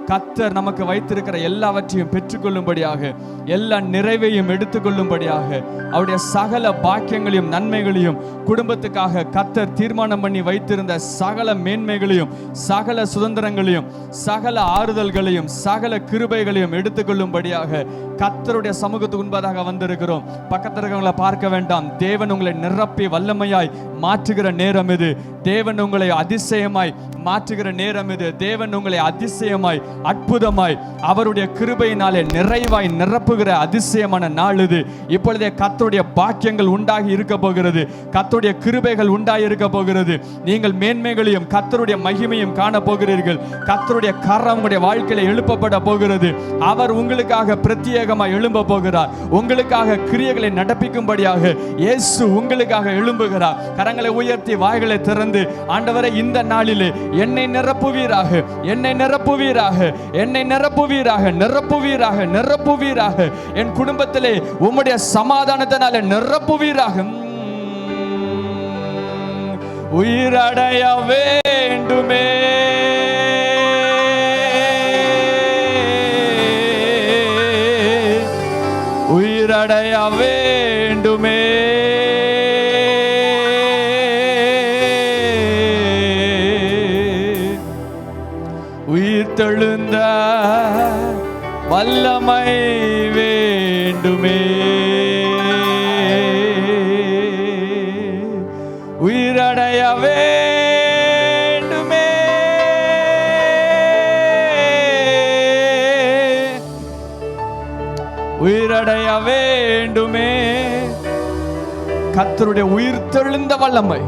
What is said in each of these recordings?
கர்த்தர் நமக்கு வைத்திருக்கிற எல்லாவற்றையும் பெற்றுக்கொள்ளும்படியாக, எல்லா நிறைவையும் எடுத்துக்கொள்ளும்படியாக, அவருடைய சகல பாக்கியங்களையும் நன்மைகளையும், குடும்பத்துக்காக கர்த்தர் தீர்மானம் பண்ணி வைத்திருந்த சகல மேன்மைகளையும், சகல சுதந்திரங்களையும், சகல ஆறுதல்களையும், சகல கிருபைகளையும் எடுத்துக்கொள்ளும்படியாக கர்த்தருடைய சமூகத்துக்கு முன்பதாக வந்திருக்கிறோம். பக்கத்தில் இருக்கிறவங்களை பார்க்க வேண்டாம். தேவன் உங்களை நிரப்பி வல்லமையாய் மாற்றுகிற நேரம் இது. தேவன் உங்களை அதிசயமாய் மாற்றுகிற நேரம் இது. தேவன் உங்களை அதிசயமாய், அற்புதமாய், அவருடைய கிருபையினாலே நிறைவாய் நிரப்புகிற அதிசயமான நாள் இது. இப்பொழுதே கர்த்தருடைய பாக்கியங்கள் உண்டாகி இருக்க போகிறது. கர்த்தருடைய கிருபைகள் உண்டாகி இருக்க போகிறது. நீங்கள் மேன்மைகளையும் கர்த்தருடைய மகிமையும் காண போகிறீர்கள். கர்த்தருடைய கரம் உங்களுடைய வாழ்க்கையில எழுப்பப்பட போகிறது. அவர் உங்களுக்காக பிரத்யேகமாய் எழும்ப போகிறார். உங்களுக்காக கிரியைகளை நடப்பிக்கும்படியாக இயேசு உங்களுக்காக எழும்புகிறார். கரங்களை உயர்த்தி வாய்களை திறந்து, ஆண்டவரே, இந்த நாளிலே என்னை நிரப்புவீராக, என்னை நிரப்புவீராக, என்னை நிரப்புவீராக, நிரப்புவீராக, நிரப்புவீராக. என் குடும்பத்திலே உம்முடைய சமாதானத்தினால நிரப்புவீராக. உயிரடைய வேண்டுமே, உயிரடைய வேண்டுமே, உயிர்த்தெழுந்த வல்லமை வேண்டுமே, உயிரடைய வேண்டுமே, உயிரடைய வேண்டுமே. கர்த்தருடைய உயிர்த்தெழுந்த வல்லமை,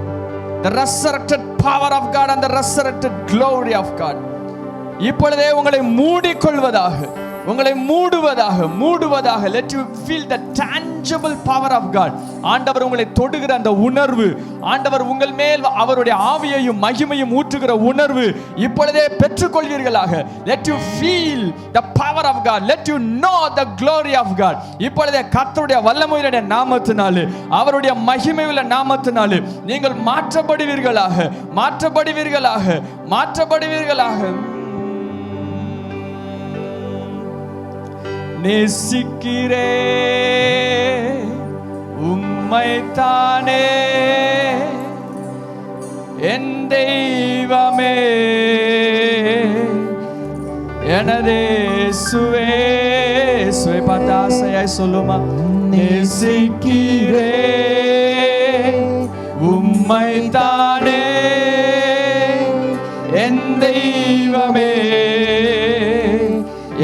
the resurrected power of God and the resurrected glory of God இப்பொழுதே உங்களை மூடிக்கொள்வதாக, உங்களை மூடுவதாக. let you feel the tangible power of God. ஆண்டவர் உங்களை தொடுகிற அந்த உணர்வு, ஆண்டவர் உங்கள் மேல் அவருடைய ஆவியையும் மகிமையும் ஊற்றுகிற உணர்வு இப்பொழுதே பெற்றுக்கொள்வீர்களாக. let you feel the power of God, let you know the glory of God. இப்பொழுதே கர்த்தருடைய வல்லமையுள்ள நாமத்தினாலே, அவருடைய மகிமையுள்ள நாமத்தினாலே நீங்கள் மாற்றப்படுவீர்களாக, மாற்றப்படுவீர்களாக, மாற்றப்படுவீர்களாக. நேசிக்கிறே உம்மைத்தானே என் தெய்வமே, எனதே சுவே சுவை பார்த்து ஆசையாய் சொல்லுமா. நேசிக்கிறே உம்மைத்தானே என் தெய்வமே,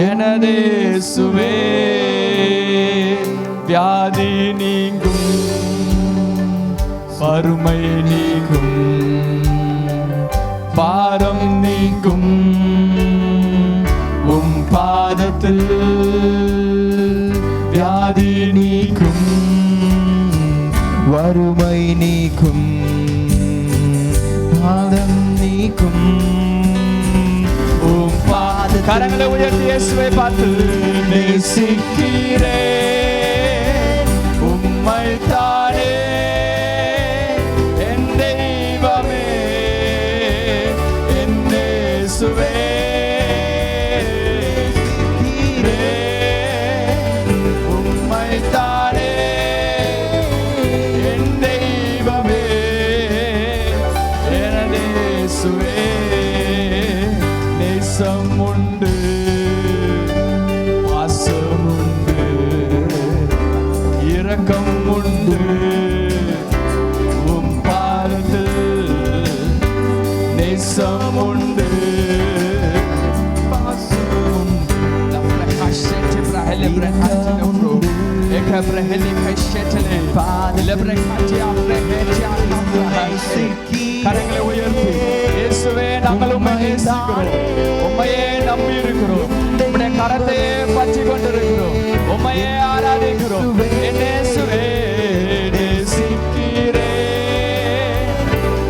எனதே சுவே. வியாதி நீங்கும், வறுமை நீங்கும், பாரம் நீங்கும், உம் பாதத்தில் வியாதி நீக்கும், வறுமை நீக்கும், பாரம் நீக்கும், உம் பாதத்தில். கரங்களை உயர்த்தி இயேசுவை பார்த்து, நேசிக்கிறே உம்மைத்தானே என் தெய்வமே, என் இயேசுவே, உம்மைத்தானே என் தெய்வமே, என் இயேசுவே. நேசம் உண்டு, பாசம் உண்டு, இரக்கம் உண்டு, உம் பாதத்தில் நேசம் உண்டு, பாசம் உண்டு. கரங்களை உயர்த்தி, இயேசுவே, நாங்கள் உம்மை நேசிக்கிறோம், உம்மையே நம்பி இருக்கிறோம், உம்முடைய கரத்தையே பற்றி கொண்டிருக்கிறோம், உம்மையே ஆராதிக்கிறோம். என் இயேசுவே, நேசிக்கிறே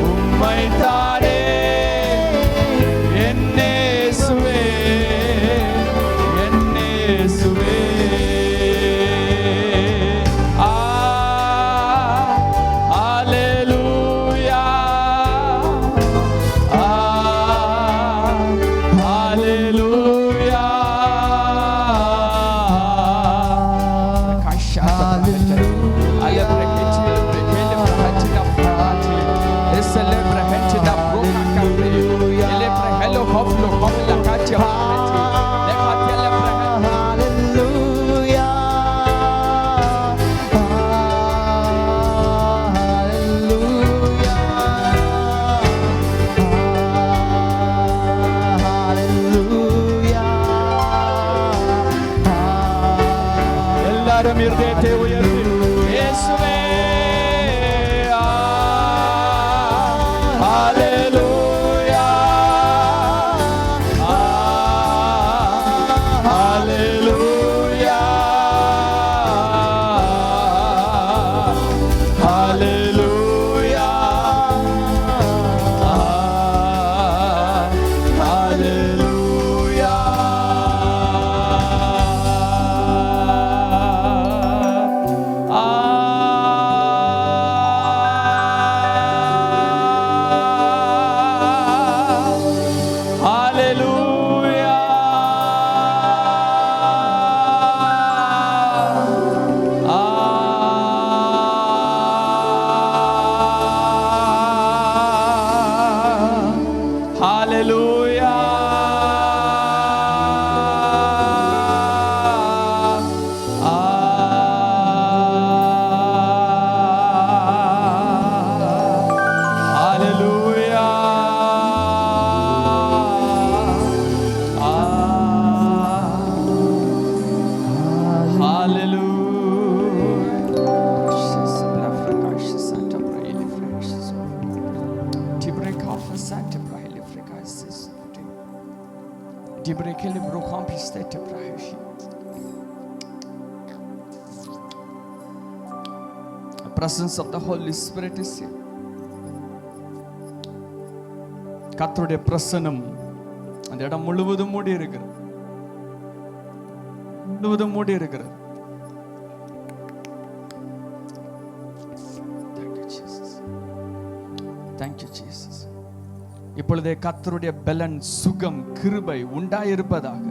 உம்மைத்தானே என் இயேசுவே, என் இயேசுவே. Hallelujah. இருதயத்தை உயர்த்தி இயேசுவே ஹalleluya ஹalleluya ஹalleluya ஹalleluya Presence of the Holy Spirit is here. கர்த்தருடைய பிரசன்னம் அந்த இடம் முழுவதும் மூடி இருக்கிறது, முழுவதும் மூடி இருக்கிறது. Thank you Jesus. இப்பொழுதே கர்த்தருடைய பலன், சுகம், கிருபை உண்டாயிருப்பதாக.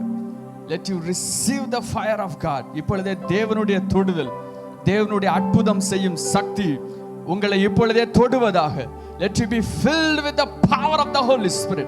Let you receive the fire of God. இப்பொழுதே தேவனுடைய தொடுதல், தேவனுடைய அற்புதம் செய்யும் சக்தி உங்களை இப்பொழுதே தொடுவதாக. Let you be filled with the power of the Holy Spirit.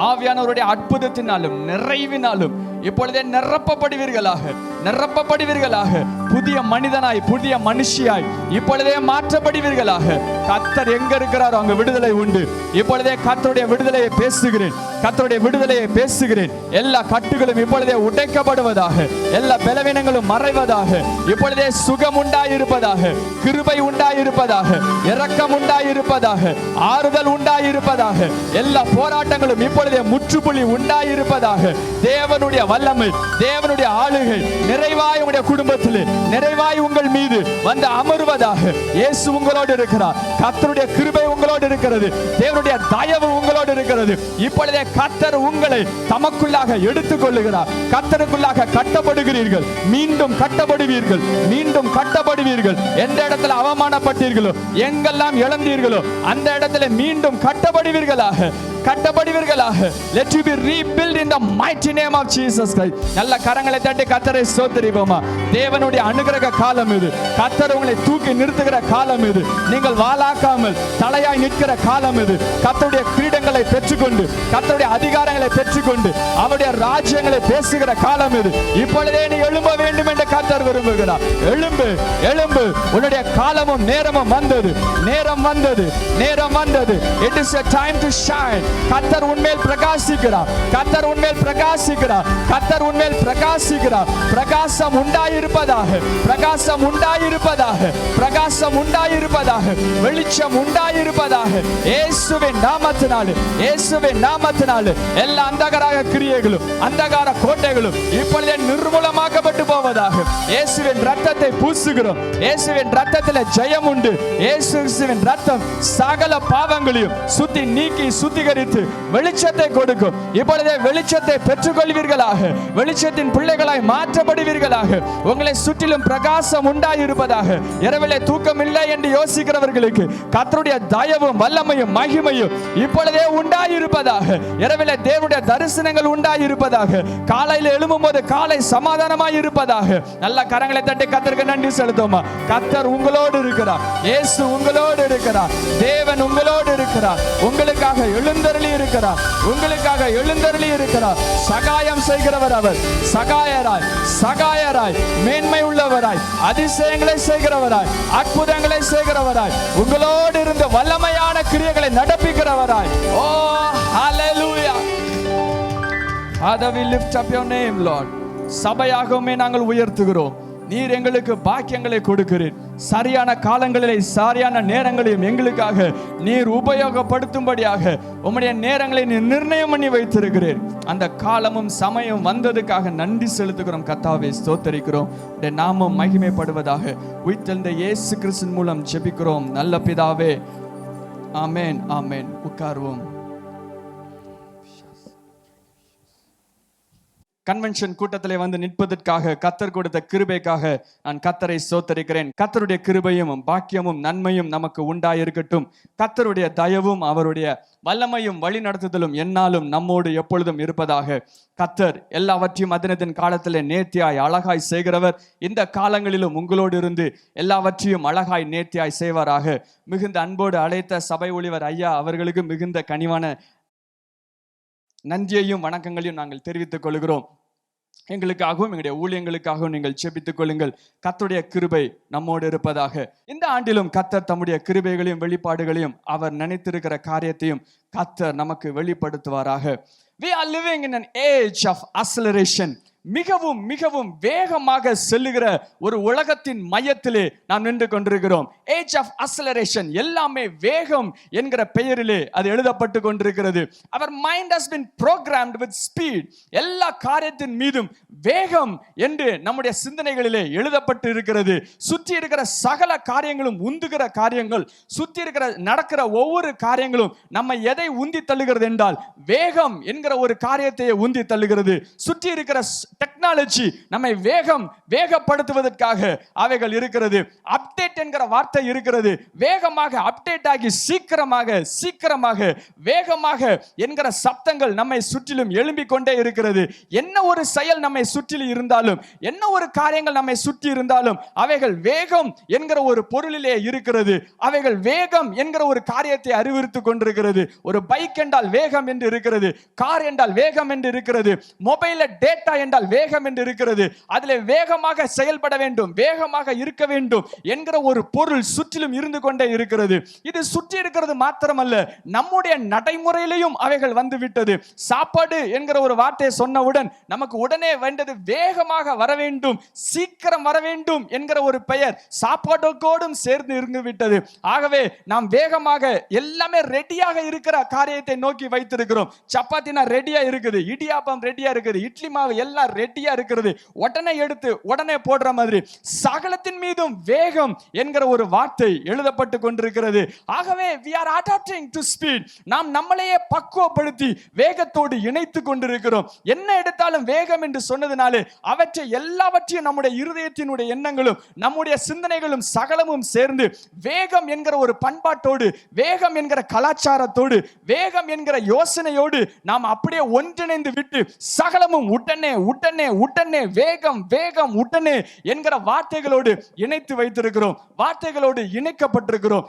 ஆவியானவருடைய அற்புதத்தினாலும் நிறைவினாலும் இப்பொழுதே நிரப்பப்படுவீர்களாக, நிரப்பப்படுவீர்களாக. புதிய மனிதனாய், புதிய மனுஷியாய் இப்பொழுதே மாற்றப்படுவீர்களாக. கர்த்தர் எங்க இருக்கிறாரோ அங்க விடுதலை உண்டு. இப்பொழுதே கர்த்தருடைய விடுதலையை பேசுகிறேன், கர்த்தருடைய விடுதலையை பேசுகிறேன். எல்லா கட்டுகளும் இப்பொழுதே உடைக்கப்படுவதாக, எல்லா பலவீனங்களும் மறைவதாக. இப்பொழுதே சுகம் உண்டாயிருப்பதாக, கிருபை உண்டாயிருப்பதாக, இரக்கம் உண்டாயிருப்பதாக, ஆறுதல் உண்டாயிருப்பதாக. எல்லா போராட்டங்களும் இப்பொழுதே முற்றுப்புள்ளி உண்டாயிருப்பதாக. தேவனுடைய வல்லமை, தேவனுடைய ஆளுகை நிறைவாய் உங்களுடைய குடும்பத்திலே, நிறைவாய் உங்கள் மீது வந்து அமருவதாக. இயேசு உங்களோடு இருக்கிறார், கர்த்தருடைய கிருபை உங்களோடு இருக்கிறது, தேவனுடைய தயவு உங்களோடு இருக்கிறது. இப்பொழுதே கர்த்தர் உங்களை தமக்குள்ளாக எடுத்துக் கொள்ளுகிறார். கர்த்தருக்குள்ளாக கட்டப்படுகிறீர்கள், மீண்டும் கட்டப்படுவீர்கள், மீண்டும் கட்டப்படுவீர்கள். எந்த இடத்துல அவமானப்பட்டீர்களோ, எங்கெல்லாம் இழந்தீர்களோ அந்த இடத்துல மீண்டும் கட்டப்படுவீர்களாக, கட்டப்படுவீர்களாக. Let you be rebuilt in the mighty name of Jesus Christ. நல்ல கரங்களை தட்டி கர்த்தரை ஸ்தோத்திரிப்போமா. தேவனுடைய அனுகிரக காலம் இது, கர்த்தர் உங்களை தூக்கி நிறுத்துகிற காலம் இது. நீங்கள் வாளாக்காமல் தலையாய் நிற்கிற காலம் இது. கர்த்தருடைய கிரீடங்களை பெற்றுக்கொண்டு, கர்த்தருடைய அதிகாரங்களை பெற்றுக்கொண்டு, அவருடைய ராஜ்யங்களை பேசுகிற காலம் இது. இப்பொழுதே நீ எழும்ப வேண்டும் என்று கர்த்தர் விரும்புகிறார். எழும்பு, எழும்பு. உன்னுடைய காலமும் நேரமும் வந்தது, நேரம் வந்தது, நேரம் வந்தது. It is a time to shine. கர்த்தர் உன்மேல் பிரகாசிக்கிறார், கர்த்தர் உன்மேல் பிரகாசிக்கிறார், கர்த்தர் உன்மேல் பிரகாசிக்கிறார். பிரகாசம் உண்டாயிருப்பதாக, பிரகாசம் உண்டாயிருப்பதாக, பிரகாசம் உண்டாயிருப்பதாக, வெளிச்சம் உண்டாயிருப்பதாக. இயேசுவின் நாமத்தினாலே, இயேசுவின் நாமத்தினாலே எல்லா அந்தகார கிரியைகளும், அந்தகார கோட்டைகளும் இப்பொழுதே நிர்மூலமாக்கப்பட்டு போவதாக. இயேசுவின் ரத்தத்தை பூசுகிறோம். இயேசுவின் ரத்தத்தில் ஜெயம் உண்டு. இயேசுவின் ரத்தம் சகல பாவங்களையும் சுத்தி நீக்கி சுத்திகரித்து வெளிச்சத்தை கொடுக்கும். இப்பொழுதே வெளிச்சத்தை பெற்றுக்கொள்வீர்களாக. வெளிச்சத்தின் பிள்ளைகளாய் மாற்றப்படுவீர்களாக. உங்களை சுற்றிலும் பிரகாசம் உண்டாயிருப்பதாக. இரவிலே தூக்கம் இல்லை என்று யோசிக்கிறவர்களுக்கு கர்த்தருடைய தயவும் வல்லமையும் மகிமையும் இப்பொழுதே உண்டாயிருப்பதாக. இரவிலே தேவனுடைய தரிசனங்கள் உண்டாயிருப்பதாக. காலையில் எழும்பும் போது காலை சமாதானமாய் இருப்பதாக. நல்ல கரங்களை தட்டி கர்த்தருக்கு நன்றி செலுத்துவோமா. கர்த்தர் உங்களோடு இருக்கிறார். இயேசு உங்களோடு இருக்கிறார். தேவன் உங்களோடு இருக்கிறார். உங்களுக்காக எழுந்தருளி இருக்கிறார். உங்களுக்காக எழுந்தருளி இருக்கிறார். சகாயம் செய்கிறவர் அவர். சகாயராய் சகாயராய் மேன்மை உள்ளவராய் அதிசயங்களை செய்கிறவராய் அற்புதங்களை செய்கிறவராய் உங்களோடு இருந்து வல்லமையான கிரியைகளை நடப்பிக்கிறவராய். ஓ ஹalleluya. Father, we lift up your name, Lord. சபையாகவே நாங்கள் உயர்த்துகிறோம். நீர் எங்களுக்கு பாக்கியங்களை கொடுக்கிறீர். சரியான காலங்களிலே சரியான நேரங்களையும் எங்களுக்காக நீர் உபயோகப்படுத்தும்படியாக உம்முடைய நேரங்களை நீர் நிர்ணயம் பண்ணி வைத்திருக்கிறீர். அந்த காலமும் சமயம் வந்ததுக்காக நன்றி செலுத்துகிறோம். கர்த்தாவே ஸ்தோத்தரிக்கிறோம். உம்முடைய நாமம் மகிமைப்படுவதாக. உயிர்த்தெழுந்த இயேசு கிறிஸ்துவின் மூலம் ஜெபிக்கிறோம் நல்ல பிதாவே. ஆமென் ஆமென். உட்காருவோம். கன்வென்ஷன் கூட்டத்திலே வந்து நிற்பதற்காக கர்த்தர் கொடுத்த கிருபைக்காக நான் கர்த்தரை ஸ்தோத்தரிக்கிறேன். கர்த்தருடைய கிருபையும் பாக்கியமும் நன்மையும் நமக்கு உண்டாயிருக்கட்டும். கர்த்தருடைய தயவும் அவருடைய வல்லமையும் வழி நடத்துதலும் என்னாலும் நம்மோடு எப்பொழுதும் இருப்பதாக. கர்த்தர் எல்லாவற்றையும் அதினத்தின் காலத்திலே நேர்த்தியாய் அழகாய் செய்கிறவர். இந்த காலங்களிலும் உங்களோடு இருந்து எல்லாவற்றையும் அழகாய் நேர்த்தியாய் செய்வாராக. மிகுந்த அன்போடு அழைத்த சபை ஊழியர் ஐயா அவர்களுக்கு மிகுந்த கனிவான நன்றியையும் வணக்கங்களையும் நாங்கள் தெரிவித்துக் கொள்கிறோம். எங்களுக்காகவும் எங்களுடைய ஊழியங்களுக்காகவும் நீங்கள் ஜெபித்துக் கொள்ளுங்கள். கர்த்தருடைய கிருபை நம்மோடு இருப்பதாக. இந்த ஆண்டிலும் கர்த்தர் தம்முடைய கிருபைகளையும் வெளிப்பாடுகளையும் அவர் நினைத்திருக்கிற காரியத்தையும் கர்த்தர் நமக்கு வெளிப்படுத்துவாராக. We are living in an age of acceleration. மிகவும் மிகவும் வேகமாக செல்லுகிற ஒரு உலகத்தின் மையத்திலே நாம் நின்று கொண்டிருக்கிறோம். Age of acceleration. எல்லாமே வேகம் என்கிற பெயரிலே அது எழுதப்பட்டு கொண்டிருக்கிறது. அவர் mind has been programmed with speed. எல்லா காரியத்தின் மீதும் வேகம் என்று நம்முடைய சிந்தனைகளிலே எழுதப்பட்டு இருக்கிறது. சுற்றி இருக்கிற சகல காரியங்களும் உந்துகிற காரியங்கள், சுற்றி இருக்கிற நடக்கிற ஒவ்வொரு காரியங்களும் நம்ம எதை உந்தி தள்ளுகிறது என்றால் வேகம் என்கிற ஒரு காரியத்தை உந்தி தள்ளுகிறது. சுற்றி இருக்கிற டெக்னாலஜி நம்மை வேகப்படுத்துவதற்காக அவைகள் இருக்கிறது. அப்டேட் என்கிற வார்த்தை இருக்கிறது. வேகமாக அப்டேட் ஆகி சீக்கிரமாக வேகமாக என்கிற சப்தங்கள் நம்மை சுற்றிலும் எழும்பிக் கொண்டே இருக்கிறது. என்ன ஒரு செயல் நம்மை சுற்றி இருந்தாலும், என்ன ஒரு காரியங்கள் நம்மை சுற்றி இருந்தாலும் அவைகள் வேகம் என்கிற ஒரு பொருளிலே இருக்கிறது. அவைகள் வேகம் என்கிற ஒரு காரியத்தை அறிவுறுத்திக் கொண்டிருக்கிறது. ஒரு பைக் என்றால் வேகம் என்று இருக்கிறது. கார் என்றால் வேகம் என்று இருக்கிறது. மொபைல்ல டேட்டா என்றால் வேகம் என்று இருக்கிறது. அதிலே வேகமாக செயல்பட வேண்டும், வேகமாக இருக்க வேண்டும் என்கிற ஒரு பொருள் சுற்றிலும் இருந்து கொண்டே இருக்கிறது. இது சுற்றி இருக்கிறது மாத்திரமல்ல, நம்முடைய நடைமுறையிலையும் அவைகள் வந்துவிட்டது. சாப்பாடு என்கிற ஒரு வார்த்தையை சொன்னவுடன் நமக்கு உடனே வேண்டது வேகமாக வர வேண்டும், சீக்கிரம் வர வேண்டும் என்கிற ஒரு பெயர் சாப்பாட்டுக்கோடும் சேர்ந்து இருந்து விட்டது. ஆகவே நாம் வேகமாக எல்லாமே ரெடியாக இருக்கிற காரியத்தை நோக்கி வைத்திருக்கிறோம். சப்பாத்தினா ரெடியா இருக்குது, இடியாப்பம் ரெடியா இருக்குது, இட்லி மாவு எல்லாம் ரெடியா இருக்கிறது. உடனே எடுத்து உடனே போடுற மாதிரி சகலத்தின் மீதும் வேகம் என்கிற ஒரு வார்த்தை எழுதப்பட்டு கொண்டிருக்கிறது. ஆகவே we are adapting to speed. நாம் நம்மளையே பக்குவப்படுத்தி வேகத்தோடு இணைத்து கொண்டிருக்கிறோம். என்ன எடுத்தாலும் வேகம் என்று சொன்னதுனாலே அவற்றை எல்லாவற்றையும் நம்முடைய இருதயத்தினுடைய எண்ணங்களும் நம்முடைய சிந்தனைகளும் சகலமும் சேர்ந்து வேகம் என்கிற ஒரு பண்பாட்டோடு, வேகம் என்கிற கலாச்சாரத்தோடு, வேகம் என்கிற யோசனையோடு நாம் அப்படியே ஒன்றிணைந்து விட்டு சகலமும் உடனே உடனே உடனே வேகம் வேகம் உடனே என்கிற வார்த்தைகளோடு இணைத்து வைத்திருக்கிறோம். வார்த்தைகளோடு இணைக்கப்பட்டிருக்கிறோம்.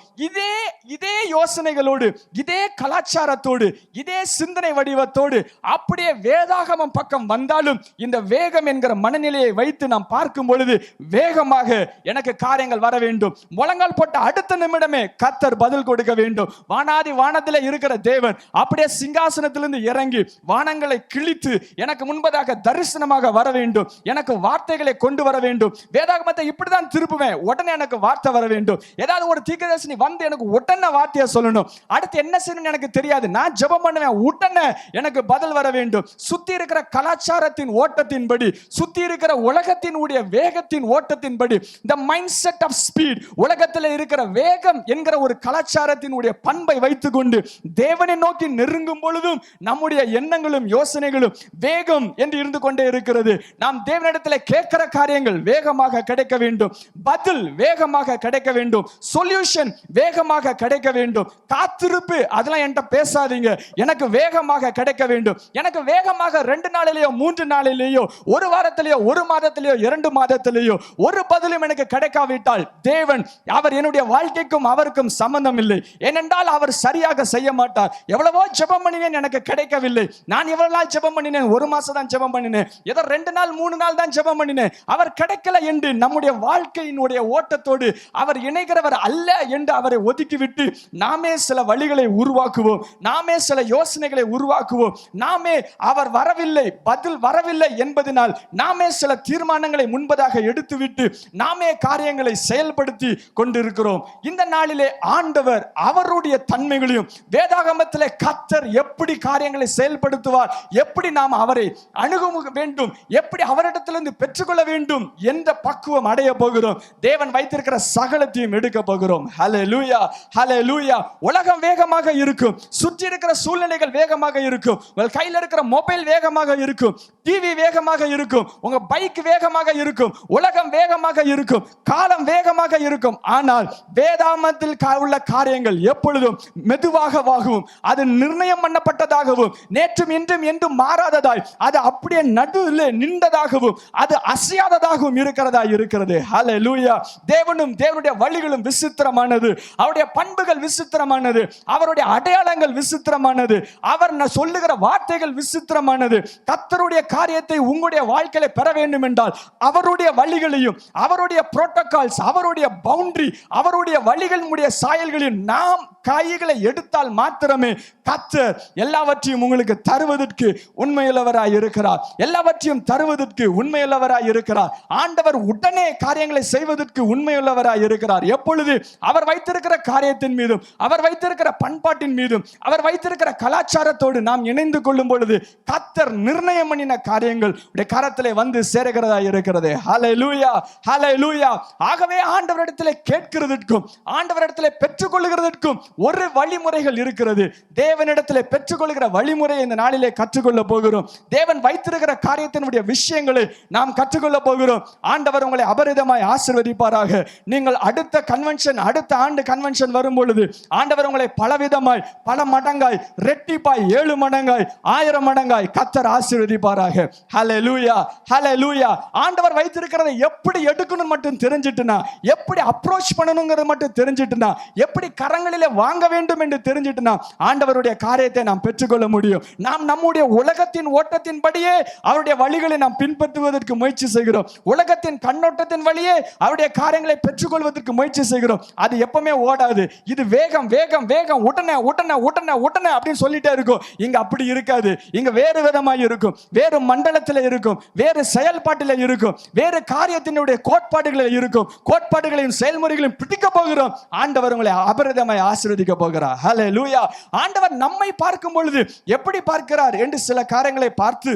இதே யோசனைகளோடு, இதே கலாச்சாரத்தோடு, இதே சிந்தனை வடிவத்தோடு அப்படியே வேதாகமம் பக்கம் வந்தாலும் இந்த வேகம் என்கிற மனநிலையை வைத்து நாம் பார்க்கும் பொழுது வேகமாக எனக்கு காரியங்கள் வர வேண்டும். முழங்கால் போட்ட அடுத்த நிமிடமே கர்த்தர் பதில் கொடுக்க வேண்டும். வானாதி வானத்திலே இருக்கிற தேவன் அப்படியே சிங்காசனத்திலிருந்து இறங்கி வானங்களை கிழித்து எனக்கு முன்பதாக தரிசனம் வசனமாக வர வேண்டும், எனக்கு வார்த்தைகளை கொண்டு வர வேண்டும். வேதாகமத்தை இப்படிதான் திருப்புவேன், உடனே எனக்கு வார்த்தை வர வேண்டும். ஏதாவது ஒரு தீர்க்கதரிசி வந்து எனக்கு உடனே வார்த்தையை சொல்லணும், அடுத்து என்ன செய்யணும்னு எனக்கு தெரியாது, நான் ஜெபம் பண்ணுவேன், உடனே எனக்கு பதில் வர வேண்டும். சுத்தி இருக்கிற கலாச்சாரத்தின் ஓட்டத்தின்படி, சுத்தி இருக்கிற உலகத்தினுடைய வேகத்தின் ஓட்டத்தின்படி, the mindset of speed, உலகத்தில் இருக்கிற வேகம் என்கிற ஒரு கலாச்சாரத்தினுடைய பண்பை வைத்துக்கொண்டு தேவனை நோக்கி நெருங்கும் பொழுதும் நம்முடைய எண்ணங்களும் யோசனைகளும் வேகம் என்று இருந்து கொண்டே இருக்கிறது. நாம் தேவனிடத்தில் கேட்கிற காரியங்கள் வேகமாக கிடைக்க வேண்டும், பதில் வேகமாக கிடைக்க வேண்டும், சொல்யூஷன் வேகமாக கிடைக்க வேண்டும். காத்திருப்பு அதெல்லாம் என்கிட்ட பேசாதீங்க, எனக்கு வேகமாக கிடைக்க வேண்டும். எனக்கு வேகமாக 2 நாளிலேயோ 3 நாளிலேயோ 1 வாரத்திலேயோ 1 மாதத்திலேயோ 2 மாதத்திலேயோ ஒரு பதிலும் எனக்கு கிடைக்காவிட்டால் தேவன் அவர் என்னுடைய வாழ்க்கைக்கும் அவருக்கும் சம்பந்தம் இல்லை. ஏனென்றால் அவர் சரியாக செய்ய மாட்டார். எவ்வளவோ ஜெபம் பண்ணினேன், எனக்கு கிடைக்கவில்லை. நான் எவ்வளவு நாள் ஜெபம் பண்ணினேன், 1 மாசம் தான் ஜெபம் பண்ணினேன், ஏதோ 2 நாள் 3 நாள் தான் ஜெபம் பண்ணினேன், அவர் கிடைக்கல என்று நம்முடைய வாழ்க்கையினுடைய ஓட்டத்தோடு அவர் இணைகிறவர் அல்ல என்று அவரை ஒதுக்கிவிட்டு நாமே சில வழிகளை உருவாக்குவோம், நாமே சில யோசனைகளை உருவாக்குவோம், நாமே அவர் வரவில்லை, பதில் வரவில்லை என்பதனால் நாமே சில தீர்மானங்களை முன்பதாக எடுத்துவிட்டு நாமே காரியங்களை செயல்படுத்தி கொண்டிருக்கிறோம். இந்த நாளிலே ஆண்டவர் அவருடைய தன்மைகளையும் வேதாகமத்திலே கர்த்தர் எப்படி காரியங்களை செயல்படுத்துவார், எப்படி நாம் அவரை அணுக வேண்டும், எப்படி அவரிடத்திலிருந்து பெற்றுக்கொள்ள வேண்டும் என்ற பக்குவம் அடைய போகிறோம். தேவன் வைத்திருக்கிற சகலத்தையும் எடுக்க போகிறோம். ஹல்லேலூயா, ஹல்லேலூயா. உலகம் வேகமாக இருக்கும், சுற்றி இருக்கிற சூழ்நிலைகள் வேகமாக இருக்கும், உங்கள் கையில் இருக்கிற மொபைல் வேகமாக இருக்கும், டிவி வேகமாக இருக்கும், உங்க பைக் வேகமாக இருக்கும், உலகம் வேகமாக இருக்கும், காலம் வேகமாக இருக்கும். ஆனால் வேதாகமத்தில் உள்ள காரியங்கள் எப்பொழுதும் மெதுவாகவும் அது நிர்ணயம் பண்ணப்பட்டதாகவும் நேற்றும் இன்றும் என்றும் மாறாததாய் அது அப்படியே நடுவில் நின்றதாகவும் அது அசையாததாகவும் இருக்கிறது. ஹல்லேலூயா. தேவனும் தேவனுடைய வழிகளும் விசித்திரமானது, அவருடைய பண்புகள் விசித்திரமானது, அவருடைய அடையாளங்கள் விசித்திரமானது, அவர் சொல்லுகிற வார்த்தைகள் விசித்திரமானது. கர்த்தருடைய காரியத்தை உங்களுடைய வாழ்க்கையில பெற வேண்டும் என்றால் அவருடைய வழிகளையும் அவருடைய புரோட்டோகால்ஸ், அவருடைய பவுண்டரி, அவருடைய வழிகளுடைய சாயல்களில் நாம் கைகளை எடுத்தால் மாத்திரமே கர்த்தர் எல்லாவற்றையும் உங்களுக்கு தருவதற்கு உண்மையுள்ளவராய் இருக்கிறார். எல்லாவற்றையும் தருவதற்கு உண்மையுள்ளவராய் இருக்கிறார். ஆண்டவர் உடனே காரியங்களை செய்வதற்கு உண்மையுள்ளவராய் இருக்கிறார். எப்பொழுது அவர் வைத்திருக்கிற காரியத்தின் மீதும் அவர் வைத்திருக்கிற பண்பாட்டின் மீதும் அவர் வைத்திருக்கிற கலாச்சாரத்தோடு நாம் இணைந்து கொள்ளும் பொழுது கர்த்தர் நிர்ணயம் பண்ணின காரியங்கள் கரத்திலே வந்து சேருகிறதா இருக்கிறது. ஹல்லேலூயா, ஹல்லேலூயா. ஆகவே ஆண்டவரிடத்திலே கேட்கிறதற்கும் ஆண்டவரிடத்திலே பெற்றுக்கொள்கிறதற்கும் ஒரு வழிமுறைகள் இருக்கிறது. தேவனிடத்திலே பெற்றுக்கொள்கிற வழிமுறை இந்த நாளிலே கற்றுக்கொள்ள போகிறோம். தேவன் வைத்திருக்கிற காரியத்தினுடைய விஷயங்களை நாம் கற்றுக்கொள்ள போகிறோம். ஆண்டவர் உங்களை அபரிதமாய் ஆசீர்வதிப்பாராக. நீங்கள் அடுத்த கன்வென்ஷன், அடுத்த ஆண்டு கன்வென்ஷன் வரும் பொழுது ஆண்டவர் உங்களை பலவிதமாய், பல மடங்காய், ரெட்டிப்பாய், 7 மடங்காய், 1000 மடங்காய் கர்த்தர் ஆசீர்வதிப்பாராக. ஹல்லேலூயா, ஹல்லேலூயா. ஆண்டவர் வைத்திருக்கிறதை எப்படி எடுக்கணும் மட்டும் தெரிஞ்சிட்டுனா, எப்படி அப்ரோச் பண்ணணுங்கிறது மட்டும் தெரிஞ்சிட்டுனா, எப்படி கரங்களிலே வாங்க வேண்டும் என்று தெரிஞ்சிட்டுனா ஆண்டவருடைய காரியத்தை நாம் பெற்றுக்கொள்ள முடியும். நாம் நம்முடைய உலகத்தின் ஓட்டத்தின்படியே அவருடைய வழிகளை நாம் பின்பற்றுவதற்கு முயற்சி செய்கிறோம். உலகத்தின் கண்ணோட்டத்தின் வழியே அவருடைய காரியங்களை பெற்றுக்கொள்வதற்கு முயற்சி செய்கிறோம். அது எப்பவுமே ஓடாது. இது வேகம் வேகம் வேகம், உடனே உடனே உடனே உடனே அப்படின்னு சொல்லிட்டே இருக்கும். இங்க அப்படி இருக்காது. இங்க வேறு விதமாக இருக்கும், வேறு மண்டலத்தில் இருக்கும், வேறு செயல்பாட்டில் இருக்கும், வேறு காரியத்தினுடைய கோட்பாடுகளில் இருக்கும். கோட்பாடுகளையும் செயல்முறைகளையும் பிடிக்க போகிறோம். ஆண்டவர் உங்களை அபரிதமாய் ஆசீர்வதிக்க போகிறார். ஹல்லேலூயா. ஆண்டவர் நம்மை பார்க்கும் பொழுது எப்படி பார்க்கிறார் என்று சில காரியங்களை பார்த்து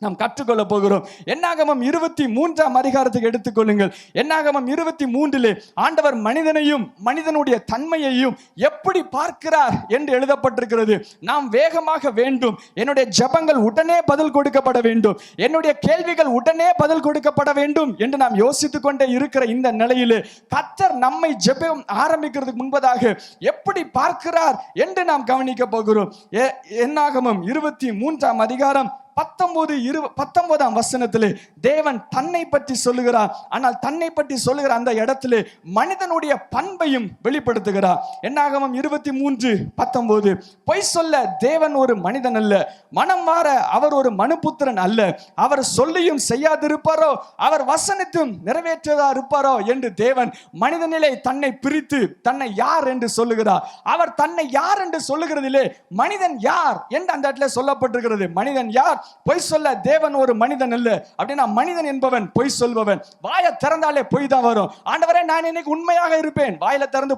நாம் கற்றுக்கொள்ள போகிறோம். என்னாகமம் 23ஆம் அதிகாரத்துக்கு எடுத்துக்கொள்ளுங்கள். என்னாகமம் 23 ஆண்டவர் மனிதனையும் மனிதனுடைய தன்மையையும் எப்படி பார்க்கிறார் என்று எழுதப்பட்டிருக்கிறது. நாம் வேகமாக வேண்டும், என்னுடைய ஜெபங்கள் உடனே பதில் கொடுக்கப்பட வேண்டும், என்னுடைய கேள்விகள் உடனே பதில் கொடுக்கப்பட வேண்டும் என்று நாம் யோசித்துக் கொண்டே இருக்கிற இந்த நிலையிலே கர்த்தர் நம்மை ஜெபம் ஆரம்பிக்கிறதுக்கு முன்பதாக எப்படி பார்க்கிறார் என்று நாம் கவனிக்க போகிறோம். என்னாகமம் 23ஆம் அதிகாரம் 19ஆம் வசனத்திலே தேவன் தன்னை பற்றி சொல்லுகிறார். ஆனால் தன்னை பற்றி சொல்லுகிற அந்த இடத்திலே மனிதனுடைய பண்பையும் வெளிப்படுத்துகிறார். என்னாகமம் 23:19 பொய் சொல்ல தேவன் ஒரு மனிதன் அல்ல, மனம் மாற அவர் ஒரு மனுபுத்திரன் அல்ல, அவர் சொல்லியும் செய்யாதிருப்பாரோ, அவர் வசனத்தும் நிறைவேற்றதா இருப்பாரோ என்று தேவன் மனிதனிலே தன்னை பிரித்து தன்னை யார் என்று சொல்லுகிறார். அவர் தன்னை யார் என்று சொல்லுகிறதிலே மனிதன் யார் என்று அந்த இடத்துல சொல்லப்பட்டிருக்கிறது. மனிதன் யார்? பொய் சொல்ல தேவன் ஒரு மனிதன் அல்ல. அப்படின்னா மனிதன் என்பவன் பொய் சொல்பவன். வாயை திறந்தாலே பொய் தான் வரும். ஆண்டவரே நான் இன்னைக்கு உண்மையாக இருப்பேன், வாயில திறந்து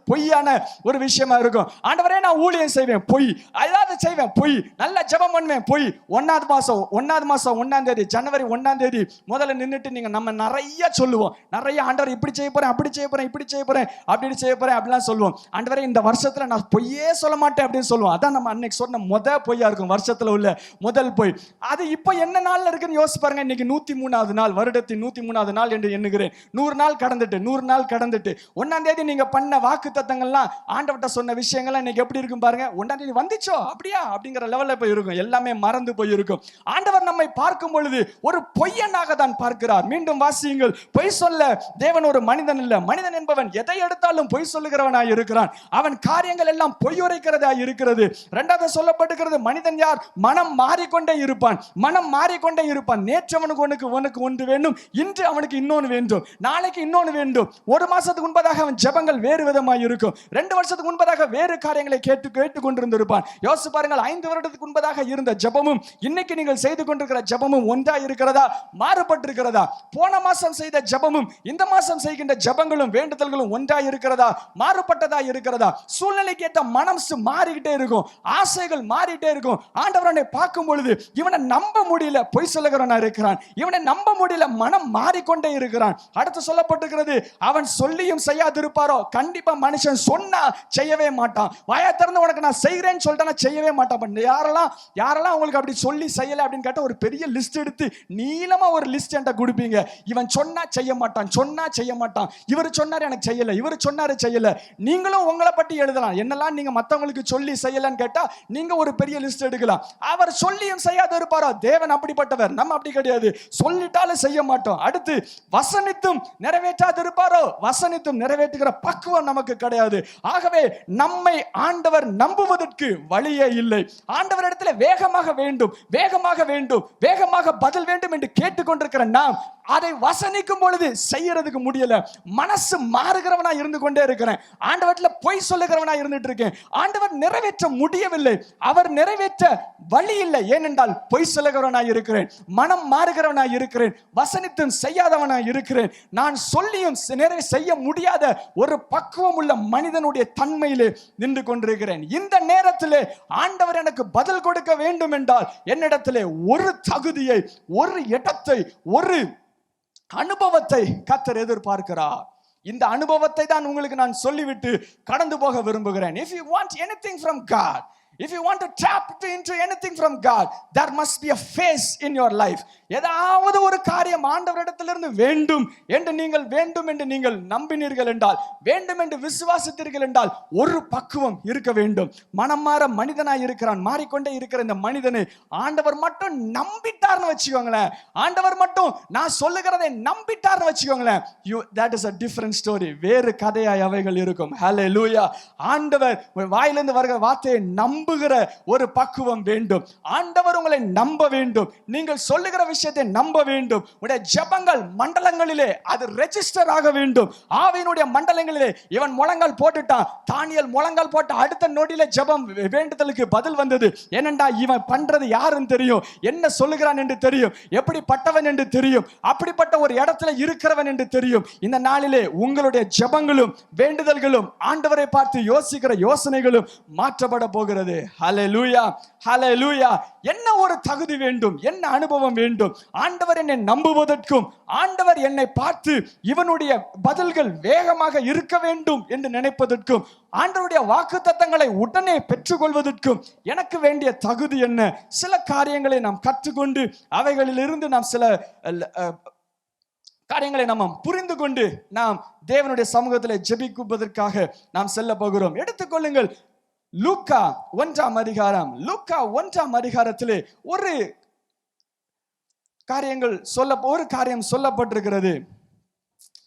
பொய்யான ஒரு விஷயமா இருக்கும். ஆண்டவரே நான் ஊழியம் செய்வேன், பொய். ஏதாவது செய்வேன், பொய். நல்ல ஜெபம் பண்ணுவேன், பொய். 1ஆவது மாசம் 1ஆம் தேதி ஜனவரி 1ஆம் தேதி முதல்ல நின்னுட்டு நீங்க நம்ம நிறைய சொல்லுவோம், நிறைய ஆண்டவர் இப்படி செய்ய போறேன், அப்படி செய்ய போறேன், இப்படி செய்ய போறேன், அப்படி செய்ய போறேன் அப்படிலாம் சொல்லுவோம். ஆண்டவரே இந்த வருஷத்துல நான் பொய்யே சொல்ல மாட்டேன் அப்படின்னு சொல்லுவோம். அதான் நம்ம அன்னைக்கு சொன்ன பொய்யா இருக்கும், வருஷத்துல உள்ள முதல் பொய். அது இப்போ என்ன நாள்ல இருக்குன்னு யோசிச்சு பாருங்க. இன்னைக்கு 103வது நாள், வருடத்தின் 103வது நாள் என்று எண்ணுகிறேன். 100 நாள் கடந்துட்டு 1ஆம் தேதி நீங்க பண்ண வாக்கு தத்தங்கள்லாம், ஆண்டவர்ட்ட சொன்ன விஷயங்கள்லாம் இன்னைக்கு எப்படி இருக்கும் பாருங்க. 1ஆம் தேதி வந்துச்சோ அப்படியா அப்படிங்கிற லெவல்ல போய் இருக்கும், எல்லாமே மறந்து போயிருக்கும். ஆண்டவர் நம்மை பார்க்கும் பொழுது ஒரு பொய்யனாக தான் பார்க்கிறார். மீண்டும் வாசியுங்கள். பொய் சொல்ல தேவன் ஒரு மனிதன் இல்ல. மனிதன் என்பவன் எதை எடுத்தாலும் பொய் சொல்லுகிறவனாய் இருக்கிறான். அவன் காரியங்கள் எல்லாம் பொய் உரைக்கிறதா இருக்கிறது. இரண்டாவது சொல்லப்பட்டிருக்கிறது, மனிதன் யார்? மனம் மாறிக்கொண்டே இருப்பான். நேற்று அவனுக்கு ஒன்று வேண்டும், இன்று அவனுக்கு இன்னொன்று வேண்டும், நாளைக்கு இன்னொன்று வேண்டும். ஒரு மாசத்துக்கு முன்பதாக அவன் ஜெபங்கள் வேறு விதமாய் இருக்கும். 2 வருஷத்துக்கு முன்பதாக வேறு காரியங்களை கேட்டு கொண்டிருந்திருப்பான். யோசிச்சு பாருங்கள், 5 வருடத்துக்கு முன்பதாக இருந்த ஜெபமும் இன்னைக்கு நீங்கள் செய்து கொண்டிருக்கிற ஜெபமும் ஒன்றா இருக்கிறதா, மாறுபட்டிருக்கிறதா? போன மாசம் செய்த ஜெபமும் இந்த மாசம் செய்கின்ற ஜெபங்களும் வேண்டுதல்களும் ஒன்றா இருக்கிறதா, மாறுபட்டதா இருக்கிறதா? சூழ்நிலைக்கு ஏற்ற மனம் மாறிக்கிட்டே இருக்கும், ஆசைகள் மாறிட்டே இருக்கும். ஆண்டவரை பார்க்கும் பொழுது இவனை நம்ப முடியல, பொய் சொல்லுகிறவனா இருக்கிறான். இவனை நம்ப முடியல, மனம் மாறிக்கொண்டே இருக்கிறான். அடுத்து சொல்லப்பட்டிருக்கிறது, அவன் சொல்லியும் செய்யாதிருப்பாரோ? கண்டிப்பா மனுஷன் சொன்னா செய்யவே மாட்டான். வாயை திறந்து உனக்கு நான் செய்கிறேன்னு சொல்லிட்டா செய்யவே மாட்டான். யாரெல்லாம் உங்களுக்கு அப்படி சொல்லி செய்யல அப்படின்னு கேட்ட ஒரு பெரிய லிஸ்ட் எடுத்து நீளமா ஒரு லிஸ்ட் என்கிட்ட கொடுப்பீங்க. இவன் சொன்னா செய்ய மாட்டான், இவர் சொன்னாரு எனக்கு செய்யல, இவர் சொன்னாரு செய்யல. நீங்களும் உங்களை பற்றி எழுதலாம், என்னெல்லாம் நீங்க மத்தவங்களுக்கு சொல்லி செய்யலன்னு கேட்டா நீங்க ஒரு பெரிய லிஸ்ட் எடுக்கலாம். அவர் சொல்லியும் செய்யாத இருப்பாரோ? தேவன் அப்படிப்பட்டவர், நம்ம அப்படி கிடையாது. சொல்லிட்டாலும் செய்ய மாட்டோம். அடுத்து வசனித்தும் நிறைவேற்றாது இருப்பாரோ? வசனித்தும் நிறைவேற்றுகிற பக்குவம் நமக்கு கிடையாது. ஆகவே நம்மை ஆண்டவர் நம்புவதற்கு வழியே இல்லை. ஆண்டவரிடத்தில் வேகமாக பதில் வேண்டும் என்று கேட்டுக்கொண்டிருக்கிற நாம் அதை வசனிக்கும் பொழுது செய்யறதுக்கு முடியல. மனசு மாறுகிறவனா இருந்து கொண்டே இருக்கிறேன். ஆண்டவர்ல பொய் சொல்லுகிறவனா இருந்துட்டு இருக்கேன். ஆண்டவர் நிறைவேற்ற முடியவில்லை, அவர் நிறைவேற்ற வழி இல்லை. ஏனென்றால் பொய் சொல்லுகிறவனா இருக்கிறேன், மனம் மாறுகிறவனா இருக்கிறேன், வசனித்தும் செய்யாதவனா இருக்கிறேன். நான் சொல்லியும் செய்ய முடியாத ஒரு பக்குவம் உள்ள மனிதனுடைய தன்மையிலே நின்று கொண்டிருக்கிறேன். இந்த நேரத்திலே ஆண்டவர் எனக்கு பதில் கொடுக்க வேண்டும் என்றால் என்னிடத்திலே ஒரு தகுதியை, ஒரு இடத்தை, ஒரு அனுபவத்தை கர்த்தர் எதிர்பார்க்கிறார். இந்த அனுபவத்தை தான் உங்களுக்கு நான் சொல்லிவிட்டு கடந்து போக விரும்புகிறேன். If you want anything from God, if you want to tap into anything from God, there must be a phase in your life. ஏதாவது ஒரு காரியம் ஆண்டவரிடத்திலிருந்து வேண்டும் என்று நீங்கள் நம்பினீர்கள் என்றால், வேண்டும் என்று விசுவாசித்தீர்கள் என்றால் ஒரு பக்குவம் இருக்க வேண்டும். மனம் மாற மனிதனாய் இருக்கிறான், மாறிக்கொண்டே இருக்கிற இந்த மனிதனை ஆண்டவர் மட்டும் நம்பிட்டார்னு வச்சுக்கோங்களேன். ஆண்டவர் மட்டும் நான் சொல்லுகிறதை நம்பிட்டார்னு வச்சுக்கோங்களேன். that is a different story. வேறு கதையாய் அவைகள் இருக்கும். ஹல்லேலூயா. ஆண்டவர் வாயிலிருந்து வருகிற வார்த்தையை நம்புகிற ஒரு பக்குவம் வேண்டும். ஆண்டவர் உங்களை நம்ப வேண்டும். நீங்கள் சொல்லுகிற விஷயத்தை நம்ப வேண்டும். உடைய ஜெபங்கள் மண்டலங்களிலே அது ரெஜிஸ்டர் ஆக வேண்டும். ஆவியினுடைய மண்டலங்களிலே இவன் முழங்கால் போட்டுட்டான், தானியேல் முழங்கால் போட்ட அடுத்த நொடியிலே ஜெபம் வேண்டுதலுக்கு பதில் வந்தது. ஏனென்றா இவன் பண்றது யாருன்னு தெரியும், என்ன சொல்லுகிறான் என்று தெரியும், எப்படிப்பட்டவன் என்று தெரியும், அப்படிப்பட்ட ஒரு இடத்துல இருக்கிறவன் என்று தெரியும். இந்த நாளிலே உங்களுடைய ஜெபங்களும் வேண்டுதல்களும் ஆண்டவரை பார்த்து யோசிக்கிற யோசனைகளும் மாற்றப்பட போகிறது. ஹல்லேலூயா, ஹல்லேலூயா. என்ன ஒரு தகுதி வேண்டும், என்ன அனுபவம் வேண்டும்? ஆண்டவர் என்னை நம்புவதற்கும், ஆண்டவர் என்னை பார்த்து இவனுடைய பதில்கள் வேகமாக இருக்க வேண்டும் என்று நினைப்பதற்கும், ஆண்டவருடைய வாக்குத்தத்தங்களை உடனே பெற்றுக்கொள்வதற்கும் எனக்கு வேண்டிய தகுதி என்ன? சில காரியங்களை நாம் கற்றுக்கொண்டு அவைகளிலிருந்து நாம் சில காரியங்களை நாம் புரிந்து கொண்டு நாம் தேவனுடைய சமூகத்தில் ஜெபிக்குவதற்காக நாம் செல்ல போகிறோம். எடுத்துக்கொள்ளுங்கள், லூக்கா 1ஆம் அதிகாரம். லூக்கா 1ஆம் அதிகாரத்திலே ஒரு காரியம் சொல்லப்பட்டிருக்கிறது.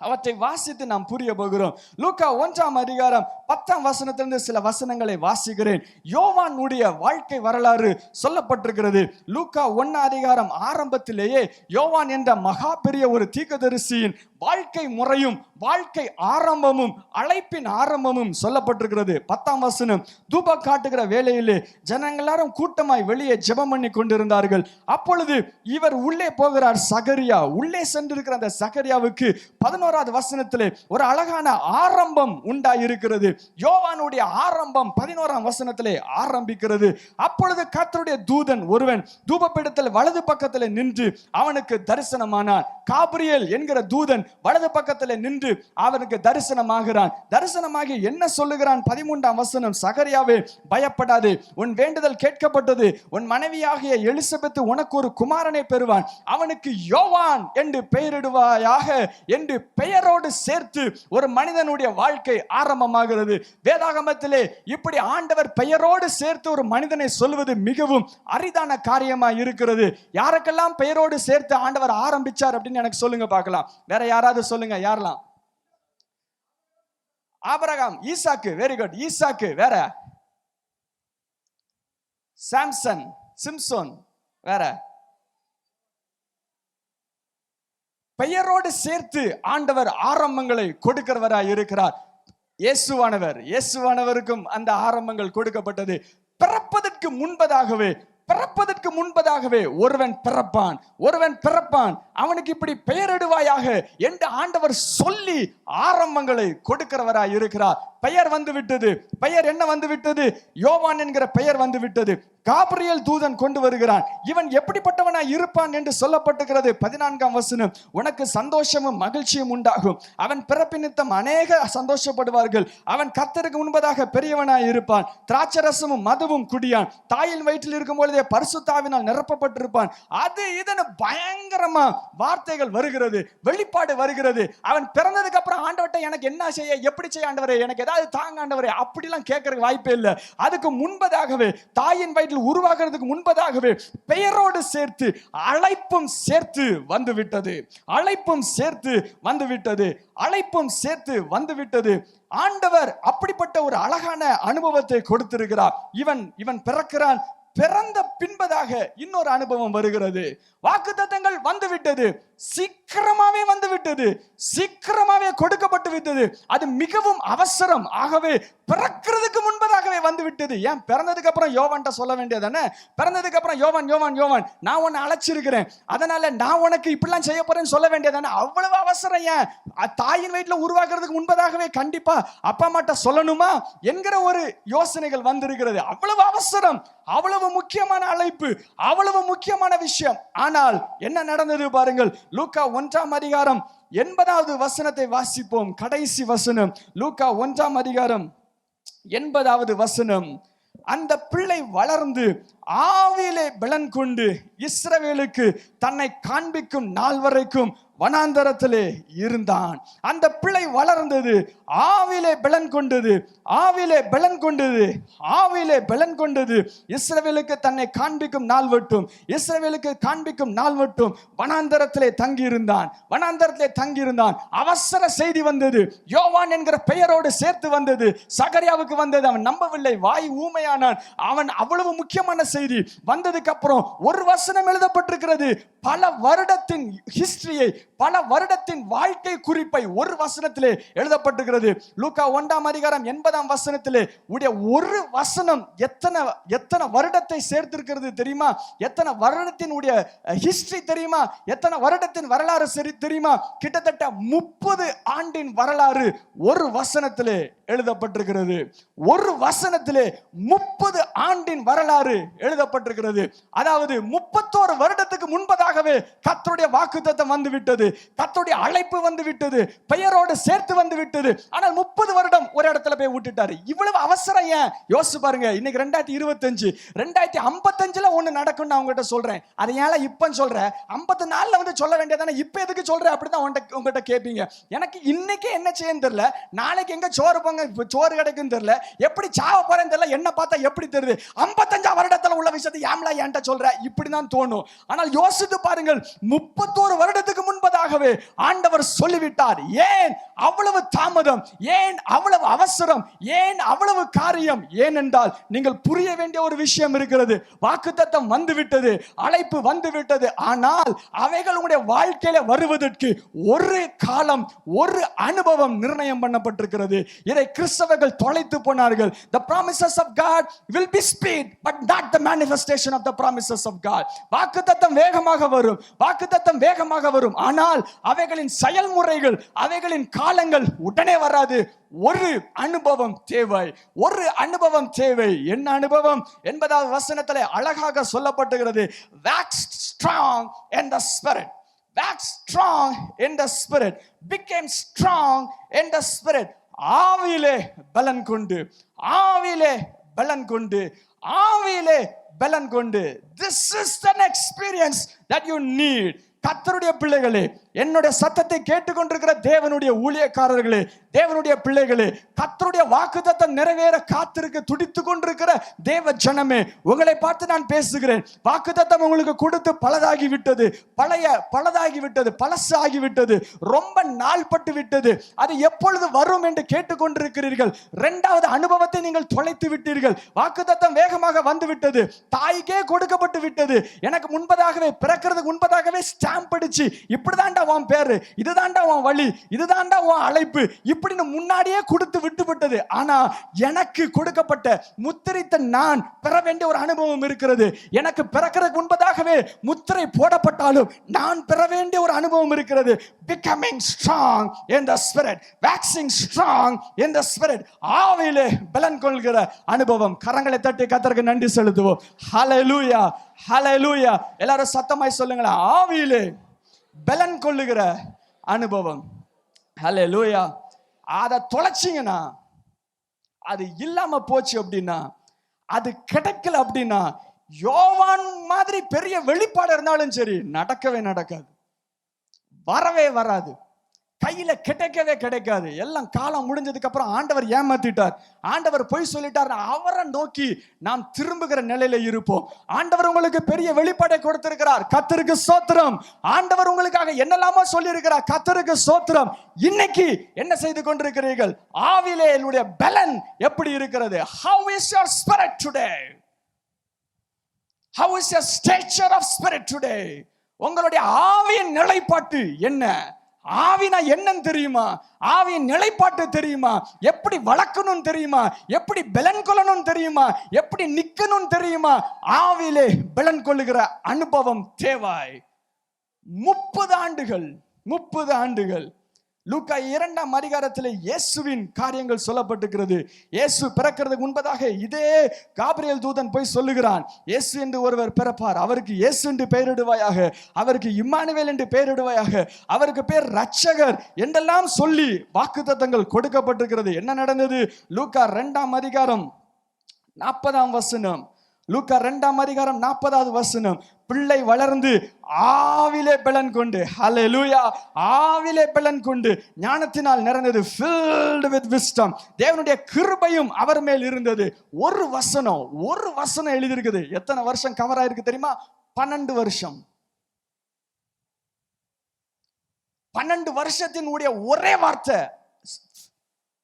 அவற்றை வாசித்து நாம் புரிய போகிறோம். லூக்கா 1ஆம் அதிகாரம் 10ஆம் வசனத்திலிருந்து சில வசனங்களை வாசிக்கிறேன். யோவானுடைய வாழ்க்கை வரலாறு சொல்லப்பட்டிருக்கிறது. லூக்கா 1ஆம் அதிகாரம் ஆரம்பத்திலேயே யோவான் என்ற மகா பெரிய ஒரு தீர்க்கதரிசியின் வாழ்க்கை முறையும் வாழ்க்கை ஆரம்பமும் அழைப்பின் ஆரம்பமும் சொல்லப்பட்டிருக்கிறது. 10ஆம் வசனம், தூப காட்டுகிற வேளையிலே ஜனங்கள் எல்லாரும் கூட்டமாய் வெளியே ஜெபம் பண்ணி கொண்டிருந்தார்கள். அப்பொழுது இவர் உள்ளே போகிறார். சகரியா உள்ளே சென்றிருக்கிற அந்த சகரியாவுக்கு 11வது வசனத்திலே ஒரு அழகான ஆரம்பம் உண்டாயிருக்கிறது. யோவானுடைய ஆரம்பம் 11ஆம் வசனத்திலே ஆரம்பிக்கிறது. அப்பொழுது கர்த்தருடைய தூதன் ஒருவன் தூபபீடத்தில் வலது பக்கத்தில் நின்று அவனுக்கு தரிசனமானான். காபிரியேல் என்கிற தூதன் வலது பக்கத்தில் நின்று அவனுக்கு தரிசனமாகிறான். தரிசனமாகி என்ன சொல்லுகிறான்? 13ஆம் வசனம், சகரியாவே பயப்படாது, உன் வேண்டுதல் கேட்கப்பட்டது, உன் மனைவியாகிய எலிசபெத் உனக்கு ஒரு குமாரனை பெறுவான், அவனுக்கு யோவான் என்று பெயரிடுவாயாக என்று பெயரோடு சேர்த்து ஒரு மனிதனுடைய வாழ்க்கை ஆரம்பமாகிறது. வேதாகமத்திலே இப்படி ஆண்டவர் பெயரோடு சேர்த்து ஒரு மனிதனை சொல்வது மிகவும் அரிதான காரியமாக இருக்கிறது. யாருக்கெல்லாம் பெயரோடு சேர்த்து ஆண்டவர் ஆரம்பிச்சார் அப்படின்னு எனக்கு சொல்லுங்க பார்க்கலாம். வேற யாராவது சொல்லுங்க. யாரெல்லாம்? ஆபிரகாம், ஈசாக்கு, வெரி குட், ஈசாக்கு. வேற? சாம்சன், சிம்சோன். வேற? பெயரோடு சேர்த்து ஆண்டவர் ஆரம்பங்களை கொடுக்கிறவராய் இருக்கிறார். இயேசுவானவருக்கும் அந்த ஆரம்பங்கள் கொடுக்கப்பட்டது. பிறப்பதற்கு முன்பதாகவே ஒருவன் பிறப்பான், அவனுக்கு இப்படி பெயரிடுவாயாக என்று ஆண்டவர் சொல்லி ஆரம்பங்களை கொடுக்கிறவராய் இருக்கிறார். பெயர் வந்து விட்டது. பெயர் என்ன வந்து விட்டது? யோவான் என்கிற பெயர் வந்து விட்டது. காபிரியேல் தூதன் கொண்டு வருகிறான். இவன் எப்படிப்பட்டவனாய் இருப்பான் என்று சொல்லப்பட்டிருக்கிறது. 14ஆம் வசனம், உனக்கு சந்தோஷமும் மகிழ்ச்சியும் உண்டாகும், அவன் பிறப்பினித்தம் அநேக சந்தோஷப்படுவார்கள், அவன் கர்த்தருக்கு முன்பதாக பெரியவனாய் இருப்பான், திராட்சரசமும் மதுவும் குடியான், தாயின் வயிற்றில் இருக்கும் பொழுதே பரிசுத்தாவினால் நிரப்பப்பட்டிருப்பான். அது இதன்னு பயங்கரமா வார்த்தைகள் வருகிறது, வெளிப்பாடு வருகிறது. அவன் பிறந்ததுக்கு அப்புறம் ஆண்டவர்கிட்ட எனக்கு என்ன செய்ய, எப்படி செய்ய ஆண்டவரே, எனக்கு ஏதாவது தாங்க ஆண்டவரே, அப்படிலாம் கேட்கறதுக்கு வாய்ப்பே இல்லை. அதுக்கு முன்பதாகவே, தாயின் வயிற்றில் உருவாகிறதுக்கு முன்பதாகவே பெயரோடு சேர்த்து அழைப்பும் சேர்த்து வந்துவிட்டது. ஆண்டவர் அப்படிப்பட்ட ஒரு அழகான அனுபவத்தை கொடுத்திருக்கிறார். இவன் பிறக்கிறான். பிறந்த பின்பதாக இன்னொரு அனுபவம் வருகிறது. வாக்குத்தத்தங்கள் வந்துவிட்டது, சீக்கிரமாவே கொடுக்கப்பட்டு விட்டது. அது மிகவும் அவசரம். ஆகவே பிறக்கிறதுக்கு முன்பதாகவே வந்துவிட்டது. ஏன் பிறந்ததுக்கு அப்புறம் யோவான்ட்ட சொல்ல வேண்டியதானே? பிறந்ததுக்கு அப்புறம் யோவான் நான் உன்னை அழைச்சிருக்கிறேன், அதனால நான் உனக்கு இப்படிலாம் செய்ய போறேன்னு சொல்ல வேண்டியதானே? அவ்வளவு அவசரம் ஏன்? தாயின் வயிற்றுல உருவாக்குறதுக்கு முன்பதாகவே கண்டிப்பா அப்பா அம்மாட்ட சொல்லணுமா என்கிற ஒரு யோசனைகள் வந்திருக்கிறது. அவ்வளவு அவசரம், அவ்வளவு முக்கியமான அழைப்பு, அவ்வளவு முக்கியமான விஷயம். ஆனால் என்ன நடந்தது பாருங்கள். லூக்கா 1ஆம் அதிகாரம் 80வது வசனத்தை வாசிப்போம். கடைசி வசனம், லூக்கா 1ஆம் அதிகாரம் 80வது வசனம். அந்த பிள்ளை வளர்ந்து ஆவியிலே பலன் கொண்டு இஸ்ரவேலுக்கு தன்னை காண்பிக்கும் நாள் வரைக்கும் வனாந்தரத்திலே இருந்தான். அந்த பிள்ளை வளர்ந்தது, ஆவிலே பலன் கொண்டது, இஸ்ரவேலுக்கு தன்னை காண்பிக்கும் நாள் மட்டும் வனாந்தரத்திலே தங்கியிருந்தான். அவசர செய்தி வந்தது. யோவான் என்கிற பெயரோடு சேர்த்து வந்தது. சகரியாவுக்கு வந்தது. அவன் நம்பவில்லை, வாய் ஊமையானான். அவன் அவ்வளவு முக்கியமான செய்தி வந்ததுக்கு அப்புறம் ஒரு வசனம் எழுதப்பட்டிருக்கிறது. பல வருடத்தின் ஹிஸ்டரியை, பல வருடத்தின் வாழ்க்கை குறிப்பை ஒரு வசனத்திலே எழுதப்பட்டிருக்கிறது. லூக்கா 1ஆம் அதிகாரம் 80ஆம் வசனத்திலே உடைய ஒரு வசனம் எத்தனை வருடத்தை சேர்த்திருக்கிறது தெரியுமா? எத்தனை வருடத்தின் உடைய ஹிஸ்டரி தெரியுமா? எத்தனை வருடத்தின் வரலாறு தெரியுமா? கிட்டத்தட்ட 30 ஆண்டின் வரலாறு ஒரு வசனத்திலே எழுதப்பட்டிருக்கிறது. ஒரு வசனத்திலே 30 ஆண்டின் வரலாறு எழுதப்பட்டிருக்கிறது. அதாவது 31 வருடத்துக்கு முன்பதாகவே கர்த்தருடைய வாக்குத்தத்தம் வந்து விட்டது, கர்த்தருடைய அழைப்பு வந்து விட்டது, பெயரோடு சேர்த்து வந்து விட்டது. ஆனால் 30 வருடம் ஒரு இடத்துல போய் விட்டுட்டாரு. இவ்வளவு அவசரம் ஏன்? யோசிச்சு பாருங்க. இன்னைக்கு 2025, 2055ல ஒண்ணு நடக்கும். நான் உங்ககிட்ட சொல்றேன். அதை ஏன் இப்ப சொல்றேன்? 54ல வந்து சொல்ல வேண்டியதானே, இப்ப எதுக்கு சொல்றேன்? அப்படிதான் உங்ககிட்ட கேட்பீங்க. எனக்கு இன்னைக்கு என்ன செய்யன்னு தெரியல, நாளைக்கு எங்க சோறு கிடைக்கும் தெரியல, எப்படி சாவ போறேன்னு தெரியல, என்ன பார்த்தா எப்படி தெரியுது? 55 வருடத்துல உள்ளத்துல உள்ள விஷயத்தை ஏம்லா என்கிட்ட சொல்ற இப்படிதான் தோணும். ஆனால் யோசித்து பாருங்கள், 31 வருடத்துக்கு முன்பதாகவே ஆண்டவர் சொல்லிவிட்டார். ஏன் அவ்வளவு தாமதம்? ஏன் அவ்வளவு அவசரம்? ஏன் அவ்வளவு காரியம்? ஏனென்றால் நீங்கள் புரிய வேண்டிய ஒரு விஷயம் இருக்கிறது. வாக்குத்தத்தம் வந்து விட்டது, அழைப்பு வந்து விட்டது. ஆனால் அவைகள் உங்களுடைய வாழ்க்கையில வருவதற்கு ஒரு காலம், ஒரு அனுபவம் நிர்ணயம் பண்ணப்பட்டிருக்கிறது. இதை கிறிஸ்தவர்கள் தொலைத்து போனார்கள். The promises of God will be speed, but not the manifestation of the promises of God. வாக்குத்தத்தம் வேகமாக வரும், வாக்குத்தத்தம் வேகமாக வரும். ஆனால் அவைகளின் செயல்முறைகள், அவைகளின் காலங்கள் உடனே வராது. ஒரு அனுபவம் தேவை, ஒரு அனுபவம் தேவை. என்ன அனுபவம் என்பதாவது வசனத்திலே அழகாக சொல்லப்பட்டிருக்கிறது. Wax strong in the spirit. Wax strong in the spirit. Became strong in the spirit. ஆவியிலே பலன் கொண்டு, ஆவியிலே பலன் கொண்டு, ஆவியிலே பலன் கொண்டு. This is an experience that you need. கர்த்தருடைய பிள்ளைகளே, என்னுடைய சத்தத்தை கேட்டுக்கொண்டிருக்கிற தேவனுடைய ஊழியக்காரர்களே, தேவனுடைய பிள்ளைகளே, கர்த்தருடைய வாக்குத்தத்தம் நிறைவேற காத்திருக்க துடித்துக் கொண்டிருக்கிற தேவ ஜனமே, உங்களை பார்த்து நான் பேசுகிறேன். வாக்குத்தத்தம் உங்களுக்கு கொடுத்து பலதாகி விட்டது, பலதாகி விட்டது, பழசு ஆகிவிட்டது, ரொம்ப நாள்பட்டு விட்டது. அது எப்பொழுது வரும் என்று கேட்டுக்கொண்டிருக்கிறீர்கள். இரண்டாவது அனுபவத்தை நீங்கள் தொலைத்து விட்டீர்கள். வாக்குத்தத்தம் வேகமாக வந்து விட்டது, தாய்க்கே கொடுக்கப்பட்டு விட்டது. எனக்கு முன்பதாகவே, பிறக்கிறதுக்கு முன்பதாகவே ஸ்டாம்ப் அடிச்சு, இப்படிதான்டா உன் பேரு, இதுதான்டா உன் வழி, இதுதான்டா உன் அழைப்பு, இப்படின்னு முன்னாடியே கொடுத்து விட்டு விட்டது. ஆனா எனக்கு கொடுக்கப்பட்ட, முத்திரித்த நான் பெற வேண்டிய ஒரு அனுபவம் இருக்கிறது. எனக்கு பிறக்கிறதுக்கு முன்பதாகவே முத்திரை போடப்பட்டாலும் நான் பெற வேண்டிய ஒரு அனுபவம் இருக்கிறது. Becoming strong in the spirit, waxing strong in the spirit. ஆவியிலே பலன் கொள்கிற அனுபவம். கரங்களை தட்டி கர்த்தருக்கு நன்றி செலுத்துவோம். ஹல்லேலூயா, ஹல்லேலூயா. எல்லாரும் சத்தமாய் சொல்லுங்களேன், ஆவியிலே பலன் கொள்ளுகிற அனுபவம். ஹல்லேலூயா. அதை தொலைச்சிங்கன்னா, அது இல்லாம போச்சு அப்படின்னா, அது கிடைக்கல அப்படின்னா, யோவான் மாதிரி பெரிய வெளிப்பாடு இருந்தாலும் சரி, நடக்கவே நடக்காது, வரவே வராது, கையில கிடைக்கவே கிடைக்காது. எல்லாம் காலம் முடிஞ்சதுக்கு அப்புறம் ஆண்டவர் ஏமாத்திட்டார், ஆண்டவர் பொய் சொல்லிட்டார், அவரை நோக்கி நாம் திரும்புகிற நிலையில இருப்போம். ஆண்டவர் உங்களுக்கு பெரிய வெளிப்பாடை கொடுத்திருக்கிறார், கர்த்தருக்கு ஸ்தோத்திரம். ஆண்டவர் உங்களுக்காக என்னெல்லாமோ சொல்லி இருக்கிறார், கர்த்தருக்கு ஸ்தோத்திரம். இன்னைக்கு என்ன செய்து கொண்டிருக்கிறீர்கள்? ஆவியிலே என்னுடைய பலன் எப்படி இருக்கிறது? How is your spirit today? How is your stature of spirit today? உங்களுடைய ஆவியின் நிலைப்பாட்டு என்ன? ஆவினா என்னன்னு தெரியுமா? ஆவியின் நிலைப்பாட்டு தெரியுமா? எப்படி வளர்க்கணும் தெரியுமா? எப்படி பலன் கொள்ளணும் தெரியுமா? எப்படி நிக்கணும் தெரியுமா? ஆவியிலே பலன் கொள்ளுகிற அனுபவம் தேவை. 30 ஆண்டுகள் லூக்கா 2ஆம் அதிகாரத்தில் இயேசுவின் காரியங்கள் சொல்லப்பட்டிருக்கிறது. இயேசு பிறக்கிறதுக்கு முன்பதாக இதே காபிரியேல் தூதன் போய் சொல்லுகிறான், இயேசு என்று ஒருவர் பிறப்பார், அவருக்கு இயேசு என்று பெயரிடுவாயாக, அவருக்கு இம்மானுவேல் என்று பெயரிடுவாயாக, அவருக்கு பேர் ரட்சகர் என்றெல்லாம் சொல்லி வாக்குத்தத்தங்கள் கொடுக்கப்பட்டிருக்கிறது. என்ன நடந்தது? லூக்கா 2ஆம் அதிகாரம் 40ஆம் வசனம். லூக்கா 2ஆம் அதிகாரம் 40வது வசனம். பிள்ளை வளர்ந்து ஆவிலே பலன் கொண்டு, ஹல்லேலூயா, ஆவிலே பலன் கொண்டு ஞானத்தினால் நிறைந்தது, filled with wisdom. தேவனுடைய கிருபையும் அவர் மேல் இருந்தது. ஒரு வசனம் எழுதியிருக்குது. எத்தனை வருஷம் கவர் ஆயிருக்கு தெரியுமா? 12 வருஷம். 12 வருஷத்தினுடைய ஒரே வார்த்தை,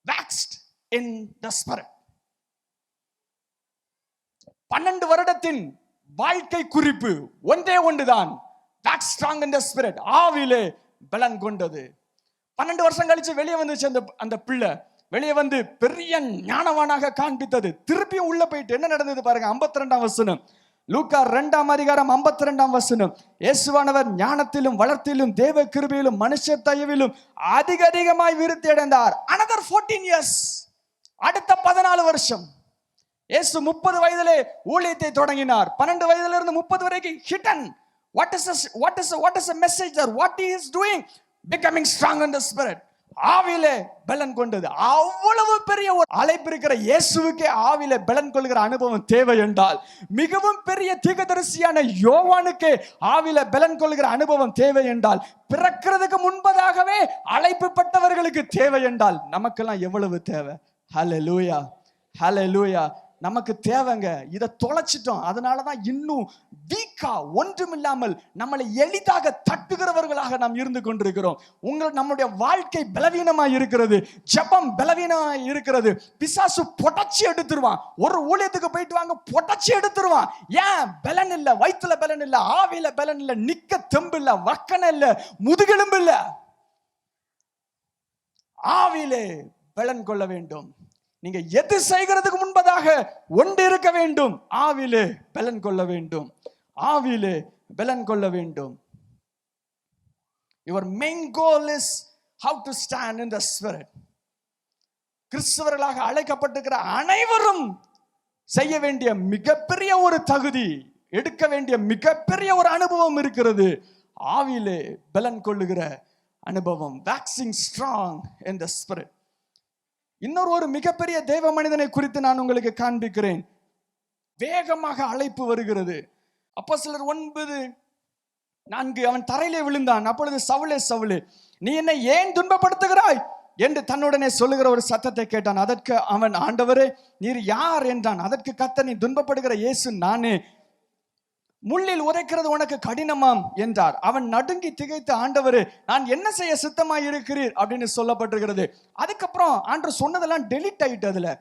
waxed in the spirit. 12 வருடத்தின் வாழ்க்கை குறிப்பு ஒன்றே ஒன்றுதான், wax strong in the spirit. ஆவியிலே பலன் கொண்டது. 12 வருஷம் கழிச்சு வெளியே வந்துச்சு அந்த பிள்ளை. வெளியே வந்து பெரிய ஞானவானாக காண்பித்தது. திருப்பியும் உள்ள போயிட்டு என்ன நடந்தது பாருங்க. 52ஆம் வசனம். லூக்கா 2ஆம் அதிகாரம் 52ஆம் வசனம். இயேசுவானவர் ஞானத்திலும் வளர்த்திலும் தேவ கிருபையிலும் மனுஷ தயவிலும் அதிகமாய் விருத்தி அடைந்தார். another 14 years. அடுத்த 14 வருஷம். இயேசு 30 வயதிலே ஊழியத்தை தொடங்கினார். 12 வயதிலிருந்து 30 வரைக்கும் hidden. What is the message there? What he is doing? Becoming strong in the spirit. ஆவியிலே பலன் கொண்டது. அவ்வளவு பெரிய ஒரு அழைப்பு இருக்கிற இயேசுவுக்கே ஆவியிலே பலன் கொள்கிற அனுபவம் தேவை என்றால், மிகவும் பெரிய தீர்க்கதரிசியான யோவானுக்கே ஆவியிலே பலன் கொள்கிற அனுபவம் தேவை என்றால், பிறக்கிறதுக்கு முன்பதாகவே அழைப்பு பட்டவர்களுக்கு தேவை என்றால், நமக்கெல்லாம் எவ்வளவு தேவை? ஹல்லேலூயா, ஹல்லேலூயா. நமக்கு தேவைங்க. இதை தொலைச்சிட்டோம். அதனாலதான் இன்னும் வீக்கா ஒன்றுமில்லாமல் நம்மளை எளிதாக தட்டுகிறவர்களாக நாம் இருந்து கொண்டிருக்கிறோம். நம்முடைய வாழ்க்கை பலவீனமாய் இருக்கிறது, ஜெபம் பலவீனமாய் இருக்கிறது. பிசாசு பொட்டச்சி எடுத்துருவான். ஒரு ஊழியத்துக்கு போயிட்டு வாங்க, பொட்டச்சி எடுத்துருவான். ஏன்? பலன் இல்ல, வயிற்றுல பலன் இல்ல, ஆவியில பலன் இல்ல, நிக்க தெம்பு இல்ல, வக்கன இல்ல, முதுகெலும்பு இல்ல. ஆவியிலே பலன் கொள்ள வேண்டும். நீங்க எது செய்கிறதுக்கு முன்பதாக ஒன்று இருக்க வேண்டும், ஆவிலே பலன் கொள்ள வேண்டும், ஆவிலே பலன் கொள்ள வேண்டும். Your main goal is how to stand in the spirit. கிறிஸ்தவர்களாக அழைக்கப்பட்டிருக்கிற அனைவரும் செய்ய வேண்டிய மிகப்பெரிய ஒரு தகுதி, எடுக்க வேண்டிய மிகப்பெரிய ஒரு அனுபவம் இருக்கிறது. ஆவியிலே பலன் கொள்ளுகிற அனுபவம். waxing strong in the spirit. இன்னொரு ஒரு மிகப்பெரிய தேவ மனிதனை குறித்து நான் உங்களுக்கு காண்பிக்கிறேன். வேகமாக அழைப்பு வருகிறது. அப்போஸ்தலர் 9:4 அவன் தரையிலே விழுந்தான். அப்பொழுது சவுலே, சவுலே, நீ என்னை ஏன் துன்பப்படுத்துகிறாய் என்று தன்னுடனே சொல்லுகிற ஒரு சத்தத்தை கேட்டான். அதற்கு அவன், ஆண்டவரே, நீர் யார் என்றான். அதற்கு கர்த்தர், நீ துன்பப்படுகிற இயேசு நானே, முள்ளில் உதைக்கிறது உனக்கு கடினமாம் என்றார். அவன் நடுங்கி திகைத்து, ஆண்டவரே, நான் என்ன செய்ய சித்தமாய் இருக்கிறீர் அப்படின்னு சொல்லப்பட்டிருக்கிறது. அதுக்கப்புறம் ஆண்டவர் சொன்னதெல்லாம் டெலிட் ஆயிட்டு. அதுல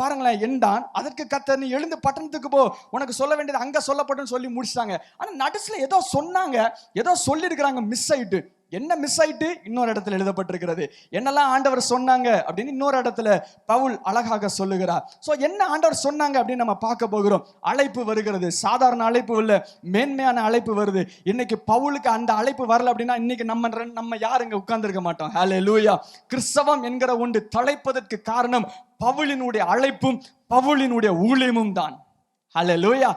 பாருங்களேன், என்றான். அதற்கு கர்த்தர், நீ எழுந்து பட்டணத்துக்கு போ, உனக்கு சொல்ல வேண்டியது அங்க சொல்லப்படும் சொல்லி முடிச்சிட்டாங்க. ஆனா நடுசுல ஏதோ சொன்னாங்க, ஏதோ சொல்லி இருக்கிறாங்க, மிஸ் ஆயிட்டு. என்ன மிஸ் ஆயிட்டு? இன்னொரு இடத்துல எழுதப்பட்டிருக்கிறது. என்னெல்லாம் ஆண்டவர் சொன்னாங்க அப்படின்னு இன்னொரு இடத்துல பவுல் அழகாக சொல்லுகிறார். சோ என்ன ஆண்டவர் சொன்னாங்க அப்படின்னு நம்ம பார்க்க போகிறோம். அழைப்பு வருகிறது. சாதாரண அழைப்பு இல்ல, மேன்மையான அழைப்பு வருது. இன்னைக்கு பவுலுக்கு அந்த அழைப்பு வரல அப்படின்னா இன்னைக்கு நம்ம யாருங்க உட்கார்ந்திருக்க மாட்டோம். ஹல்லேலூயா. கிறிஸ்தவம் என்கிற ஒன்று தலைப்பதற்கு காரணம் பவுலினுடைய அழைப்பும் பவுலினுடைய ஊழியமும் தான். ஹல்லேலூயா.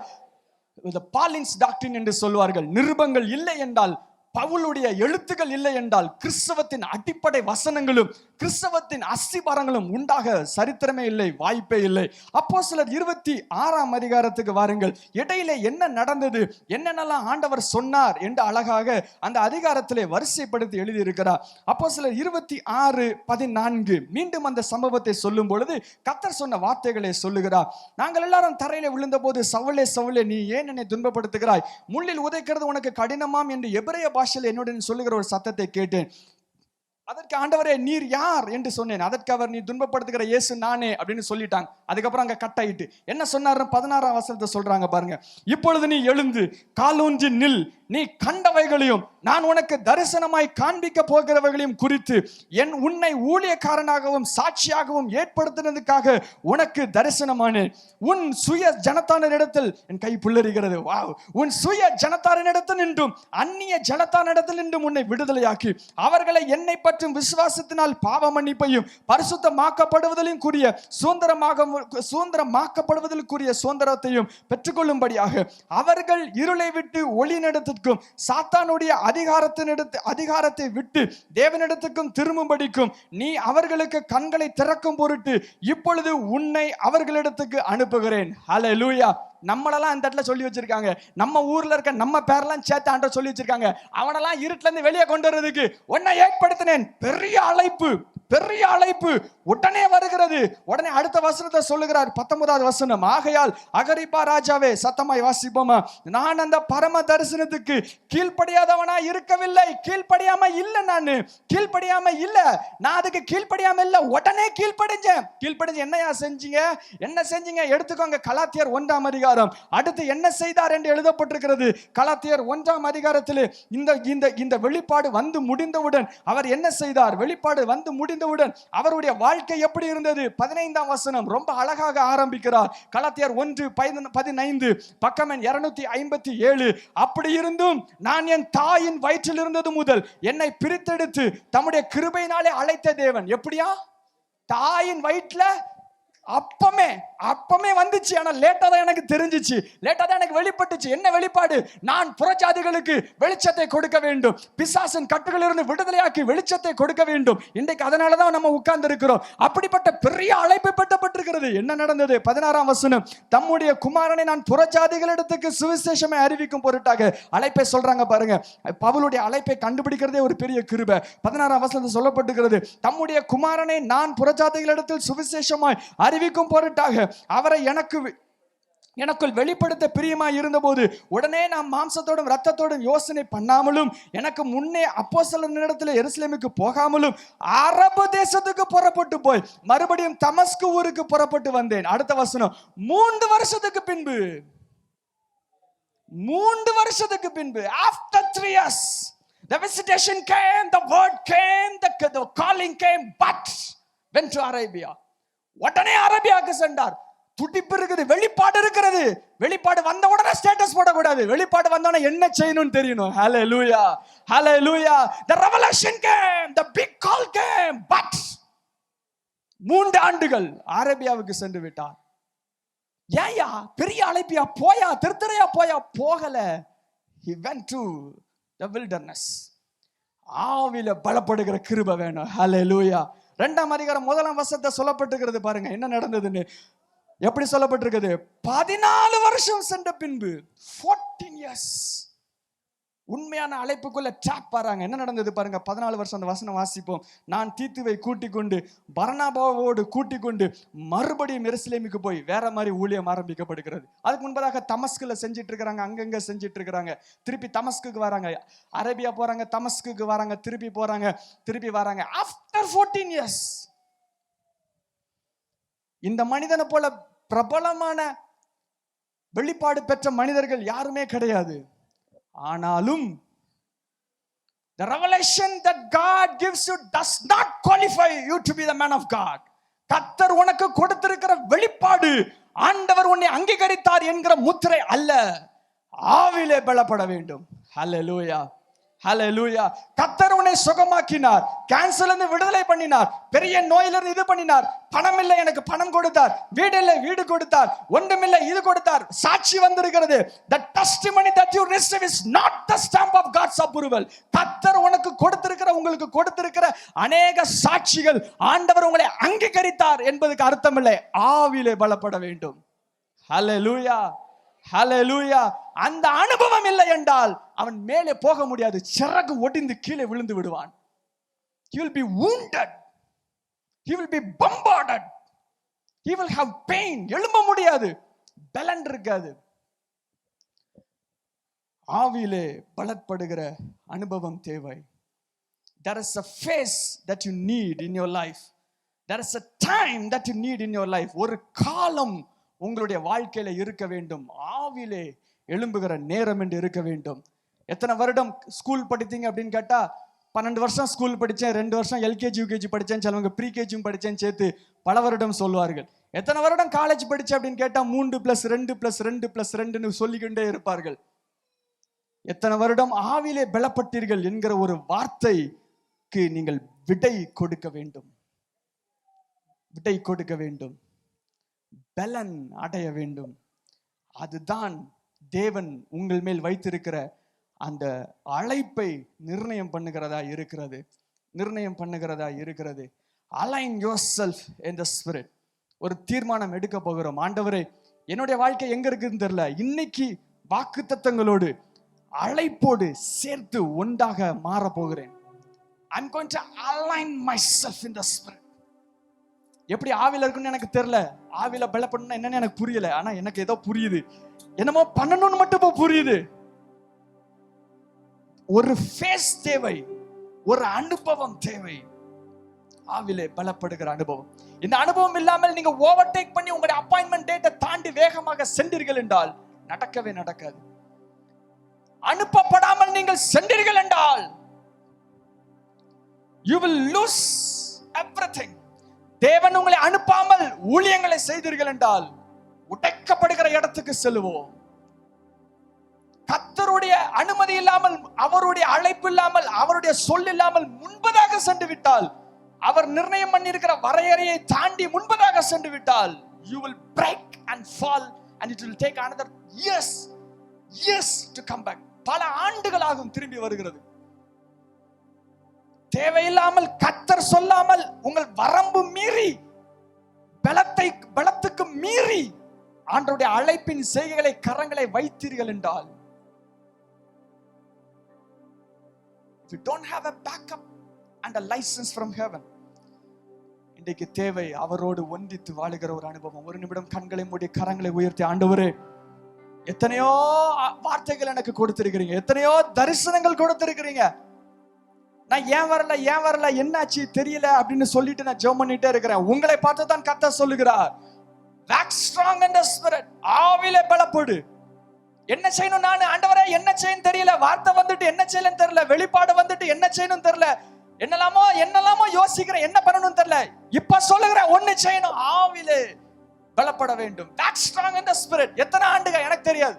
பாலின்ஸ் டாக்ட்ரின் என்று சொல்வார்கள். நிருபங்கள் இல்லை என்றால், பவுலுடைய எழுத்துக்கள் இல்லை என்றால், கிறிஸ்தவத்தின் அடிப்படை வசனங்களும் கிறிஸ்தவத்தின் அஸ்திபாரங்களும் உண்டாக சரித்திரமே இல்லை, வாய்ப்பே இல்லை. அப்போஸ்தலர் 26 அதிகாரத்துக்கு வாருங்கள். இடையிலே என்ன நடந்தது, என்னென்னலாம் ஆண்டவர் சொன்னார் என்று அழகாக அந்த அதிகாரத்திலே வரிசைப்படுத்தி எழுதி இருக்கிறார். அப்போஸ்தலர் 26:14 மீண்டும் அந்த சம்பவத்தை சொல்லும் பொழுது கர்த்தர் சொன்ன வார்த்தைகளை சொல்லுகிறார். நாங்கள் எல்லாரும் தரையிலே விழுந்த போது, சவுலே, சவுலே, நீ ஏன் என்னை துன்பப்படுத்துகிறாய், முள்ளில் உதைக்கிறது உனக்கு கடினமாம் என்று எபிரேய பாஷையில் என்னுடன் சொல்லுகிற ஒரு சத்தத்தை கேட்டேன். அதற்கு ஆண்டவரே, நீர் யார் என்று சொன்னேன். அதற்கு அவர், நீ துன்பப்படுத்துகிற இயேசு நானே அப்படின்னு சொல்லிட்டாங்க. அதுக்கப்புறம் அங்க கட் ஆயிட்டு என்ன சொன்னார்? 16ஆம் வசனத்தை சொல்றாங்க பாருங்க. இப்பொழுது நீ எழுந்து காலூன்றி நில், நீ கண்டவைகளையும் நான் உனக்கு தரிசனமாய் காண்பிக்க போகிறவைகளையும் குறித்து உன்னை ஊழியக்காரனாகவும் சாட்சியாகவும் ஏற்படுத்தினதுக்காக உனக்கு தரிசனமானேன். உன் சுய ஜனத்தாரிடத்தில், என் கை புல்லரிக்கிறது, வாவ், உன் சுய ஜனத்தாரிடத்தில் நின்றும் அந்நிய ஜனத்தாரிடத்தில் நின்றும் உன்னை விடுதலையாக்கி அவர்களை என்னை பற்றும் விசுவாசத்தினால் பாவ மன்னிப்பையும் பரிசுத்தமாக்கப்படுவதிலும் கூடிய சுதந்திரமாக்கப்படுவதற்குரிய சுதந்திரத்தையும் பெற்றுக்கொள்ளும்படியாக அவர்கள் இருளை விட்டு ஒளியினிடத்திற்கும் சாத்தானுடைய அதிகாரத்தை விட்டு தேவனிடத்துக்கும் திரும்பும்படிக்கும் நீ அவர்களுக்கு கண்களை திறக்கும் பொருட்டு இப்பொழுது உன்னை அவர்களிடத்துக்கு அனுப்புகிறேன். ஹல்லேலூயா. நம்மளெல்லாம் இந்த இடத்துல சொல்லி வச்சிருக்காங்க. நம்ம ஊர்ல இருக்க நம்ம பேரெல்லாம் சேர்த்து ஆண்டவர் சொல்லி வச்சிருக்காங்க. அவனெல்லாம் இருட்டுல இருந்து வெளியே கொண்டு வர்றதுக்கு உன்னை ஏற்படுத்தினேன். பெரிய அழைப்பு, பெரிய அழைப்பு உடனே வருகிறது. உடனே அடுத்த வசனத்தை சொல்லுகிறார், 19வது வசனம். ஆகையால் அகிரிப்பா ராஜாவே, சத்தமாய் வாசிப்போமா, நான் அந்த பரம தரிசனத்துக்கு கீழ்ப்படியாதவனா இருக்கவில்லை. கீழ்ப்படியாம இல்ல, நான் கீழ்ப்படியாம இல்ல, நான் அதுக்கு கீழ்ப்படியாம இல்ல, உடனே கீழ்ப்படிஞ்சேன். என்னையா செஞ்சீங்க, என்ன செஞ்சீங்க? எடுத்துக்கோங்க கலாத்தியர் 1ஆம் அதிகாரம். அடுத்து என்ன செய்தார் என்று எழுதப்பட்டிருக்கிறது. கலாத்தியர் 1ஆம் அதிகாரத்தில் இந்த வெளிப்பாடு வந்து முடிந்தவுடன் அவர் என்ன செய்தார்? வெளிப்பாடு வந்து முடிந்தவுடன் அவருடைய வாழ்க்கை எப்படி இருந்தது? 15ஆம் வசனம் ரொம்ப அழகாக ஆரம்பிக்கிறார். கலாத்தியர் 1:15 பக்கம் 257. அப்படி இருந்தும் நான் என் தாயின் வயிற்றில் இருந்தது முதல் என்னை பிரித்தெடுத்து தம்முடைய கிருபையினாலே அழைத்த தேவன். எப்படியா? தாயின் வயிற்றுல அப்பமே வந்துச்சு. ஆனா லேட்டா தான் எனக்கு தெரிஞ்சிச்சு, லேட்டா தான் எனக்கு வெளிப்பட்டுச்சு. என்ன வெளிப்பாடு? நான் புறஜாதிகளுக்கு வெளிச்சத்தை கொடுக்க வேண்டும், பிசாசின் கட்டுகளிலிருந்து விடுதலையாக்கி வெளிச்சத்தை கொடுக்க வேண்டும். இன்றைக்கு அதனாலதான் நம்ம உட்கார்ந்து இருக்கிறோம். அப்படிப்பட்ட பெரிய அழைப்பு பெற்றப்பட்டிருக்கிறது. என்ன நடந்தது? 16ஆம் வசனம். தம்முடைய குமாரனை நான் புறஜாதிகளிடத்துக்கு சுவிசேஷமை அறிவிக்கும் பொருட்டாக அழைப்பை சொல்றாங்க பாருங்க. பவுலுடைய அழைப்பை கண்டுபிடிக்கிறதே ஒரு பெரிய கிருபை. 16ஆம் வசனத்தில் சொல்லப்பட்டிருக்கிறது, தம்முடைய குமாரனை நான் புறஜாதிகளிடத்தில் சுவிசேஷமாய் அறிவிக்கும் பொருட்டாக அவரை எனக்குள் வெளிப்படுத்த பிரியமாய் இருந்தபோது உடனே நான் மாம்சத்தோடும் இரத்தத்தோடும் யோசனை பண்ணாமலும் எனக்கு முன்னே அப்போஸ்தலர்களிடத்தில் எருசலேமுக்கு போகாமலும் அரபு தேசத்துக்கு புறப்பட்டு போய் மறுபடியும் தமஸ்கு ஊருக்கு புறப்பட்டு வந்தேன். அடுத்த வசனம், 3 வருஷத்துக்கு பின்பு, 3 வருஷத்துக்கு பின்பு, after 3 years the visitation came, the word came, the calling came, but went to Arabia. உடனே அரேபியாவுக்கு சென்றார். துடிப்பு இருக்குது, வெளிப்பாடு இருக்கிறது. வெளிப்பாடு வந்த உடனே ஸ்டேட்டஸ் போடக்கூடாது. வெளிப்பாடு வந்தோடனே என்ன செய்யணும்னு தெரியணும். ஹalleluya, hallelujah. The revelation came, the big call came, but 3 ஆண்டுகள் அரேபியாவுக்கு சென்று விட்டார். ஏயா பெரிய அழைப்பியா போயா, திருத்தரையா போயா? போகல. He went to the wilderness. ஆவில பலப்படுகிற கிருபை வேணும். ஹalleluya. 2ஆம் அதிகாரம் 1ஆம் வசனத்தை சொல்லப்பட்டிருக்கிறது பாருங்க என்ன நடந்ததுன்னு. எப்படி சொல்லப்பட்டிருக்கிறது? 14 வருஷம் சென்ற பின்பு, 14 years உண்மையான அழைப்புக்குள்ள ட்ராப் வராங்க. என்ன நடந்தது பாருங்க. 14 வருஷம் அந்த வசனம் வாசிப்போம். நான் தீத்துவை கூட்டிக் கொண்டு பர்னபாவோடு கூட்டிக் கொண்டு மறுபடியும் எருசலேமுக்கு போய் வேற மாதிரி ஊழியம் ஆரம்பிக்கப்படுகிறது. அதுக்கு முன்பதாக தமஸ்குல செஞ்சிட்டு இருக்கிறாங்க, அங்கங்க செஞ்சிட்டு இருக்கிறாங்க. திருப்பி தமஸ்குக்கு வராங்க, அரேபியா போறாங்க, தமஸ்குக்கு வராங்க, திருப்பி போறாங்க, திருப்பி வராங்க. ஆஃப்டர் 14 years இந்த மனிதனை போல பிரபலமான வெளிப்பாடு பெற்ற மனிதர்கள் யாருமே கிடையாது. ஆனாலும் the revelation that God gives you does not qualify you to be the man of God. கர்த்தர் உனக்கு கொடுத்திருக்கிற வெளிப்பாடு ஆண்டவர் உன்னை அங்கீகரித்தார் என்கிற முத்திரை அல்ல. ஆவிலே பலப்பட வேண்டும். ஹalleluya, ஹalleluya. கர்த்தர் உன்னை சுகமாக்கினார், கேன்சர்ல இருந்து விடுதலை பண்ணினார், பெரிய நோயில இருந்து இது பண்ணினார். பணம் இல்லை, எனக்கு பணம் கொடுத்தார். வீடு இல்லை, வீடு கொடுத்தார். ஒன்றுமில்லை, இது கொடுத்தார். சாட்சி வந்திருக்கிறது. The testimony that you receive is not the stamp of God's approval. கர்த்தர் உனக்கு கொடுத்திருக்கிற, உங்களுக்கு கொடுத்திருக்கிற அநேக சாட்சிகள் ஆண்டவர் உங்களை அங்கீகரித்தார் என்பதுக்கு அர்த்தம் இல்லை. ஆவிலே பலப்பட வேண்டும். ஹalleluya, ஹalleluya. அந்த அனுபவம் இல்லை என்றால் அவன் மேலே போக முடியாது. சிறகு ஒடிந்து கீழே விழுந்து விடுவான். He will be wounded, he will be bombarded, he will have pain. எழும்ப முடியாது, பலன் இருக்காது. ஆவியிலே பலப்படுகிற அனுபவம் தேவை. There is a phase that you need in your life. There is a time that you need in your life. ஒரு காலம் உங்களுடைய வாழ்க்கையில இருக்க வேண்டும். ஆவிலே எழும்புகிற நேரம் என்று இருக்க வேண்டும். எத்தனை வருடம் ஸ்கூல் படித்தீங்க அப்படின்னு கேட்டா, 12 வருஷம் ஸ்கூல் படித்தேன், 2 வருஷம் எல்கேஜி யூகேஜி படித்தேன், சிலவங்க ப்ரீகேஜியும் படித்தேன்னு சேர்த்து பல வருடம் சொல்வார்கள். எத்தனை வருடம் காலேஜ் படித்தேன் அப்படின்னு கேட்டா 3+2+2+2ன்னு சொல்லிக்கிட்டே இருப்பார்கள். எத்தனை வருடம் ஆவிலே பலப்பட்டீர்கள் என்கிற ஒரு வார்த்தைக்கு நீங்கள் விடை கொடுக்க வேண்டும். விடை கொடுக்க வேண்டும், பலன் அடைய வேண்டும். அதுதான் தேவன் உங்கள் மேல் வைத்திருக்கிற அந்த அழைப்பை நிர்ணயம் பண்ணுகிறதா இருக்கிறது. நிர்ணயம் பண்ணுகிறதா இருக்கிறது. Align yourself in the spirit. ஒரு தீர்மானம் எடுக்க போகிறோம். ஆண்டவரே, என்னுடைய வாழ்க்கை எங்க இருக்குன்னு தெரியல, இன்னைக்கு வாக்குத்தத்தங்களோடு அழைப்போடு சேர்த்து ஒன்றாக மாற போகிறேன். I'm going to align myself in the spirit. எப்படி ஆவில இருக்குன்னு எனக்கு தெரியல, ஆவில பலப்படணும்னா என்னன்னு எனக்கு புரியல. ஆனா எனக்கு ஏதோ புரியுது, என்னமோ பண்ணணும்னு மட்டும் இப்போ புரியுது. ஒரு ஃபேஸ் தேவை, ஒரு அனுபவம் தேவை. ஆவிலே பலப்படுகிற அனுபவம். இந்த அனுபவம் இல்லாமல் நீங்க ஓவர்டேக் பண்ணி உங்களுடைய அப்பாயின்மெண்ட் டேட்டை தாண்டி வேகமாக சென்றீர்கள் என்றால் நடக்கவே நடக்காது. அனுப்பப்படாமல் நீங்கள் சென்றீர்கள் என்றால் you will lose everything. தேவன் உங்களை அனுப்பாமல் ஊழியங்களை செய்தீர்கள் என்றால் உடைக்கப்படுகிற இடத்துக்கு செல்லுவோம். கர்த்தருடைய அனுமதி இல்லாமல், அவருடைய அழைப்பு இல்லாமல், அவருடைய சொல் இல்லாமல் முன்பதாக சென்று விட்டால், அவர் நிர்ணயம் பண்ணியிருக்கிற வரையறையை தாண்டி முன்பதாக சென்று விட்டால், you will break and fall and it will take another years to come back. பல ஆண்டுகளாகும் திரும்பி வருகிறது. தேவையில்லாமல் கர்த்தர் சொல்லாமல் உங்கள் வரம்பு மீறி, பலத்துக்கு மீறி ஆண்டவருடைய அழைப்பின் செய்கைகளை கரங்களை வைத்தீர்கள் என்றால், if you don't have a backup and a license from heaven, இன்றைக்கு தேவை அவரோடு ஒன்றித்து வாழுகிற ஒரு அனுபவம். ஒரு நிமிடம் கண்களை மூடி கரங்களை உயர்த்தி, ஆண்டவரே எத்தனையோ வார்த்தைகள் எனக்கு கொடுத்திருக்கிறீங்க, எத்தனையோ தரிசனங்கள் கொடுத்திருக்கிறீங்க, நான் ஏன் வரல என்னாச்சு தெரியல அப்படின்னு சொல்லிட்டு நான் ஜெபம் பண்ணிட்டே இருக்கிறேன். உங்களை பார்த்து தான் கர்த்தர் சொல்லுகிறார், wax strong in the spirit, ஆவிலே பலப்படு. என்ன செய்யணும் நான் ஆண்டவரே, என்ன செய்யணும் தெரியல, வார்த்தை வந்துட்டு என்ன செய்யணும் தெரியல, வெளிப்பாடு வந்துட்டு என்ன செய்யணும் தெரியல, என்னெல்லாமோ யோசிக்கிறேன், என்ன பண்ணணும் தெரியல. இப்ப சொல்லுகிறேன், ஒண்ணு செய்யணும், ஆவிலே பலப்பட வேண்டும். wax strong in the spirit. எத்தனை ஆண்டுகள் எனக்கு தெரியாது.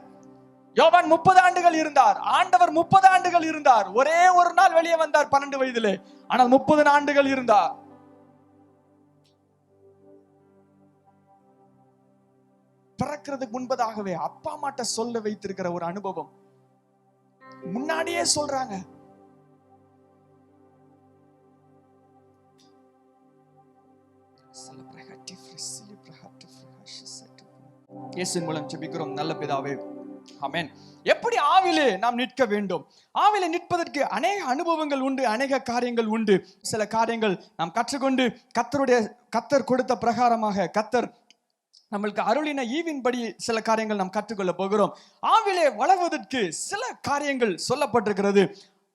யோவான் 30 ஆண்டுகள் இருந்தார், ஆண்டவர் 30 ஆண்டுகள் இருந்தார். ஒரே ஒரு நாள் வெளியே வந்தார் 12 வயதிலே, ஆனால் 30 ஆண்டுகள் இருந்தார். பிறக்கிறதுக்கு முன்பதாகவே அப்பா அம்மாட்ட சொல்ல வைத்திருக்கிற ஒரு அனுபவம் முன்னாடியே சொல்றாங்க. இயேசுவின் மூலம் ஜெபிக்கிறோம் நல்ல பிதாவே, ஆமென். எப்படி ஆவிலே நாம் நிற்க வேண்டும்? ஆவிலே நிற்பதற்கு அநேக அனுபவங்கள் உண்டு, அநேக காரியங்கள் உண்டு. சில காரியங்கள் நாம் கற்றுக்கொண்டு கர்த்தர் கொடுத்த பிரகாரமாக கர்த்தர் நம்மளுக்கு அருளின ஈவின்படி சில காரியங்கள் நாம் கற்றுக்கொள்ள போகிறோம். ஆவிலே வளர்வதற்கு சில காரியங்கள் சொல்லப்பட்டிருக்கிறது.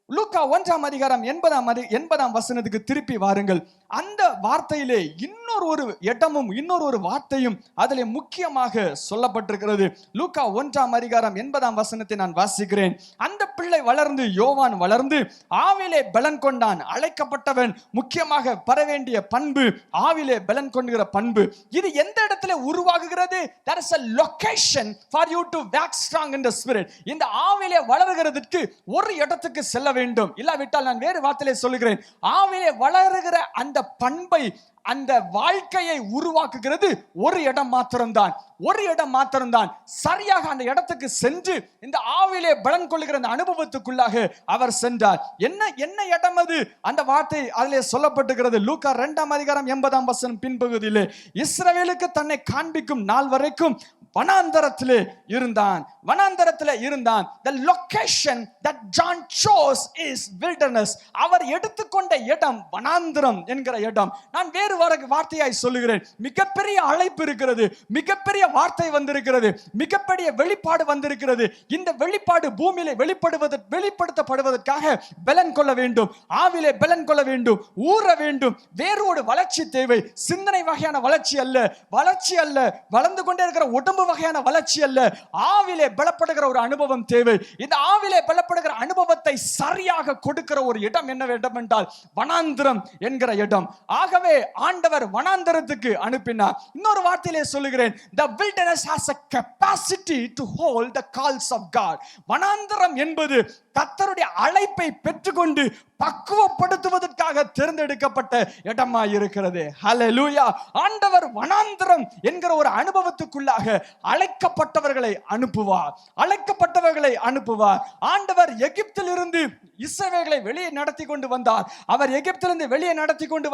லூக்கா 1ஆம் அதிகாரம் 80ஆம் வசனத்துக்கு திருப்பி வாருங்கள். அந்த வார்த்தையிலே இன்னொரு இடமும் இன்னொரு வார்த்தையும் அதிலே முக்கியமாக சொல்லப்பட்டிருக்கிறது. லூக்கா 1ஆம் அதிகாரம் 80ஆம் வசனத்தை நான் வாசிக்கிறேன். அந்த பிள்ளை வளர்ந்து, யோவான் வளர்ந்து ஆவிலே பலன் கொண்டான். அழைக்கப்பட்டவன் முக்கியமாக பெற வேண்டிய பண்பு ஆவிலே பலன் கொண்டுகிற பண்பு. இது எந்த இடத்துல உருவாகுகிறது? There is a location for you to wax strong in the spirit. இந்த ஆவிலே வளர்கிறதுக்கு ஒரு இடத்துக்கு செல்ல வேண்டும். இல்லாவிட்டால் நான் வேறு வார்த்தையிலே சொல்லுகிறேன், ஆவிலே வளருகிற அந்த பண்பை, அந்த வாழ்க்கையை உருவாக்குகிறது ஒரு இடம் மாத்திரம்தான். சரியாக அந்த இடத்துக்கு சென்று இந்த ஆவிலே பலன் கொள்ளுகிற அந்த அனுபவத்துக்குள்ளாக அவர் சென்றார். என்ன இடம் அது? அந்த வார்த்தை அதிலே சொல்லப்பட்டிருக்கிறது. லூக்கா 2ஆம் அதிகாரம் 80ஆம் வசனம் பின்பகுதியிலே, இஸ்ரவேலுக்கு தன்னை காண்பிக்கும் நாள் வரைக்கும் வனாந்தரத்திலே இருந்தான். The location that John chose is wilderness. அவர் எடுத்துக்கொண்ட இடம் வனாந்தரம் என்கிற இடம். நான் வேறு வார்த்தையாய் சொல்லுகிறேன், மிகப்பெரிய அழைப்பு இருக்கிறது, மிகப்பெரிய வார்த்தை வந்திருக்கிறது, மிகப்பெரிய வெளிப்பாடு வந்திருக்கிறது. இந்த வெளிப்பாடு பூமியிலே வெளிப்படுத்தப்படுவதற்காக பலன் கொள்ள வேண்டும், ஆவிலே பலன் கொள்ள வேண்டும், ஊற வேண்டும். வேறோடு வளர்ச்சி தேவை. சிந்தனை வகையான வளர்ச்சி அல்ல, வளர்ந்து கொண்டே இருக்கிற உடம்பு வகையான வளர்ச்சி அல்ல, ஆவிலே பலப்படுகிற ஒரு அனுபவம் தேவை. இந்த ஆவிலே பலப்படுகிற அனுபவத்தை சரியாக கொடுக்கிற ஒரு இடம் என்ன வேண்டும் என்றால் வனாந்தரம் என்கிற இடம். ஆகவே ஆண்டவர் வனாந்தரத்துக்கு அனுப்பினார். இன்னொரு வார்த்தையிலே சொல்லுகிறேன், the wilderness has a capacity to hold the calls of God. வனாந்தரம் என்பது கர்த்தருடைய அழைப்பை பெற்றுக்கொண்டு பக்குவப்படுத்துவதற்காக தேர்ந்தெடுக்கப்பட்ட இடமாய் இருக்கிறது. ஹல்லேலூயா. ஆண்டவர் வனாந்தரம் என்கிற ஒரு அனுபவத்துக்குள்ளாக அழைக்கப்பட்டவர்களை அனுப்புவார். ஆண்டவர் எகிப்திலிருந்து இஸ்ரவேலை வெளியே நடத்தி கொண்டு வந்தார். அவர் எகிப்திலிருந்து வெளியே நடத்தி கொண்டு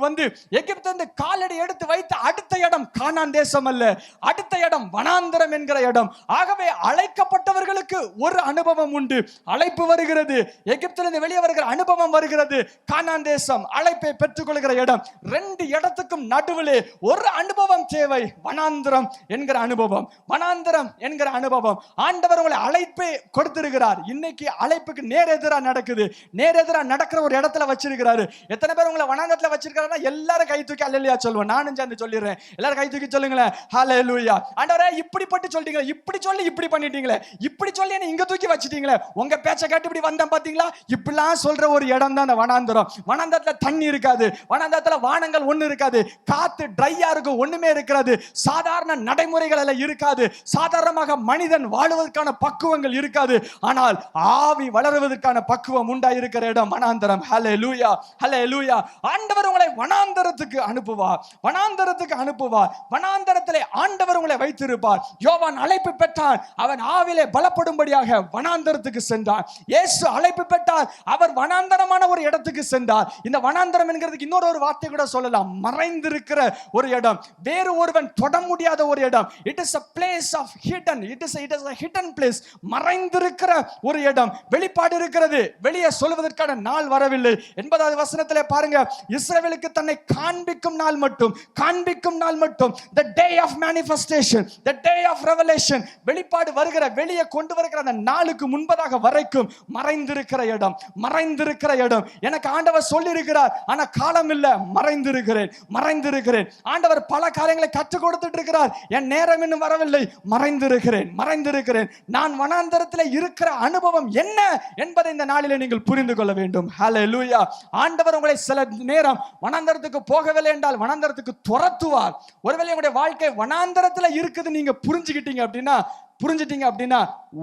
வந்து எகிப்திலிருந்து காலடி எடுத்து வைத்த அடுத்த இடம் கானான் தேசம் அல்ல, அடுத்த இடம் வனாந்தரம் என்கிற இடம். ஆகவே அழைக்கப்பட்டவர்களுக்கு ஒரு அனுபவம் உண்டு, அழைப்பு வருகிறது. எகிப்திலிருந்து வெளியே வருகிற அனுபவம் வருகிறது. கானான் தேசம் அழைப்பை பெற்றுக்கொள்கிற இடம். ரெண்டு இடத்துக்கும் நடுவிலே ஒரு அனுபவம் தேவை, வனாந்தரம் என்கிற அனுபவம். ஆண்டவர் உங்களை அழைப்பை கொடுத்திருக்கிறார். இன்னைக்கு அழைப்புக்கு நேர் எதிரா நடக்கிற ஒரு இடத்துல வச்சிருக்கிறாரு. எத்தனை பேர் உங்களை வனாந்தரத்துல வச்சிருக்காருன்னா எல்லாரும் கை தூக்கி அல்லேலூயா சொல்லுவோம். நானும் சேர்ந்து சொல்லிடுறேன். எல்லாரும் கை தூக்கி சொல்லுங்களேன், ஹல்லேலூயா. ஆண்டவரே இப்படிப்பட்டு சொல்லிட்டீங்களே, இப்படி சொல்லி இப்படி பண்ணிட்டீங்களே, இப்படி சொல்லி என்ன இங்க தூக்கி வச்சிட்டீங்களே, உங்க பேச்சை கேட்டு இப்படி வந்தேன் பாத்தீங்களா? இப்படிலாம் சொல்ற ஒரு இடம் தான் வனாந்தரம். வனாந்தரத்துல தண்ணி இருக்காது, வனாந்தரத்துல வானங்கள் ஒண்ணு இருக்காது, காத்து ட்ரையா இருக்கும், ஒண்ணுமே இருக்காது, சாதாரண நடைமுறைகள் எல்லாம் இருக்காது, சாதாரணமாக மனிதன் வாழுவதற்கான பக்குவங்கள் இருக்காது. ஆனால் ஆவி வளருவதற்கான பக்குவம் உண்டாயிருக்கிற இடம் வனாந்தரம். ஹல்லேலூயா, ஹல்லேலூயா. ஆண்டவர் உங்களை வனாந்தரத்துக்கு அனுப்புவார். வனாந்தரத்திலே ஆண்டவர் உங்களை வைத்திருப்பார். யோவான் அழைப்பு பெற்றான், அவன் ஆவிலே பலப்படும்படியாக வனாந்தரத்துக்கு சென்றான். இயேசு அழைப்பு பெற்றார், அவர் வனாந்தரமான ஒரு இடத்துக்கு சென்றார். இந்த வனாந்தரம் என்கிறதுக்கு இன்னொரு வார்த்தை கூட சொல்லலாம், மறைந்திருக்கிற ஒரு இடம், வேறு ஒருவன் தொட முடியாத ஒரு இடம். It is a place of hidden. It is a hidden place. மறைந்திருக்கிற ஒரு இடம். வெளிப்பாடு இருக்கிறது, வெளியே சொல்வதற்கான நாள் வரவில்லை. 80வது வசனத்திலே பாருங்க, இஸ்ரவேலுக்கு தன்னை காண்பிக்கும் நாள் மட்டும், காண்பிக்கும் நாள் மட்டும், the day of manifestation, the day of revelation, வெளிப்பாடு வருகிற, வெளியே கொண்டு வருகிற அந்த நாளுக்கு முன்பதாக வரைக்கும் மறைந்திருக்கிற இடம், மறைந்திருக்கிற இடம். எனக்கு ஆண்டவர் சொல்லி இருக்கிறார், ஆனா காலம் இல்ல, மறைந்திருக்கிறேன், மறைந்திருக்கிறேன். ஆண்டவர் பல காரியங்களை கற்றுக் கொடுத்துட்டு இருக்கிறார், என் நேரம் இன்னும் வரவில்லை, மறைந்திருக்கிறேன், மறைந்திருக்கிறேன். நான் வனாந்தரத்தில் இருக்கிற அனுபவம் என்ன என்பதை இந்த நாளிலே நீங்கள் புரிந்து கொள்ள வேண்டும். ஹல்லேலூயா. ஆண்டவர் உங்களை சில நேரம் வனாந்தரத்துக்கு போகவில்லை என்றால் வனாந்தரத்துக்கு துரத்துவார். ஒருவேளை உங்களுடைய வாழ்க்கை வனாந்தரத்தில் இருக்குது நீங்க புரிஞ்சுக்கிட்டீங்க அப்படின்னா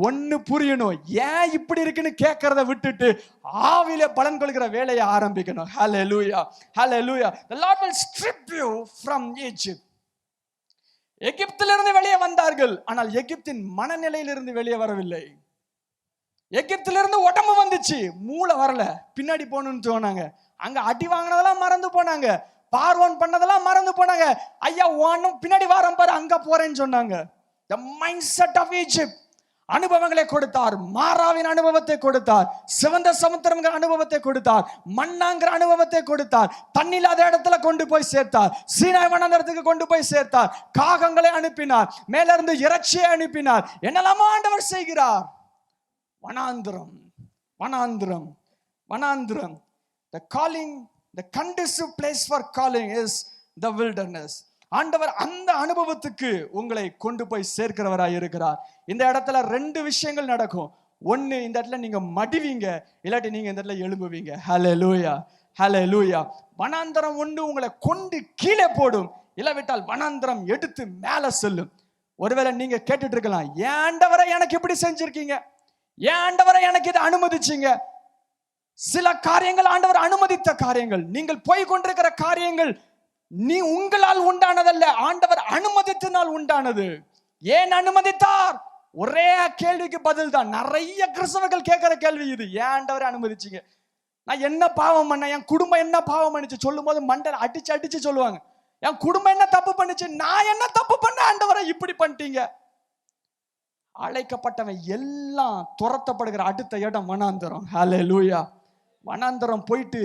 ஒன்னு புரியணும், ஏன் இப்படி இருக்குன்னு கேட்கறத விட்டுட்டு ஆவிலே பலன் கொள்கிற வேலையை ஆரம்பிக்கணும். ஹல்லேலூயா, ஹல்லேலூயா. The Lord will strip you from Egypt. எகிப்திலிருந்து வெளியே வந்தார்கள், ஆனால் எகிப்தின் மனநிலையிலிருந்து வெளியே வரவில்லை. எகிப்திலிருந்து உடம்பு வந்துச்சு, மூளை வரல. பின்னாடி போகணும்னு சொன்னாங்க, அங்க அடி வாங்கினதெல்லாம் மறந்து போனாங்க, பார்வோன் பண்ணதெல்லாம் மறந்து போனாங்க. ஐயா ஒன்னும் பின்னாடி வாரம் பாரு, அங்க போறேன்னு சொன்னாங்க. The mindset of Egypt. அனுபவங்களை கொடுத்தார், மாராவின் அனுபவத்தை கொடுத்தார், சிவந்த சமுத்திரம் அனுபவத்தை கொடுத்தார், மண்ணாங்கிற அனுபவத்தை கொடுத்தார், தண்ணில்லாத இடத்துல கொண்டு போய் சேர்த்தார், சீனாய் வனாந்தரத்துக்கு கொண்டு போய் சேர்த்தார், காகங்களை அனுப்பினார், மேல இருந்து இறைச்சியை அனுப்பினார், என்னெல்லாமோ ஆண்டவர் செய்கிறார். வனாந்திரம், வனாந்திரம், வனாந்திரம். The calling, the conducive place for calling is the wilderness. ஆண்டவர் அந்த அனுபவத்துக்கு உங்களை கொண்டு போய் சேர்க்கிறவராய் இருக்கிறார். இந்த இடத்துல 2 விஷயங்கள் நடக்கும். ஒன்னு, இந்த இடத்துல நீங்க மடிவீங்க, இல்லாட்டி நீங்க இந்த இடத்துல எழும்புவீங்க. ஹல்லேலூயா, ஹல்லேலூயா. வனாந்தரம் ஒன்று உங்களை கொண்டு கீழே போடும், இல்லாவிட்டால் வனாந்தரம் எடுத்து மேல செல்லும். ஒருவேளை நீங்க கேட்டுட்டு இருக்கலாம், ஏன் ஆண்டவரை எனக்கு இப்படி செஞ்சிருக்கீங்க, ஏன் ஆண்டவரை எனக்கு இதை அனுமதிச்சீங்க? சில காரியங்கள் ஆண்டவர் அனுமதித்த காரியங்கள், நீங்கள் போய் கொண்டிருக்கிற காரியங்கள் நீ உங்களால் உண்டானதல்ல, ஆண்டவர் அனுமதித்தினால் உண்டானது. ஏன் அனுமதித்தார்? ஒரே கேள்விக்கு பதில் தான். நிறைய கிறிஸ்தவர்கள் கேட்கிற கேள்வி இது, ஏன் ஆண்டவரை அனுமதிச்சீங்க? நான் என்ன பாவம் பண்ண, என் குடும்பம் என்ன பாவம் பண்ணிச்சு சொல்லும் போது மண்டல அடிச்சு அடிச்சு சொல்லுவாங்க, என் குடும்பம் என்ன தப்பு பண்ணிச்சு, நான் என்ன தப்பு பண்ண ஆண்டவரை இப்படி பண்ணிட்டீங்க? அழைக்கப்பட்டவன் எல்லாம் துரத்தப்படுகிற அடுத்த இடம் வனாந்தரம். ஹல்லேலூயா. வனாந்தரம் போயிட்டு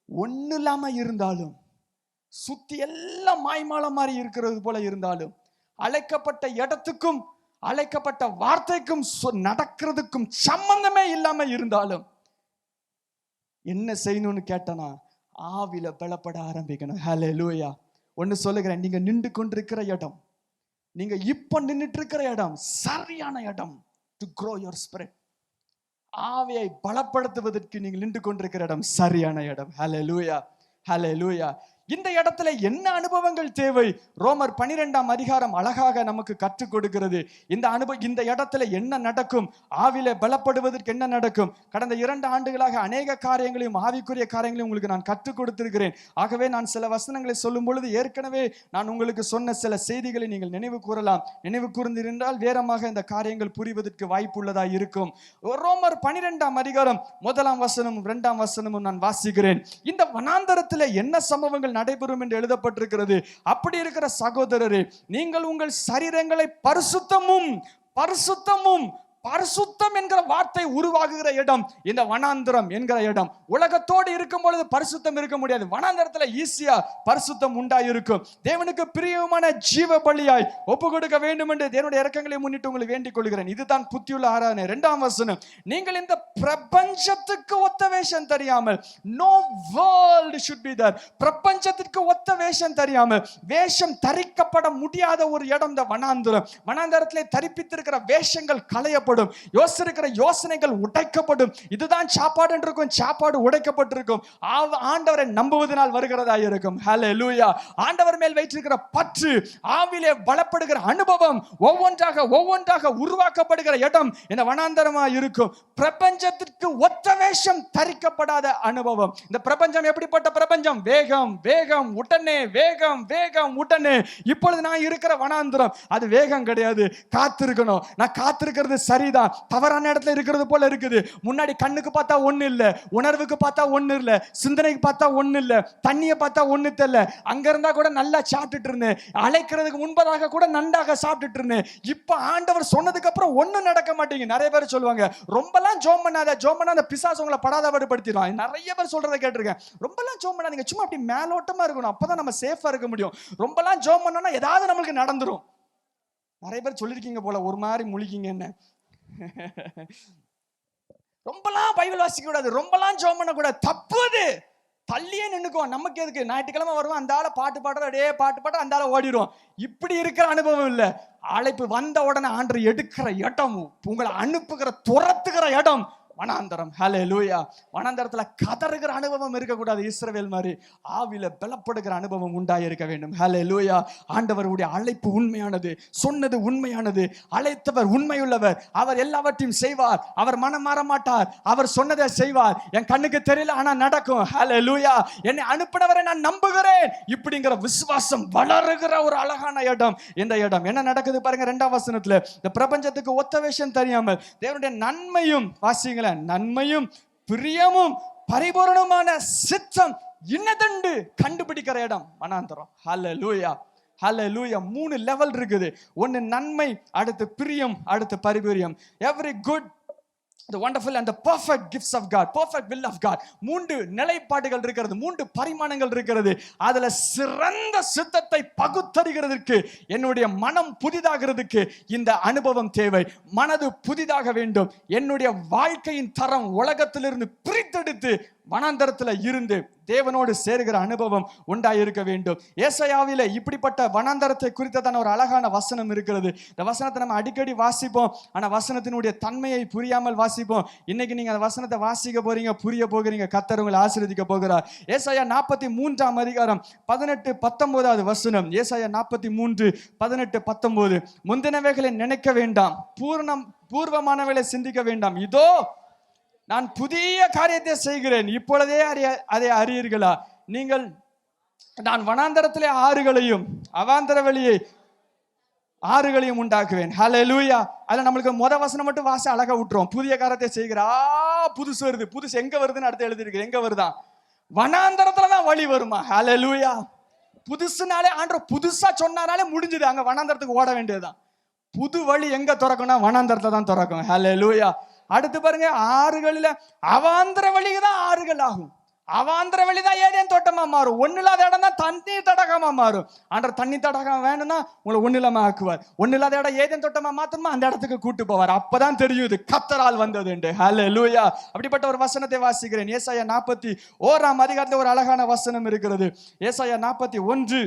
ஒண்ணு இல்லாம இருந்தாலும், சுத்தி எல்லாம் மாய்மால மாதிரி இருக்கிறது போல இருந்தாலும், அழைக்கப்பட்ட இடத்துக்கும் அழைக்கப்பட்ட வார்த்தைக்கும் நடக்கிறதுக்கும் சம்பந்தமே இல்லாம இருந்தாலும் என்ன செய்யணும்னு கேட்டனா, ஆவில பலப்பட ஆரம்பிக்கணும். ஹல்லேலூயா. ஒன்னு சொல்லுகிறேன், நீங்க நின்று கொண்டிருக்கிற இடம், நீங்க இப்ப நின்றுட்டு இருக்கிற இடம் சரியான இடம். டு grow your spirit, ஆவியை பலப்படுத்துவதற்கு நீங்கள் நின்று கொண்டிருக்கிற இடம் சரியான இடம். ஹல்லேலூயா, ஹல்லேலூயா. இந்த இடத்துல என்ன அனுபவங்கள் தேவை? ரோமர் 12ஆம் அதிகாரம் அழகாக நமக்கு கற்றுக் கொடுக்கிறது. இந்த இடத்துல என்ன நடக்கும், ஆவிலே பலப்படுவதற்கு என்ன நடக்கும்? கடந்த 2 ஆண்டுகளாக அநேக காரியங்களையும் ஆவிக்குரிய காரியங்களையும் உங்களுக்கு நான் கற்றுக் கொடுத்திருக்கிறேன். ஆகவே நான் சில வசனங்களை சொல்லும் பொழுது ஏற்கனவே நான் உங்களுக்கு சொன்ன சில செய்திகளை நீங்கள் நினைவு கூறலாம். நினைவு கூர்ந்திருந்தால் வேறமாக இந்த காரியங்கள் புரிவதற்கு வாய்ப்புள்ளதா இருக்கும். ரோமர் 12ஆம் அதிகாரம் 1ஆம் வசனமும் 2ஆம் வசனமும் நான் வாசிக்கிறேன். இந்த வனாந்தரத்தில் என்ன சம்பவங்கள் நடைபெறும் என்று எழுதப்பட்டிருக்கிறது. அப்படி இருக்கிற சகோதரரே, நீங்கள் உங்கள் சரீரங்களை பரிசுத்தமும் பரிசுத்தம் என்கிற வார்த்தை உருவாகுகிற இடம் இந்த வனாந்தரம் என்கிற இடம். உலகத்தோடு இருக்கும் பொழுது பரிசுத்தம் இருக்க முடியாது, வனாந்தரத்துல ஈஸியா பரிசுத்தம் உண்டாயிருக்கும். தேவனுக்கு பிரியமான ஜீவ பலியாய் ஒப்பு கொடுக்க வேண்டும் என்று தேவனுடைய இரக்கங்களை முன்னிட்டு உங்களுக்கு வேண்டிக் கொள்கிறேன். இதுதான் புத்தியுள்ள ஆராதனை. 2ஆம் வசனம், நீங்கள் இந்த பிரபஞ்சத்துக்கு ஒத்த வேஷம் தெரியாமல், no world should be there, பிரபஞ்சத்திற்கு ஒத்த வேஷம் தெரியாமல், வேஷம் தரிக்கப்பட முடியாத ஒரு இடம் இந்த வனாந்தரம். வனாந்தரத்திலே தரிப்பித்திருக்கிற வேஷங்கள் களையப்படும், யோசிக்கிற யோசனைகள் உடைக்கப்படும். இதுதான் சாப்பாடு என்றிருக்கும், சாப்பாடு உடைக்கப்பட்டிருக்கும். ஆண்டவரை நம்புவதனால் வருகிறதா இருக்கும். ஹல்லேலூயா. ஆண்டவர் மேல் வைத்திருக்கிற பற்று, ஆவிலே பலப்படுகிற அனுபவம் ஒவ்வொன்றாக உருவாக்கப்படுகிற இடம் இந்த வனாந்தரமா இருக்கும். பிரபஞ்சத்திற்கு ஒத்த வேஷம் தரிக்கப்படாத அனுபவம். இந்த பிரபஞ்சம் எப்படிப்பட்ட பிரபஞ்சம்? வேகம் வேகம் உடனே, வேகம் வேகம் உடனே. இப்பொழுது நான் இருக்கிற வனாந்தரம் அது வேகம் கிடையாது, காத்திருக்கணும். நான் காத்திருக்கிறது சரி சரிதான், தவறான இடத்துல இருக்கிறது போல இருக்குது. முன்னாடி கண்ணுக்கு பார்த்தா ஒண்ணு இல்ல, உணர்வுக்கு பார்த்தா ஒண்ணு இல்ல, சிந்தனைக்கு பார்த்தா ஒண்ணு இல்ல, தண்ணியை பார்த்தா ஒண்ணு தெரியல. அங்க இருந்தா கூட நல்லா சாப்பிட்டுட்டு இருந்தேன், அழைக்கிறதுக்கு முன்பதாக கூட நன்றாக சாப்பிட்டுட்டு இருந்தேன். இப்ப ஆண்டவர் சொன்னதுக்கு அப்புறம் ஒண்ணும் நடக்க மாட்டேங்க. நிறைய பேர் சொல்லுவாங்க, ரொம்பலாம் ஜோம் பண்ணாத பிசாசு உங்களை படாதபடுத்திடுவான். நிறைய பேர் சொல்றதை கேட்டிருக்கேன். ரொம்பலாம் ஜோம் பண்ணாதீங்க, சும்மா அப்படி மேலோட்டமா இருக்கணும், அப்பதான் நம்ம சேஃபா இருக்க முடியும். ரொம்பலாம் ஜோம் பண்ணோம்னா ஏதாவது நம்மளுக்கு நடந்துரும். நிறைய பேர் சொல்லிருக்கீங்க போல, ஒரு மாதிரி முழிக்கீங்க. என்ன ரொம்பலாம் பைபிள் வாசிக்க கூடாது, ரொம்பலாம் ஜெபம் பண்ண கூடாது, தப்பு அது. தள்ளியே நின்னுக்குவோம். நமக்கு எதுக்கு? ஞாயிற்றுக்கிழமை வருவோம், அந்த ஆளை பாட்டு பாடுற, அப்படியே பாட்டு பாடுற, அந்த ஆளை ஓடிடுவோம். இப்படி இருக்கிற அனுபவம் இல்லை. அழைப்பு வந்த உடனே ஆண்டவர் எடுக்கிற இடம், உங்களை அனுப்புகிற துரத்துகிற இடம் வனாந்தரம். ஹல்லேலூயா. வனாந்தரத்துல கதறுகிற அனுபவம் இருக்கக்கூடாது. இஸ்ரவேல் மாதிரி ஆவில பலப்படுகிற அனுபவம் உண்டாயிருக்க வேண்டும். ஹல்லேலூயா. ஆண்டவருடைய அழைப்பு உண்மையானது, சொன்னது உண்மையானது, அழைத்தவர் உண்மையுள்ளவர், அவர் எல்லாவற்றையும் செய்வார், அவர் மனம் மாற மாட்டார், அவர் சொன்னதை செய்வார். என் கண்ணுக்கு தெரியல, ஆனா நடக்கும். ஹல்லேலூயா. என்னை அனுப்பினவரை நான் நம்புகிறேன், இப்படிங்கிற விசுவாசம் வளருகிற ஒரு அழகான இடம். இந்த இடம் என்ன நடக்குது பாருங்க. 2ஆம் வசனத்துல, இந்த பிரபஞ்சத்துக்கு ஒத்த விஷயம் தெரியாமல் தேவனுடைய நன்மையும், வாசிங்களேன், நன்மையும் பிரியமும் பரிபூரணமான சித்தம் இன்னதெண்டு கண்டுபிடிக்கிற இடம் வனாந்தரம். ஹல்லேலூயா, ஹல்லேலூயா. 3 லெவல் இருக்குது. ஒன்னு நன்மை, அடுத்து பிரியம், அடுத்து பரிபூரியம். Every good, the wonderful and the perfect gifts of God, perfect will of God. 3 நிலைப்பாடுகள் இருக்கிறது, 3 பரிமாணங்கள் இருக்கிறது. அதுல சிறந்த சித்தத்தை பகுத்தறிகிறதுக்கு, என்னுடைய மனம் புதிதாகிறதுக்கு இந்த அனுபவம் தேவை. மனது புதிதாக வேண்டும். என்னுடைய வாழ்க்கையின் தரம் உலகத்திலிருந்து பிரித்தெடுத்து வனாந்தரத்துல இருந்து தேவனோடு சேருகிற அனுபவம் உண்டாயிருக்க வேண்டும். ஏசாயாவிலே இப்படிப்பட்ட வனாந்தரத்தை குறித்ததான ஒரு அழகான வசனம் இருக்கிறது. இந்த வசனத்தை நம்ம அடிக்கடி வாசிப்போம், ஆனா வசனத்தினுடைய தன்மையை புரியாமல் வாசிப்போம். இன்னைக்கு நீங்க அந்த வசனத்தை வாசிக்க போறீங்க, புரிய போகிறீங்க, கர்த்தர் உங்களை ஆசீர்வதிக்க போகிறார். ஏசாயா 43ஆம் அதிகாரம் 18-19 வசனம். ஏசாயா 43:18-19. முந்தினவைகளை நினைக்க வேண்டாம், பூர்வமானவைகளை சிந்திக்க வேண்டாம். இதோ நான் புதிய காரியத்தை செய்கிறேன், இப்பொழுதே அதை அறியீர்களா? நீங்கள், நான் வனாந்தரத்திலே ஆறுகளையும் அவாந்தர வெளியை ஆறுகளையும் உண்டாக்குவேன். ஹல்லேலூயா. அதுல நம்மளுக்கு வசனம் மட்டும் வாசி அழகா விட்டுரும். புதிய காரியத்தை செய்கிறா, புதுசு வருது. புதுசு எங்க வருதுன்னு அடுத்து எழுதிருக்கு. எங்க வருதான்? வனாந்தரத்துலதான் வழி வருமா? ஹல்லேலூயா. புதுசுனாலே ஆண்டவர் புதுசா சொன்னாலே முடிஞ்சது. அங்க வனாந்தரத்துக்கு ஓட வேண்டியதுதான். புது வழி எங்க திறக்கும்னா வனாந்தரத்தை தான் திறக்கும். ஹல்லேலூயா. அடுத்து பாருங்க, ஆறுகளில அவாந்திர வழிதான் ஆறுகள் ஆகும். அவாந்திர வழிதான் ஏதேன் தோட்டமா மாறும். ஒண்ணு இல்லாத இடம் தான் தண்ணி தடாகமா மாறும். ஆண்டவர் தண்ணி தடாகம் வேணும்னா உங்களை ஒண்ணு இல்லாம ஆக்குவார். ஒண்ணு இல்லாத இடம் ஏதேன் தோட்டமா மாத்தணுமா அந்த இடத்துக்கு கூட்டு போவார். அப்பதான் தெரியும் இது கர்த்தரால் வந்தது என்று. ஹல்லேலூயா. அப்படிப்பட்ட ஒரு வசனத்தை வாசிக்கிறேன். ஏசாயா 41ஆம் அதிகாரத்துல ஒரு அழகான வசனம் இருக்கிறது. ஏசாயா 41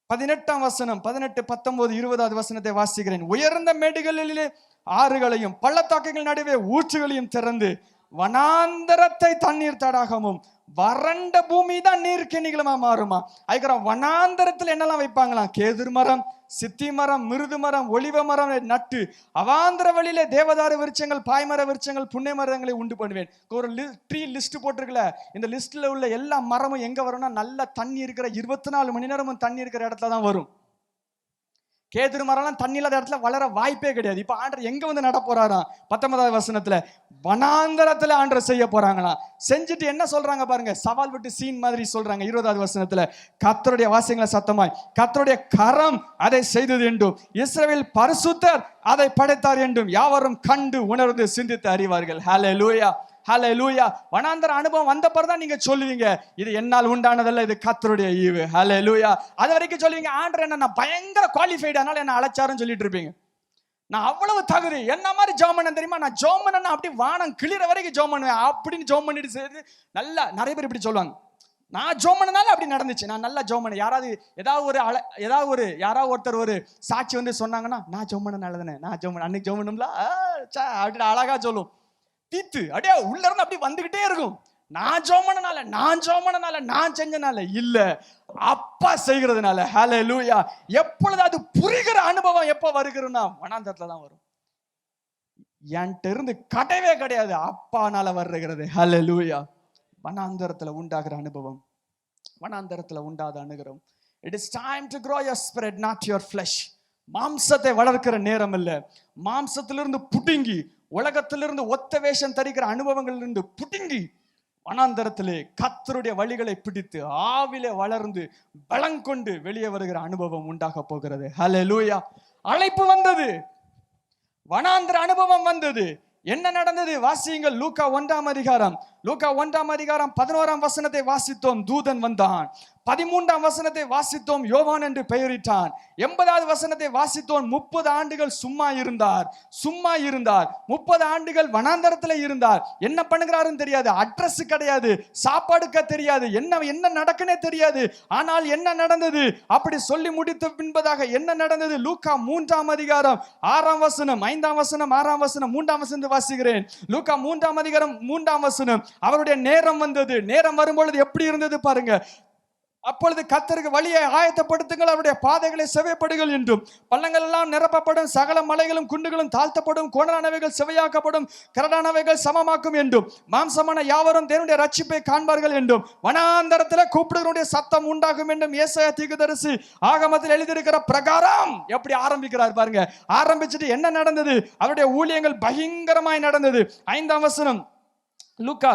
18ஆம் வசனம், 18, 19, 20வது வசனத்தை வாசிக்கிறேன். உயர்ந்த மேடுகளிலே ஆறுகளையும் பள்ளத்தாக்குகள் நடுவே ஊற்றுகளையும் திறந்து வனாந்தரத்தை தண்ணீர் தடாகமும் வறண்ட பூமி தான் நீர்க்கேணிகளுமா மாறுமா? அதுக்கப்புறம் வனாந்தரத்தில் என்னெல்லாம் வைப்பாங்களாம்? கேதுர் மரம், சித்தி மரம், மிருது மரம், ஒலிவ மரம் நட்டு அவாந்திர வழியிலே தேவதாரு விருட்சங்கள், பாய்மர விருட்சங்கள், புன்னை மரங்களை உண்டு பண்ணுவேன். ஒரு ட்ரீ லிஸ்ட் போட்டிருக்கல. இந்த லிஸ்ட்ல உள்ள எல்லா மரமும் எங்க வரும்னா நல்ல தண்ணி இருக்கிற 24 மணி நேரமும் தண்ணி இருக்கிற இடத்துல தான் வரும். கேதுரு மரம்லாம் தண்ணி இல்லாத இடத்துல வளர வாய்ப்பே கிடையாது. இப்ப ஆண்டர் எங்க வந்து நட போறாராம்? 19வது வசனத்துல வனாந்தரத்துல ஆண்டர் செய்ய போறாங்களாம். செஞ்சுட்டு என்ன சொல்றாங்க பாருங்க, சவால் விட்டு சீன் மாதிரி சொல்றாங்க. 20வது வசனத்துல, கர்த்தருடைய வாசியங்களை சத்தமாய், கர்த்தருடைய கரம் அதை செய்தது என்றும் இஸ்ரவேல் பரிசுத்தர் அதை படைத்தார் என்றும் யாவரும் கண்டு உணர்ந்து சிந்தித்து அறிவார்கள். ஹல்லேலூயா, ஹல்லேலூயா. வனாந்தர அனுபவம் வந்த பிறகுதான் நீங்க சொல்லுவீங்க, இது என்னால் உண்டானதல்ல, இது கர்த்தருடைய ஈவு. ஹல்லேலூயா. அது வரைக்கும் சொல்லுவீங்க, ஆண்டவர் என்ன நான் பயங்கர குவாலிஃபைடு, அதனால என்ன அழைச்சாருன்னு சொல்லிட்டு இருப்பீங்க. நான் அவ்வளவு தகுதி, என்ன மாதிரி ஜெபம் பண்ண தெரியுமா? நான் ஜெபம் பண்ண அப்படி வானம் கிளிற வரைக்கும் ஜெபம் பண்ணுவேன் அப்படின்னு ஜெபம் பண்ணிட்டு செய்து நல்லா நிறைய பேர் இப்படி சொல்லுவாங்க. நான் ஜெபம் பண்ணனால அப்படி நடந்துச்சு, நான் நல்லா ஜெபம் பண்ணேன். யாராவது ஒருத்தர் ஒரு சாட்சி வந்து சொன்னாங்கன்னா, நான் ஜெபம் பண்ணனால தானே, நான் ஜெபம் பண்ண அன்னைக்கு ஜெபம் பண்ணோம்ல அப்படி அழகா சொல்லும். தீத்து அப்படியே உள்ள இருந்து அப்படி வந்துகிட்டே இருக்கும். நான் ஜெபம் பண்ணனால, நான் செஞ்சனால இல்ல, அப்பா செய்கிறதுனால. ஹல்லேலூயா. எப்பொழுது அது புரிகிற அனுபவம் எப்ப வருகிறதுனா வனாந்தரத்துல தான் வரும். என்கிட்ட இருந்து கடவே கிடையாது, அப்பானால வருகிறது. ஹல்லேலூயா. வனாந்தரத்துல உண்டாகிற அனுபவம், வனாந்தரத்துல உண்டாத அனுகிரகம். It is time to grow your spirit, not your flesh. மாம்சத்தை வளர்க்கிற நேரம் இல்ல. மாம்சத்திலிருந்து புடுங்கி, உலகத்திலிருந்து ஒத்த வேஷம் தரிக்கிற அனுபவங்களிலிருந்து புடுங்கி வனாந்தரத்திலே கர்த்தருடைய வழிகளை பிடித்து ஆவிலே வளர்ந்து பலங்கொண்டு வெளியே வருகிற அனுபவம் உண்டாக போகிறது. ஹல்லேலூயா. அழைப்பு வந்தது, வனாந்தர அனுபவம் வந்தது. என்ன நடந்தது? வாசியுங்கள். லூக்கா 1 அதிகாரம். லூக்கா 1 அதிகாரம் 11 வசனத்தை வாசித்தோம். தூதன் வந்தான். 13 வசனத்தை வாசித்தோம். யோவான் என்று பெயரிட்டான். 80வது வசனத்தை வாசித்தோம். 30 ஆண்டுகள் சும்மா இருந்தார். 30 ஆண்டுகள் வனாந்தரத்துல இருந்தார். என்ன பண்ணுகிறாருன்னு தெரியாது, அட்ரஸ் கிடையாது, சாப்பாடுக்க தெரியாது, என்ன நடக்குனே தெரியாது. ஆனால் என்ன நடந்தது? அப்படி சொல்லி முடித்த பின்பதாக என்ன நடந்தது? லூக்கா 3 அதிகாரம் 6 வசனம், 5 வசனம், 6 வசனம், 3 வசனம் வாசிக்கிறேன். லூக்கா 3 அதிகாரம் 3 வசனம். அவருடைய நேரம் வந்தது. நேரம் வரும்பொழுது எப்படி இருந்தது பாருங்க. அப்பொழுது கர்த்தருக்கு வழியை ஆயத்தப்படுத்துங்கள், அவருடைய பாதைகளை செவைப்படுங்கள் என்றும், பள்ளங்கள் எல்லாம் நிரப்பப்படும், சகல மலைகளும் குண்டுகளும் தாழ்த்தப்படும், கோணலானவைகள் செவையாக்கப்படும், கரடானவைகள் சமமாக்கும் என்றும், மாம்சமான யாவரும் தேவனுடைய ரட்சிப்பை காண்பார்கள் என்றும், வனாந்தரத்தில் கூப்பிடுகளுடைய சத்தம் உண்டாகும் என்றும் ஏசாயா தீர்க்கதரிசி ஆகமத்தில் எழுதியிருக்கிற பிரகாரம் எப்படி ஆரம்பிக்கிறார் பாருங்க. ஆரம்பிச்சுட்டு என்ன நடந்தது? அவருடைய ஊழியங்கள் பயங்கரமாய் நடந்தது. 5 வசனம். லூக்கா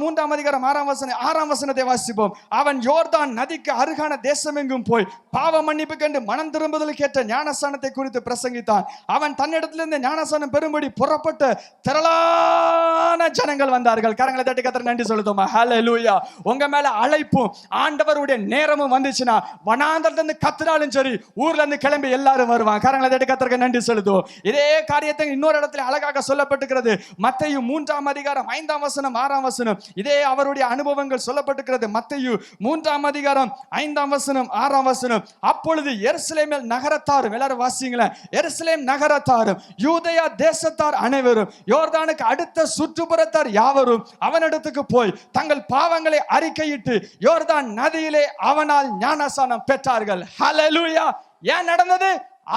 3 அதிகாரம் 6 வசனத்தை வாசிப்போம். அவன் யோர்தான் நதிக்கு அருகான தேசமெங்கும் போய் பாவ மன்னிப்பு கண்டு மனம் திரும்புதலுக்கு ஏற்ற ஞானஸ்நானத்தை குறித்து பிரசங்கித்தான். அவன் தன்னிடத்திலிருந்து ஞானஸ்நானம் பெறும்படி புறப்பட்ட திரளான ஜனங்கள் வந்தார்கள். கரங்களை தட்டி கர்த்தருக்கு நன்றி செலுத்துவோமா? ஹல்லேலூயா. உங்க மேல அழைப்பும் ஆண்டவருடைய நேரமும் வந்துச்சுன்னா, வனாந்தரத்துல இருந்து கத்துனாலும் சரி, ஊர்ல இருந்து கிளம்பி எல்லாரும் வருவாங்க. கரங்களை தட்டி கர்த்தருக்கு நன்றி செலுத்துவோம். இதே காரியத்தை இன்னொரு இடத்துல அழகாக சொல்லப்பட்டிருக்கிறது. மத்தேயு 3 அதிகாரம் 5 வசனம், 6 வசனம். இதே அவருடைய அனுபவங்கள் சொல்லப்பட்டிருக்கிறது. மத்தேயு 3 அதிகாரம் 5 வசனம், 6 வசனம். அப்பொழுது எருசலேம் நகரத்தாரும், எல்லாரும் வாசிங்களேன், எருசலேம் நகரத்தாரும் யூதேயா தேசத்தார் அனைவரும் யோர்தானுக்கு அடுத்த சுற்றுப்புறத்தார் யாவரும் அவனிடத்துக்கு போய் தங்கள் பாவங்களை அறிக்கையிட்டு யோர்தான் நதியிலே அவனால் ஞானஸ்நானம் பெற்றார்கள். ஹல்லேலூயா. ஏன் நடந்தது?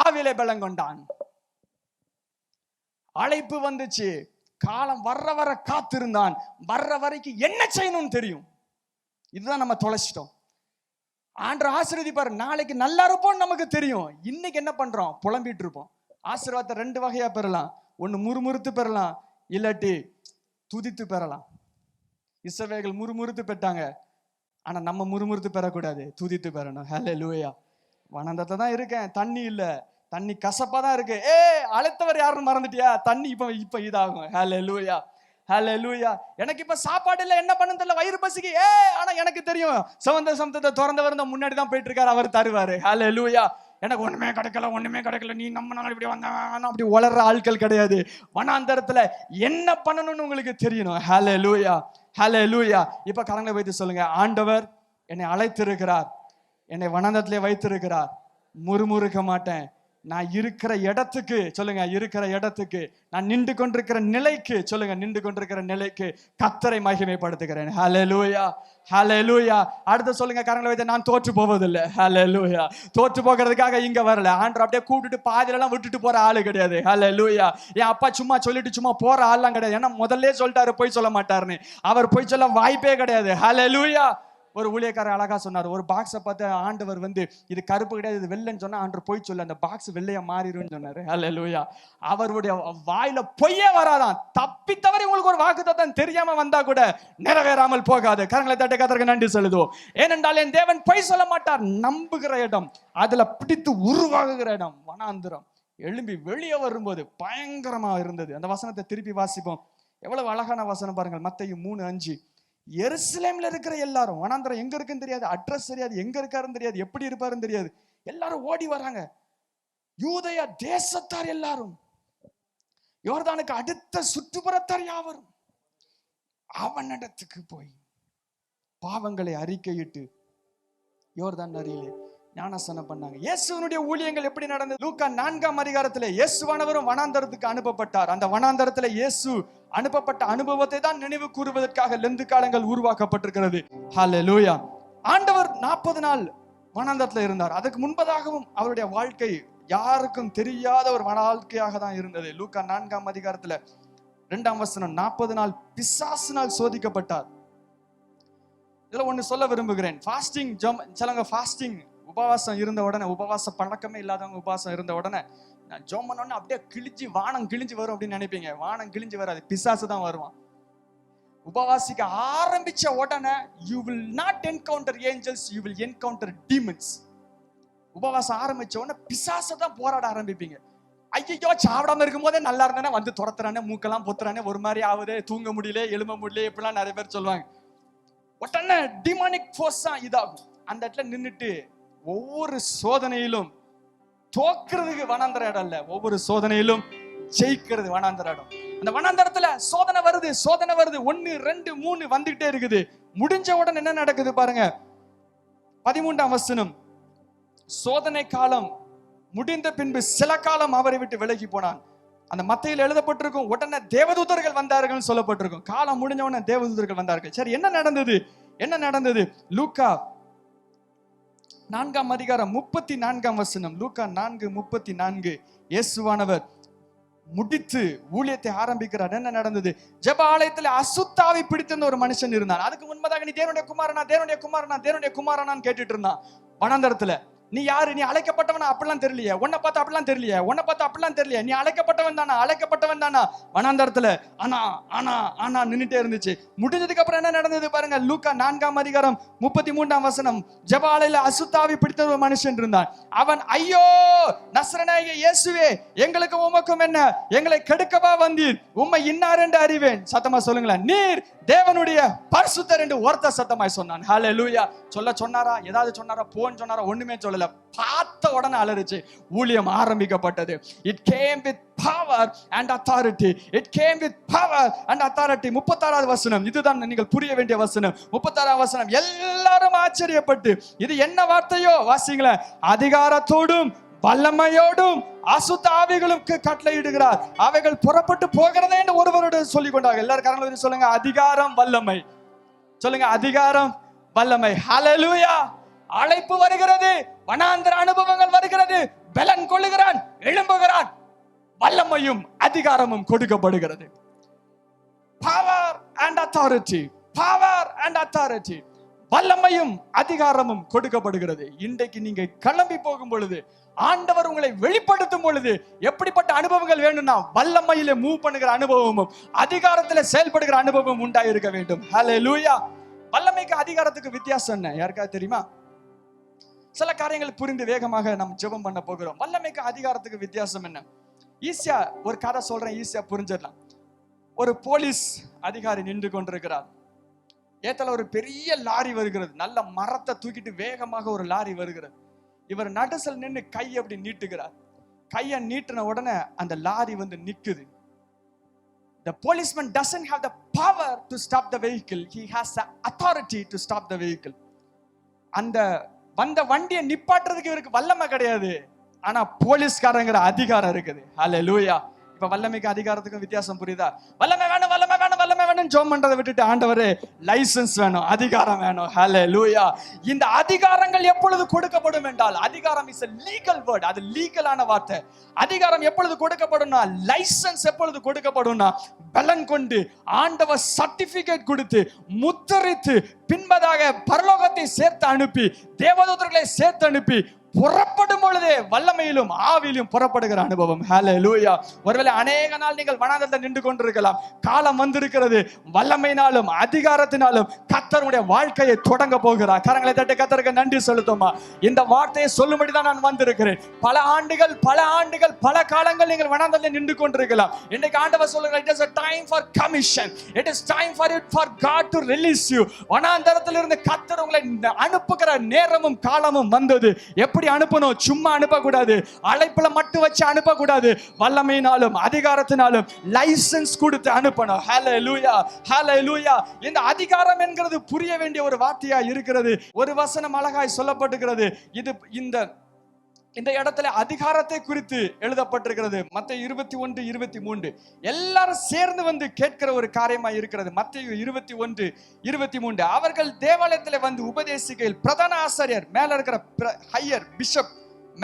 ஆவிலே பலங்கொண்டான். அழைப்பு வந்துச்சு. காலம் வர காத்திருந்தான். வர்ற வரைக்கும் என்ன செய்யணும்னு தெரியும். இதுதான் நம்ம தொலைச்சிட்டோம். ஆண்டவர் ஆசீர்வதிப்பார். நாளைக்கு நல்லா இருப்போம் நமக்கு தெரியும். இன்னைக்கு என்ன பண்றோம்? புலம்பிட்டு இருப்போம். ஆசீர்வாதத்தை 2 வகையா பெறலாம். ஒன்னு முறுமுறுத்து பெறலாம், இல்லாட்டி துதித்து பெறலாம். இஸ்ரவேலர்கள் முறுமுறுத்து பெற்றாங்க. ஆனா நம்ம முறுமுறுத்து பெறக்கூடாது, துதித்து பெறணும். ஹல்லேலூயா. வனாந்தரத்துல தான் இருக்கேன், தண்ணி இல்ல, தண்ணி கசப்பா தான் இருக்கு. அழைத்தவர் யாருன்னு மறந்துட்டியா? தண்ணி இப்ப இதாகும். ஹல்லேலூயா. ஹல்லேலூயா. எனக்கு இப்ப சாப்பாடு இல்ல, என்ன பண்ணு தெரியல, வயிறு பசிக்கு. ஆனா எனக்கு தெரியும், சமுத்திரத்தை திறந்தவர் தான் முன்னாடி தான் போயிட்டு இருக்காரு, அவர் தருவாரு. ஹல்லேலூயா. எனக்கு ஒண்ணுமே கிடைக்கல, நீ நம்ம நாள் இப்படி வந்தா அப்படி வளர்ற ஆட்கள் கிடையாது. வனாந்தரத்துல என்ன பண்ணணும்னு உங்களுக்கு தெரியணும். ஹல்லேலூயா. ஹல்லேலூயா. இப்ப கரங்களை வைத்து சொல்லுங்க, ஆண்டவர் என்னை அழைத்திருக்கிறார், என்னை வனாந்தரத்திலே வைத்திருக்கிறார். முறுமுறுக்க மாட்டேன். நான் இருக்கிற இடத்துக்கு சொல்லுங்க, இருக்கிற இடத்துக்கு, நான் நின்று கொண்டிருக்கிற நிலைக்கு சொல்லுங்க, நின்று கொண்டிருக்கிற நிலைக்கு கர்த்தரை மகிமைப்படுத்துகிறேன். ஹல்லேலூயா. ஹல்லேலூயா. அடுத்து சொல்லுங்க, கரங்களை வைத்து, நான் தோற்று போவதில்லை. ஹல்லேலூயா. தோற்று போகிறதுக்காக இங்க வரல. ஆண்டவர் அப்படியே கூப்பிட்டுட்டு பாதியிலலாம் விட்டுட்டு போற ஆளு கிடையாது. ஹல்லேலூயா. என் அப்பா சும்மா சொல்லிட்டு சும்மா போற ஆள்லாம் கிடையாது. ஏன்னா முதல்ல சொல்லிட்டாரு பொய் சொல்ல மாட்டாருன்னு. அவர் பொய் சொல்ல வாய்ப்பே கிடையாது. ஹல்லேலூயா. ஒரு ஊழியக்காரர் அழகா சொன்னார். ஒரு பாக்ஸை பார்த்து ஆண்டவர் இது கருப்பு கிடையாது, இது வெள்ளைன்னு சொன்னா ஆண்டவர் பொய் சொல்ல, அந்த பாக்ஸ் வெள்ளையா மாறிடும்னு சொன்னாரு. ஹல்லேலூயா. அவருடைய வாயில பொய்யே வராதான். தப்பி தவறி உங்களுக்கு ஒரு வாக்குத்தத்தம் தெரியாம வந்தா கூட நிறைவேறாமல் போகாது. கரங்களை தட்டி கர்த்தருக்கு நன்றி செலுத்துவோம். ஏனென்றால் என் தேவன் பொய் சொல்ல மாட்டார். நம்புகிற இடம், அதுல பிடித்து உருவாகுகிற இடம் வனாந்தரம். எழும்பி வெளியே வரும்போது பயங்கரமா இருந்தது. அந்த வசனத்தை திருப்பி வாசிப்போம். எவ்வளவு அழகான வசனம் பாருங்கள். மத்தேயு 3:5. எருசலேம்ல இருக்கிற எல்லாரும், வனாந்தரம் எங்க இருக்குன்னு தெரியாது, அட்ரஸ் தெரியாது, எங்க இருக்காருன்னு தெரியாது, எப்படி இருப்பாருன்னு தெரியாது, எல்லாரும் ஓடி வராங்க. யூதேயா தேசத்தார் எல்லாரும், யோர்தானுக்கு அடுத்த சுற்றுப்புறத்தார் யாவரும் அவனிடத்துக்கு போய் பாவங்களை அறிக்கையிட்டு யோர்தான் நதியிலே ஞானஸ்நானம் பண்ணாங்க. இயேசுவினுடைய ஊழியங்கள் எப்படி நடந்தது? லூக்கா 4 அதிகாரத்திலே இயேசுவானவரும் வனாந்தரத்துக்கு அனுப்பப்பட்டார். அந்த வனாந்தரத்திலே இயேசு அனுப்பப்பட்ட அனுபவத்தை தான் நினைவு கூறுவதற்காக லெந்து காலங்கள் உருவாக்கப்பட்டிருக்கிறது. ஹல்லேலூயா. ஆண்டவர் 40 நாள் வனாந்தரத்துல இருந்தார். அதுக்கு முன்பதாகவும் அவருடைய வாழ்க்கை யாருக்கும் தெரியாத ஒரு வாழ்க்கையாக தான் இருந்தது. லூக்கா 4 அதிகாரத்துல 2 வசனம், 40 நாள் பிசாசினால் சோதிக்கப்பட்டார். இதுல ஒண்ணு சொல்ல விரும்புகிறேன். ஃபாஸ்டிங், சிலங்க ஃபாஸ்டிங் உபவாசம் இருந்த உடனே, உபவாச பழக்கமே இல்லாதவங்க உபவாசம் இருந்த உடனே நான் ஜெபம் பண்ணோன்னு அப்படியே கிழிஞ்சு வானம் கிழிஞ்சு வரும் அப்படின்னு நினைப்பீங்க. வானம் கிழிஞ்சு வராது, பிசாசு தான் வருவான். உபவாசிக்க ஆரம்பிச்ச உடனே you will not encounter angels, you will encounter demons. உபவாசம் ஆரம்பிச்ச உடனே பிசாசை தான் போராட ஆரம்பிப்பீங்க. ஐயோ, சாப்பிடாம இருக்கும் போதே நல்லா இருந்தானே, வந்து துரத்துறானே, மூக்கெல்லாம் பொத்துறானே, ஒரு மாதிரி ஆகுது, தூங்க முடியல, எழும்ப முடியல, இப்படிலாம் நிறைய பேர் சொல்லுவாங்க. உடனே டிமானிக் ஃபோர்ஸ் தான் இதாகும். அந்த இடத்துல நின்றுட்டு ஒவ்வொரு சோதனையிலும் தோக்குறதுக்கு வனாந்தர இடம் இல்ல, ஒவ்வொரு சோதனையிலும் ஜெயிக்கிறது வனாந்தர இடம். அந்த வனாந்தரத்துல சோதனை வருது, சோதனை வருது, 1 2 3 வந்துகிட்டே இருக்குது. முடிஞ்ச உடனே என்ன நடக்குது பாருங்க, 13ஆம் வசனம். சோதனை காலம் முடிந்த பின்பு சில காலம் அவரை விட்டு விலகி போனான். அந்த மத்தையில் எழுதப்பட்டிருக்கும், உடனே தேவதூதர்கள் வந்தார்கள் சொல்லப்பட்டிருக்கும். காலம் முடிஞ்ச உடனே தேவதூதர்கள் வந்தார்கள். சரி, என்ன நடந்தது? என்ன நடந்தது? லூக்கா 4ஆம் அதிகாரம் 34ஆம் வசனம். லூக்கா 4:34. இயேசுவானவர் முடித்து ஊழியத்தை ஆரம்பிக்கிறார். என்ன நடந்தது? ஜெப ஆலயத்தில் அசுத்தாவி பிடித்திருந்த ஒரு மனுஷன் இருந்தான். அதுக்கு முன்பதாக நீ தேவனுடைய குமாரனா, தேவனுடைய குமாரனா, தேவனுடைய குமாரனான்னு கேட்டுட்டு இருந்தான் வனாந்தரத்துல. நீ யாரு? நீ அழைக்கப்பட்டவனா? அப்படிலாம் தெரியலையே. உன்னை பார்த்து அப்படிலாம் தெரியலையே. உன்னை பார்த்து அப்படிலாம் தெரியலையே. நீ அழைக்கப்பட்டவன் தானா? அழைக்கப்பட்டவன் தானா? வனாந்தரத்துல ஆனா ஆனா ஆனா நின்னுட்டே இருந்துச்சு. முடிஞ்சதுக்கு அப்புறம் என்ன நடந்தது பாருங்க. லூக்கா 4ஆம் அதிகாரம் 33ஆம் வசனம். ஜெப ஆலயத்தில் அசுத்தாவி பிடித்த ஒரு மனுஷன் இருந்தான். அவன், ஐயோ நசரேயனாகிய இயேசுவே, எங்களுக்கு உமக்கும் என்ன? எங்களை கெடுக்கவா வந்தீர்? உம்மை இன்னார் என்று அறிவேன். சத்தமா சொல்லுங்களேன். நீர் தேவனுடைய பரிசுத்தர் என்று ஒருத்த சத்தமாய் சொன்னான். ஹல்லேலூயா. சொன்னாரா? ஏதாவது சொன்னாரா? போன்னு சொன்னாரா? ஒண்ணுமே சொல்லல. பார்த்த உடனே அலறிச்சு. ஊழியம் ஆரம்பிக்கப்பட்டது. It came with power and authority. It came with power and authority. 36வது வசனம். இதுதான் நீங்கள் புரிய வேண்டிய வசனம். 36வது வசனம். எல்லாரும் ஆச்சரியப்பட்டு, இது என்ன வார்த்தையோ வாசிங்களேன். அதிகாரத்தோடும் வல்லமையோடும் அசுத்த ஆவிகளுக்கு கட்டளையிடுகிறார், அவைகள் புறப்பட்டு போகிறதே என்று ஒருவரோடு சொல்லிக் கொண்டார்கள். எல்லாரும் கரங்களை சொல்லுங்க. அதிகாரம், வல்லமை. சொல்லுங்க, அதிகாரம், வல்லமை. ஹல்லேலூயா. அழைப்பு வருகிறது, வனாந்தர அனுபவங்கள் வருகிறது, பலன் கொள்ளுகிறான், எழும்புகிறான், வல்லமையும் அதிகாரமும் கொடுக்கப்படுகிறது. Power and authority, power and authority, வல்லமையும் அதிகாரமும் கொடுக்கப்படுகிறது. இன்றைக்கு நீங்க கிளம்பி போகும் பொழுது, ஆண்டவர் உங்களை வெளிப்படுத்தும் பொழுது, எப்படிப்பட்ட அனுபவங்கள் வேணும்னா வல்லமையிலே மூவ் பண்ணுகிற அனுபவமும் அதிகாரத்திலே செயல்படுகிற அனுபவமும் உண்டாயிருக்க வேண்டும். ஹல்லேலூயா. வல்லமைக்கு அதிகாரத்துக்கு வித்தியாசம் என்ன யாருக்காவது தெரியுமா? சில காரியங்கள் புரிந்து வேகமாக நம்ம ஜெபம் பண்ண போகிறோம். வல்லமைக்கு அதிகாரத்துக்கு வித்தியாசம் என்ன? ஈஸியா ஒரு கதை சொல்றேன், ஈஸியா புரிஞ்சிடலாம். ஒரு போலீஸ் அதிகாரி நின்று கொண்டிருக்கிறார். ஏத்தல ஒரு பெரிய லாரி வருகிறது. நல்ல மரத்தை தூக்கிட்டு வேகமாக ஒரு லாரி வருகிறது. இவர் நடுசல் நின்று கை அப்படி நீட்டுகிறார். கையை நீட்டின உடனே அந்த லாரி வந்து நிக்குது. The policeman doesn't have the power to stop the vehicle. He has the authority to stop the vehicle. அந்த வந்த வண்டியை நிப்பாட்டுறதுக்கு இவருக்கு வல்லமை கிடையாது, ஆனா போலீஸ்காரங்கிற அதிகாரம் இருக்குது. ஹல்லேலூயா. இப்ப வல்லமைக்கு அதிகாரத்துக்கும் வித்தியாசம் புரியுதா? வல்லமை வேணும், வல்லமை வேணும், வல்லமை வேணும் ஜெபம் பண்றதை விட்டுட்டு ஆண்டவரே லைசன்ஸ் வேணும், அதிகாரம் வேணும். ஹல்லேலூயா. இந்த அதிகாரங்கள் எப்பொழுது கொடுக்கப்படும் என்றால், அதிகாரம் இஸ் a legal word, அது லீகலான வார்த்தை. அதிகாரம் எப்பொழுது கொடுக்கப்படும்னா, லைசன்ஸ் எப்பொழுது கொடுக்கப்படும்னா, பலன் கொண்டு ஆண்டவர் சர்டிபிகேட் கொடுத்து முத்திரித்து பின்பதாக பரலோகத்தை சேர்த்து அனுப்பி தேவதூதர்களை சேர்த்து அனுப்பி புறப்படும் பொழுதே வல்லமையிலும் ஆவியிலும் புறப்படுகிற அனுபவம். ஹல்லேலூயா. ஒருவேளை அநேக நாள் நீங்கள் வனாந்தரத்தில் நின்று கொண்டிருக்கலாம். காலம் வந்திருக்கிறது, வல்லமையினாலும் அதிகாரத்தினாலும் கர்த்தருடைய வாழ்க்கையை தொடங்க போகிறார். கரங்களை தட்டி கர்த்தருக்கு நன்றி செலுத்துமா. இந்த வார்த்தையை சொல்லும்படிதான் நான் வந்திருக்கிறேன். பல ஆண்டுகள் பல காலங்கள் நீங்கள் வனாந்தரத்தில் நின்று கொண்டிருக்கலாம். இன்றைக்கு ஆண்டவர் சொல்லுகிறார், it is a time for commission, it is time for God to release you. வனாந்தரத்தில் இருந்து கர்த்தர் உங்களை அனுப்புகிற நேரமும் காலமும் வந்தது. எப்படி அனுப்பணும்? சும்மா அனுப்பக்கூடாது, அழைப்புல மட்டும் வச்சு அனுப்பக்கூடாது, வல்லமையினாலும் அதிகாரத்தினாலும் லைசன்ஸ் கொடுத்து அனுப்பணும். ஹல்லேலூயா, ஹல்லேலூயா. இந்த அதிகாரம் என்கிறது புரிய வேண்டிய ஒரு வார்த்தையா இருக்கிறது. ஒரு வசனம் அழகாய் சொல்லப்பட்டிருக்கிறது. இது இந்த இடத்துல அதிகாரத்தை குறித்து எழுதப்பட்டிருக்கிறது. மத்தேயு 21:23 எல்லாரும் சேர்ந்து வந்து கேட்கிற ஒரு காரியமா இருக்கிறது. மத்தேயு 21:23 அவர்கள் தேவாலயத்தில் வந்து உபதேசிக்கையில் பிரதான ஆசாரியர், மேல இருக்கிற ஹையர் பிஷப்,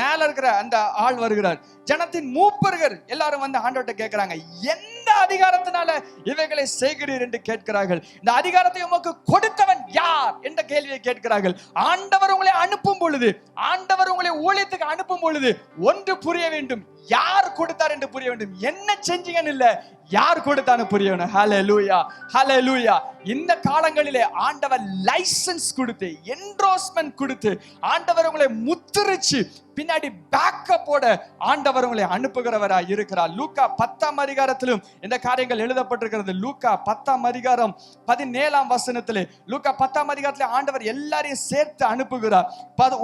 மேல இருக்கிற அந்த ஆள் வருகிறார். ஜனத்தின் மூப்பர்கள் எல்லாரும் வந்து ஆண்டவர்கிட்ட கேட்கிறாங்க, எந்த எந்த அதிகாரத்தினால இவைகளை செய்கிறீர் என்று கேட்கிறார்கள். இந்த அதிகாரத்தை உமக்கு கொடுத்தவன் யார் என்ற கேள்வியை கேட்கிறார்கள். ஆண்டவர் உங்களை அனுப்பும் பொழுது, ஆண்டவர் உங்களை ஊழியத்துக்கு அனுப்பும் பொழுது ஒன்று புரிய வேண்டும், யார் கொடுத்தார் என்று புரிய வேண்டும். என்ன செஞ்சீங்கன்னு இல்ல, யார் கொடுத்தான்னு புரிய வேண்டும். ஹல்லேலூயா, ஹல்லேலூயா. இந்த காலங்களிலே ஆண்டவர் லைசன்ஸ் கொடுத்து, என்ட்ரோஸ்மென்ட் கொடுத்து, ஆண்டவர் உங்களை முத்திரிச்சு பின்னாடி பேக்கப்போட ஆண்டவர் உங்களை அனுப்புகிறவராய் இருக்கிறார். லூக்கா 10ஆம் அதிகாரத்திலும் இந்த காரியங்கள் எழுதப்பட்டிருக்கிறது. லூக்கா 10ஆம் அதிகாரம் 17ஆம் வசனத்திலே, லூக்கா 10ஆம் அதிகாரத்திலே ஆண்டவர் எல்லாரையும் சேர்த்து அனுப்புகிறார்.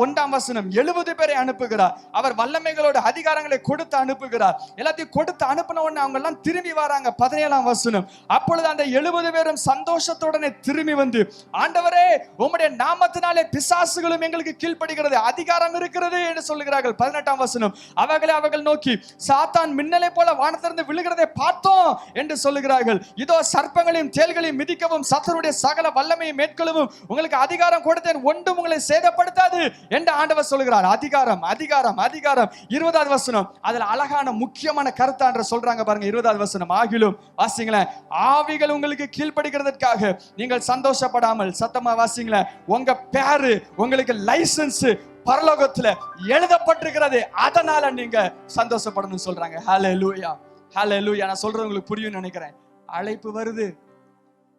1ஆம் வசனம், 70 பேரை அனுப்புகிறார். அவர் வல்லமைகளோட அதிகாரங்களை கொடுத்து அனுப்புகிறார். எல்லாத்தையும் கொடுத்து அனுப்பின உடனே அவங்க எல்லாம் திரும்பி வராங்க. 17ஆம் வசனம், அப்பொழுது அந்த 70 பேரும் சந்தோஷத்துடனே திரும்பி வந்து, ஆண்டவரே உம்முடைய நாமத்தினாலே பிசாசுகளும் எங்களுக்கு கீழ்ப்படுகிறது, அதிகாரம் இருக்கிறது என்று சொல்லுகிறார்கள். 18ஆம் வசனம், அவர்கள் நோக்கி, சாத்தான் மின்னலை போல வானத்திலிருந்து விழுகிறதை பார்த்தோம் என்று சொல்லுகிறார்கள். இதோ சர்ப்பங்களையும் தேள்களையும் மிதிக்கவும் சத்துருடைய சகல வல்லமையை மேற்கொள்ளவும் உங்களுக்கு அதிகாரம் கொடுத்தேன், ஒன்றும் உங்களை சேதப்படுத்தாது என்று ஆண்டவர் சொல்லுகிறார். அதிகாரம், அதிகாரம், அதிகாரம். 20ஆவது வசனம், அதுல அழகான முக்கியமான கருத்தான்ற சொல்றாங்க பாருங்க. 20ஆவது வசனம், ஆகிலும் வாசிங்களேன், ஆவிகள் உங்களுக்கு கீழ்ப்படுகிறதற்காக நீங்கள் சந்தோஷப்படாமல், சத்தமா வாசிங்களேன், உங்க பேரு, உங்களுக்கு லைசன்ஸ் பரலோகத்துல எழுதப்பட்டிருக்கிறது, அதனால நீங்க சந்தோஷப்படணும் சொல்றாங்க. ஹல்லேலூயா, ஹல்லேலூயா. நான் சொல்றது உங்களுக்கு புரியும் நினைக்கிறேன். அழைப்பு வருது,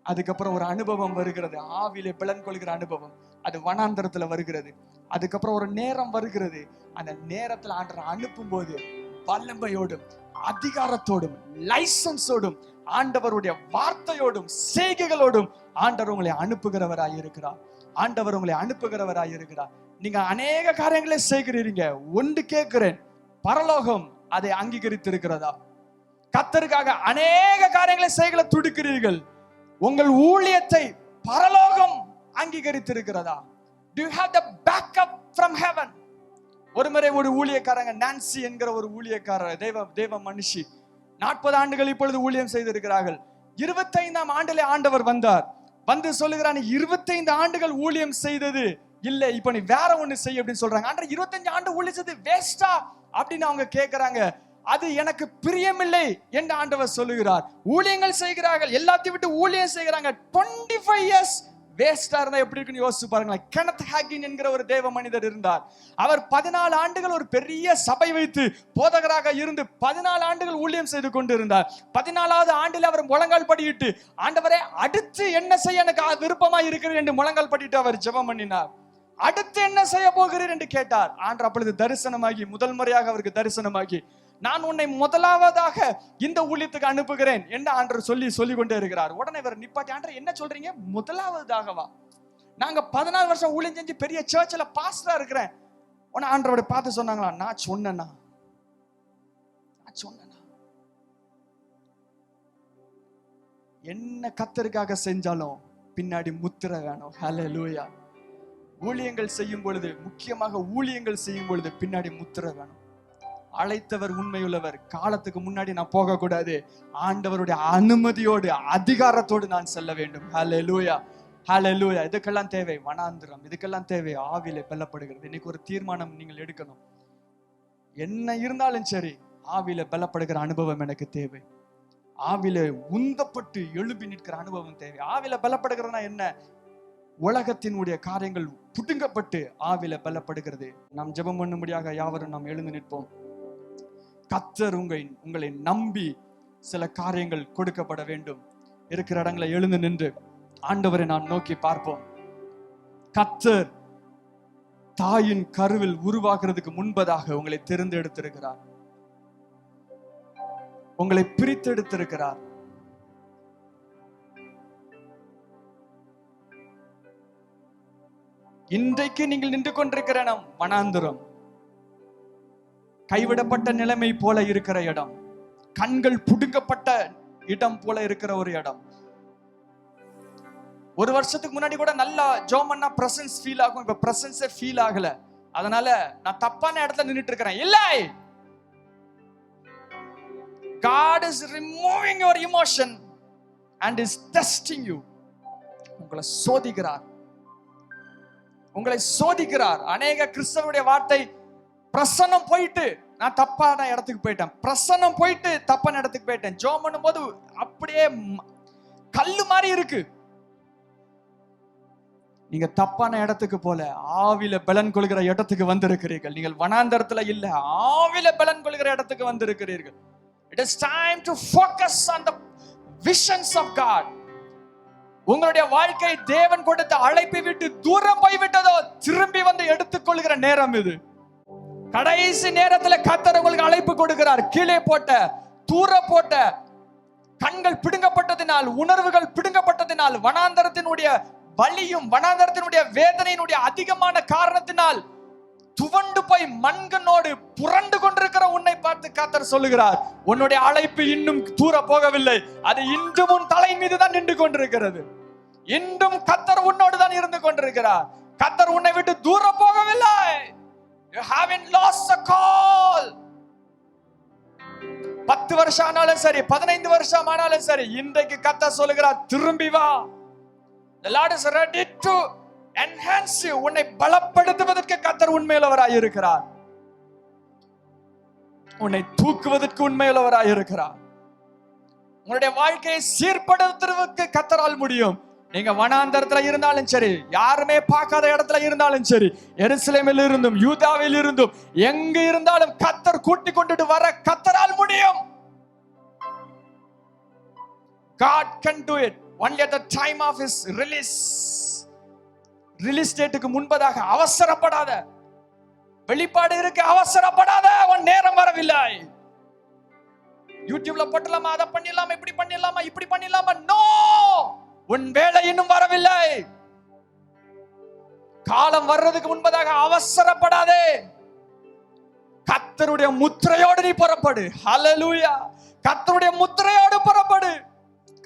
அதுக்கப்புறம் ஒரு அனுபவம் வருகிறது, ஆவியிலே பலன் கொள்கிற அனுபவம். அது வனாந்தரத்துல வருகிறது. அதுக்கப்புறம் ஒரு நேரம் வருகிறது. அந்த நேரத்துல ஆண்டவர் அனுப்பும் போது வல்லமையோடும் அதிகாரத்தோடும் லைசன்ஸோடும் ஆண்டவருடைய வார்த்தையோடும் செய்கைகளோடும் ஆண்டவர் உங்களை அனுப்புகிறவராய் இருக்கிறார். ஆண்டவர் உங்களை அனுப்புகிறவராய் இருக்கிறார். நீங்க அநேக காரியங்களை செய்கிறீங்க. ஒன்று கேட்கிறேன், பரலோகம் அதை அங்கீகரித்திருக்கிறதா? கர்த்தருக்காக அநேக காரியங்களை செய்ய துடிக்கிறீர்கள். உங்கள் ஊழியத்தை பரலோகம் அங்கீகரித்திருக்கிறதா? Do you have the backup from heaven? ஒரு முறை ஒரு ஊழியக்காரங்க, நான்சி என்கிற ஒரு ஊழியக்காரர், தேவ மனுஷி, 40 ஆண்டுகள் இப்பொழுது ஊழியம் செய்திருக்கிறார்கள். 25ஆம் ஆண்டிலே ஆண்டவர் வந்தார். வந்து சொல்லுகிறான், 25 ஆண்டுகள் ஊழியம் செய்தது இல்ல, இப்ப நீ வேற ஒண்ணு செய்ய அப்படின்னு சொல்றாங்க. ஆண்டவர் 25 ஆண்டு ஊழியம் செய்தது வேஸ்டா அப்படின்னு அவங்க கேட்கிறாங்க. அது எனக்கு பிரியமில்லை என்று ஆண்டவர் சொல்லுகிறார். ஊழியங்கள் செய்கிறார்கள், எல்லாத்தையும் விட்டு ஊழியம் செய்கிறாங்க. 25 இயர்ஸ் வேஸ்டா இருந்தா எப்படி இருக்குன்னு யோசிச்சு பாருங்களேன். கெனத் ஹாகின் என்கிற ஒரு தேவ மனிதர் இருந்தார். அவர் 14 ஆண்டுகள் ஒரு பெரிய சபை வைத்து போதகராக இருந்து 14 ஆண்டுகள் ஊழியம் செய்து கொண்டிருந்தார். 14ஆவது ஆண்டில் அவர் முழங்கால் படியிட்டு, ஆண்டவரே அடுத்து என்ன செய்ய எனக்கு விருப்பமா இருக்கிறது என்று முழங்கால் படிட்டு அவர் ஜெபம் பண்ணினார். அடுத்து என்ன செய்ய போகிறீர் என்று கேட்டார். ஆண்டவர் அப்பொழுது தரிசனமாகி, முதல் முறையாக அவருக்கு தரிசனமாகி, நான் உன்னை முதலாவதாக இந்த ஊழியத்துக்கு அனுப்புகிறேன் என்று ஆண்டவர் சொல்லி கொண்டே இருக்கிறார். உடனே இவர் நிப்பாட்டி, ஆண்டவர் என்ன சொல்றீங்க, முதலாவதாகவா? நாங்க 14 வருஷம் ஊழியம் செஞ்சு பெரிய சர்ச்சில் பாஸ்டரா இருக்கிறேன். உடனே ஆண்டவரை பார்த்து சொன்னாங்களா, நான் சொன்னேனா? என்ன கர்த்தருக்காக செஞ்சாலும் பின்னாடி முத்திரை வேணும். ஹல்லேலூயா. ஊழியங்கள் செய்யும் பொழுது, முக்கியமாக ஊழியங்கள் செய்யும் பொழுது பின்னாடி முத்திரை வேணும். அழைத்தவர் உண்மையுள்ளவர். காலத்துக்கு முன்னாடி நான் போக கூடாது. ஆண்டவருடைய அனுமதியோடு அதிகாரத்தோடு நான் செல்ல வேண்டும். ஹல்லேலூயா, ஹல்லேலூயா. இதுக்கெல்லாம் தேவை வனாந்திரம், இதுக்கெல்லாம் தேவை ஆவியிலே பலப்படுகிறது. இன்னைக்கு ஒரு தீர்மானம் நீங்கள் எடுக்கணும். என்ன இருந்தாலும் சரி, ஆவியிலே பலப்படுகிற அனுபவம் எனக்கு தேவை. ஆவியிலே உந்தப்பட்டு எழுப்பி நிற்கிற அனுபவம் தேவை. ஆவியிலே பலப்படுகிறதுனா என்ன? உலகத்தினுடைய காரியங்கள் புடுங்கப்பட்டு ஆவியிலே பலப்படுகிறது. நாம் ஜெபம் பண்ணும்படியாக யாவரும் நாம் எழுந்து நிற்போம். கர்த்தர் உங்களை நம்பி சில காரியங்கள் கொடுக்கப்பட வேண்டும். இருக்கிற இடங்களை எழுந்து நின்று ஆண்டவரை நாம் நோக்கி பார்ப்போம். கர்த்தர் தாயின் கருவில் உருவாக்குறதுக்கு முன்பதாக உங்களை தேர்ந்தெடுத்திருக்கிறார், உங்களை பிரித்தெடுத்திருக்கிறார். இன்றைக்கு நீங்கள் நின்று கொண்டிருக்கிற இடம் வனாந்திரம், கைவிடப்பட்ட நிலைமை போல இருக்கிற இடம், கண்கள் புடுங்கப்பட்ட இடம் போல இருக்கிற ஒரு இடம். ஒரு வருஷத்துக்கு முன்னாடி கூட நல்லா ஜோமன்னா பிரசன்ஸ் ஃபீல் ஆகும். இப்ப பிரசன்ஸே ஃபீல் ஆகல. அதனால நான் தப்பான இடத்துல நின்னுட்டு இருக்கிறேன். இல்லை, God is removing your emotion and is testing you. உங்களை சோதிக்கிறார், உங்களை சோதிக்கிறார். அநேக கிறிஸ்தவருடைய வார்த்தை பிரசன்னம் போயிட்டு நான் தப்பான இடத்துக்கு போயிட்டேன், பிரசன்னம் போயிட்டு தப்பான இடத்துக்கு போயிட்டேன். ஜெபம் பண்ணும்போது அப்படியே கல்லு மாதிரி இருக்கு. நீங்க தப்பான இடத்துக்கு போல ஆவில பலன் கொள்கிற இடத்துக்கு வந்திருக்கிறீர்கள். நீங்கள் வனாந்தரத்துல இல்ல, ஆவில பலன் கொள்கிற இடத்துக்கு வந்திருக்கிறீர்கள். It is time to focus on the visions of God. உங்களுடைய வாழ்க்கை தேவன் கொடுத்த அழைப்பை விட்டு தூரம் போய்விட்டதோ, திரும்பி வந்து எடுத்துக்கொள்கிற நேரம் இது. கடைசி நேரத்துல கர்த்தர் உங்களுக்கு அழைப்பு கொடுக்கிறார். கீழே போட்ட, தூர போட்ட, கண்கள் பிடுங்கப்பட்டதினால், உணர்வுகள் பிடுங்கப்பட்டதினால், வனாந்தரத்தினுடைய வலியும் வனாந்தரத்தினுடைய வேதனையினுடைய அதிகமான காரணத்தினால் துவண்டு போய் மண்கனோடு புரண்டு கொண்டிருக்கிற உன்னை பார்த்து கர்த்தர் சொல்லுகிறார், உன்னுடைய அழைப்பு இன்னும் தூர போகவில்லை, அது இன்றும் உன் தலை மீது தான் நின்று கொண்டிருக்கிறது. இன்றும் கர்த்தர் உன்னோடு தான் இருந்து கொண்டிருக்கிறார். கர்த்தர் உன்னை விட்டு தூர போகவில்லை. You haven't lost the call. 10 வருஷம் ஆனாலும் சரி, 15 வருஷம் ஆனாலும் சரி, இன்றைக்கு கர்த்தர் சொல்லுகிறார், திரும்பி வா. The Lord is ready to enhance you. உன்னை பலப்படுத்துவதற்கு கர்த்தர் உண்மையுள்ளவராய் இருக்கிறார். உன்னை தூக்குவதற்கு உண்மையுள்ளவராய் இருக்கிறார். உங்களுடைய வாழ்க்கையை சீர்படுத்துவதற்கு கர்த்தரால் முடியும். நீங்க வனாந்தரத்துல இருந்தாலும் சரி, யாருமே பார்க்காத இடத்துல இருந்தாலும் சரி, எருசலேமில் இருந்தும் யூதாவில் இருந்தும் எங்க இருந்தாலும் கர்த்தர் கூட்டி கொண்டுட்டு வர கர்த்தரால் முடியும். God can do it only at the time of his release. Release டேட்டுக்கு முன்பதாக அவசரப்படாத. வெளிப்பாடு இருக்கு, அவசரப்படாத. உன் நேரம் வரவில்லை. யூடியூப்ல போட்டலாமா, அதை பண்ணிடலாமா, இப்படி பண்ணிடலாமா, இப்படி பண்ணிடலாமா? நோ, உன் வேலை இன்னும் வரவில்லை. காலம் வர்றதுக்கு முன்பதாக அவசரப்படாதே. கர்த்தருடைய முத்திரையோடு நீ புறப்படு. ஹல்லேலூயா. கர்த்தருடைய முத்திரையோடு புறப்படு.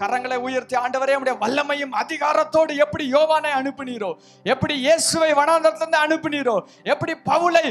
கரங்களை உயர்த்தி, ஆண்டவரே உம்முடைய வல்லமையும் அதிகாரத்தோடு எப்படி யோவானை அனுப்பினீரோ, எப்படி இயேசுவை வனாந்தரத்திலிருந்து அனுப்பினீரோ, எப்படி பவுலை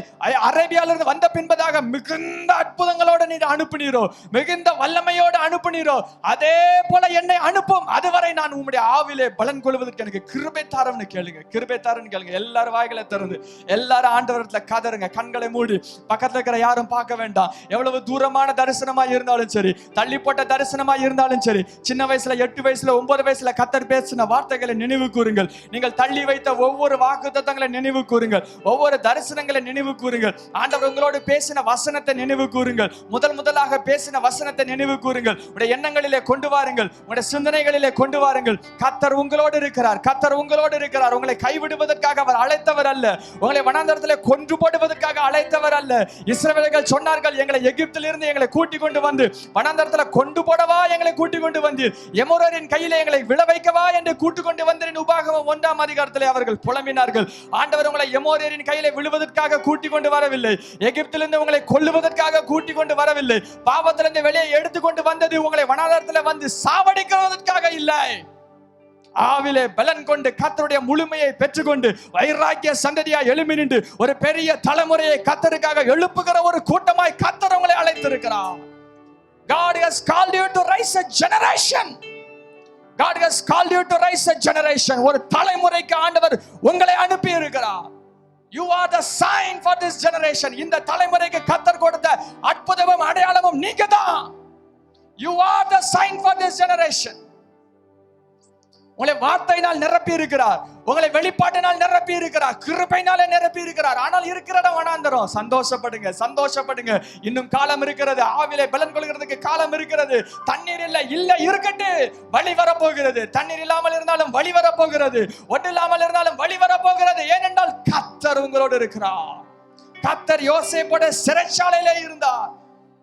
அரேபியாவிலிருந்து வந்த பின்பதாக மிகுந்த அற்புதங்களோடு நீர் அனுப்பினீரோ, மிகுந்த வல்லமையோடு அனுப்பினீரோ, அதே போல என்னை அனுப்பும். அதுவரை நான் உம்முடைய ஆவிலே பலன் கொள்வதற்கு எனக்கு கிருபை தாருன்னு கேளுங்க. கிருபை தாருன்னு கேளுங்க. எல்லாரும் வாய்களை திறந்து எல்லாரும் ஆண்டவரத்துல கதறுங்க. கண்களை மூடி, பக்கத்துல இருக்கிற யாரும் பார்க்க வேண்டாம். எவ்வளவு தூரமான தரிசனமா இருந்தாலும் சரி, தள்ளி போட்ட தரிசனமா இருந்தாலும் சரி, சின்ன 8 வயசுல 9 வயசுல கர்த்தர் பேசின வார்த்தைகளை நினைவு கூறுங்கள். நீங்கள் தள்ளி வைத்த ஒவ்வொரு வாக்குத்தத்தங்களை நினைவு கூறுங்கள். ஒவ்வொரு தரிசனங்களை நினைவு கூறுங்கள். ஆண்டவர் உங்களோடு பேசின வசனத்தை நினைவு கூறுங்கள். முதலாக பேசின வசனத்தை நினைவு கூறுங்கள். உங்களுடைய எண்ணங்களிலே கொண்டு வாருங்கள். உங்களுடைய சிந்தனைகளிலே கொண்டு வாருங்கள். கர்த்தர் உங்களோடு இருக்கிறார். கர்த்தர் உங்களோடு இருக்கிறார். உங்களை கைவிடுவதற்காக அவர் அழைத்தவர் அல்ல. உங்களை வனாந்தரத்திலே கொன்று போடுவதற்காக அழைத்தவர் அல்ல. இஸ்ரவேலர்கள் சொன்னார்கள், எங்களை எகிப்திலிருந்து எங்களை கூட்டி கொண்டு வந்து வனாந்தரத்திலே கொண்டு போடவா எங்களை கூட்டி கொண்டு வந்து எமோரியரின் கையிலே எங்களை விழ வைக்கவா என்று கூட்டு கொண்டு வந்தேன். உபாகமம் 1ஆம் அதிகாரத்திலே அவர்கள் புலம்பினார்கள். ஆண்டவர் உங்களை எமோரியரின் கையிலே விழுவதற்காக கூட்டி கொண்டு வரவில்லை. எகிப்திலிருந்து உங்களை கொல்லுவதற்காக கூட்டி கொண்டு வரவில்லை. பாவத்திலிருந்து வெளியே எடுத்து கொண்டு வந்தது உங்களை வனாந்தரத்திலே வந்து சாவடிக்கிறதற்காக இல்லை. ஆவிலே பலன் கொண்டு கர்த்தருடைய முழுமையை பெற்றுக்கொண்டு வைராக்கிய சந்ததியா எழும்பி நின்று ஒரு பெரிய தலைமுறையை கர்த்தருக்காக எழுப்புகிற ஒரு கூட்டமாய் கர்த்தர் உங்களை அழைத்திருக்கிறார். God has called you to raise a generation. God has called you to raise a generation. ஒரு தலைமுறைக்கு ஆண்டவர் உங்களை அனுப்பி இருக்கிறார். You are the sign for this generation. இந்த தலைமுறைக்கு கர்த்தர் கொடுத்த அற்புதமும் அடையாளமும் நீங்க தான். You are the sign for this generation. உங்களை வார்த்தையினால் நிரப்பி இருக்கிறார். உங்களை வெளிப்பாட்டினால் நிரப்பி இருக்கிறார். கிருபையினாலே நிரப்பி இருக்கிறார். ஆனால் இருக்கிற வனாந்தரம். சந்தோஷப்படுங்க, சந்தோஷப்படுங்க. இன்னும் காலம் இருக்கிறது. ஆவிலே பலன் கொள்கிறதுக்கு காலம் இருக்கிறது. தண்ணீர் இல்ல இருக்கட்டு, வழி வரப்போகிறது. தண்ணீர் இல்லாமல் இருந்தாலும் வழி வரப்போகிறது. ஒன்று இல்லாமல் இருந்தாலும் வழி வரப்போகிறது. ஏனென்றால் கர்த்தர் உங்களோடு இருக்கிறார். கர்த்தர் யோசேப்போட சிறைச்சாலையிலே இருந்தார்.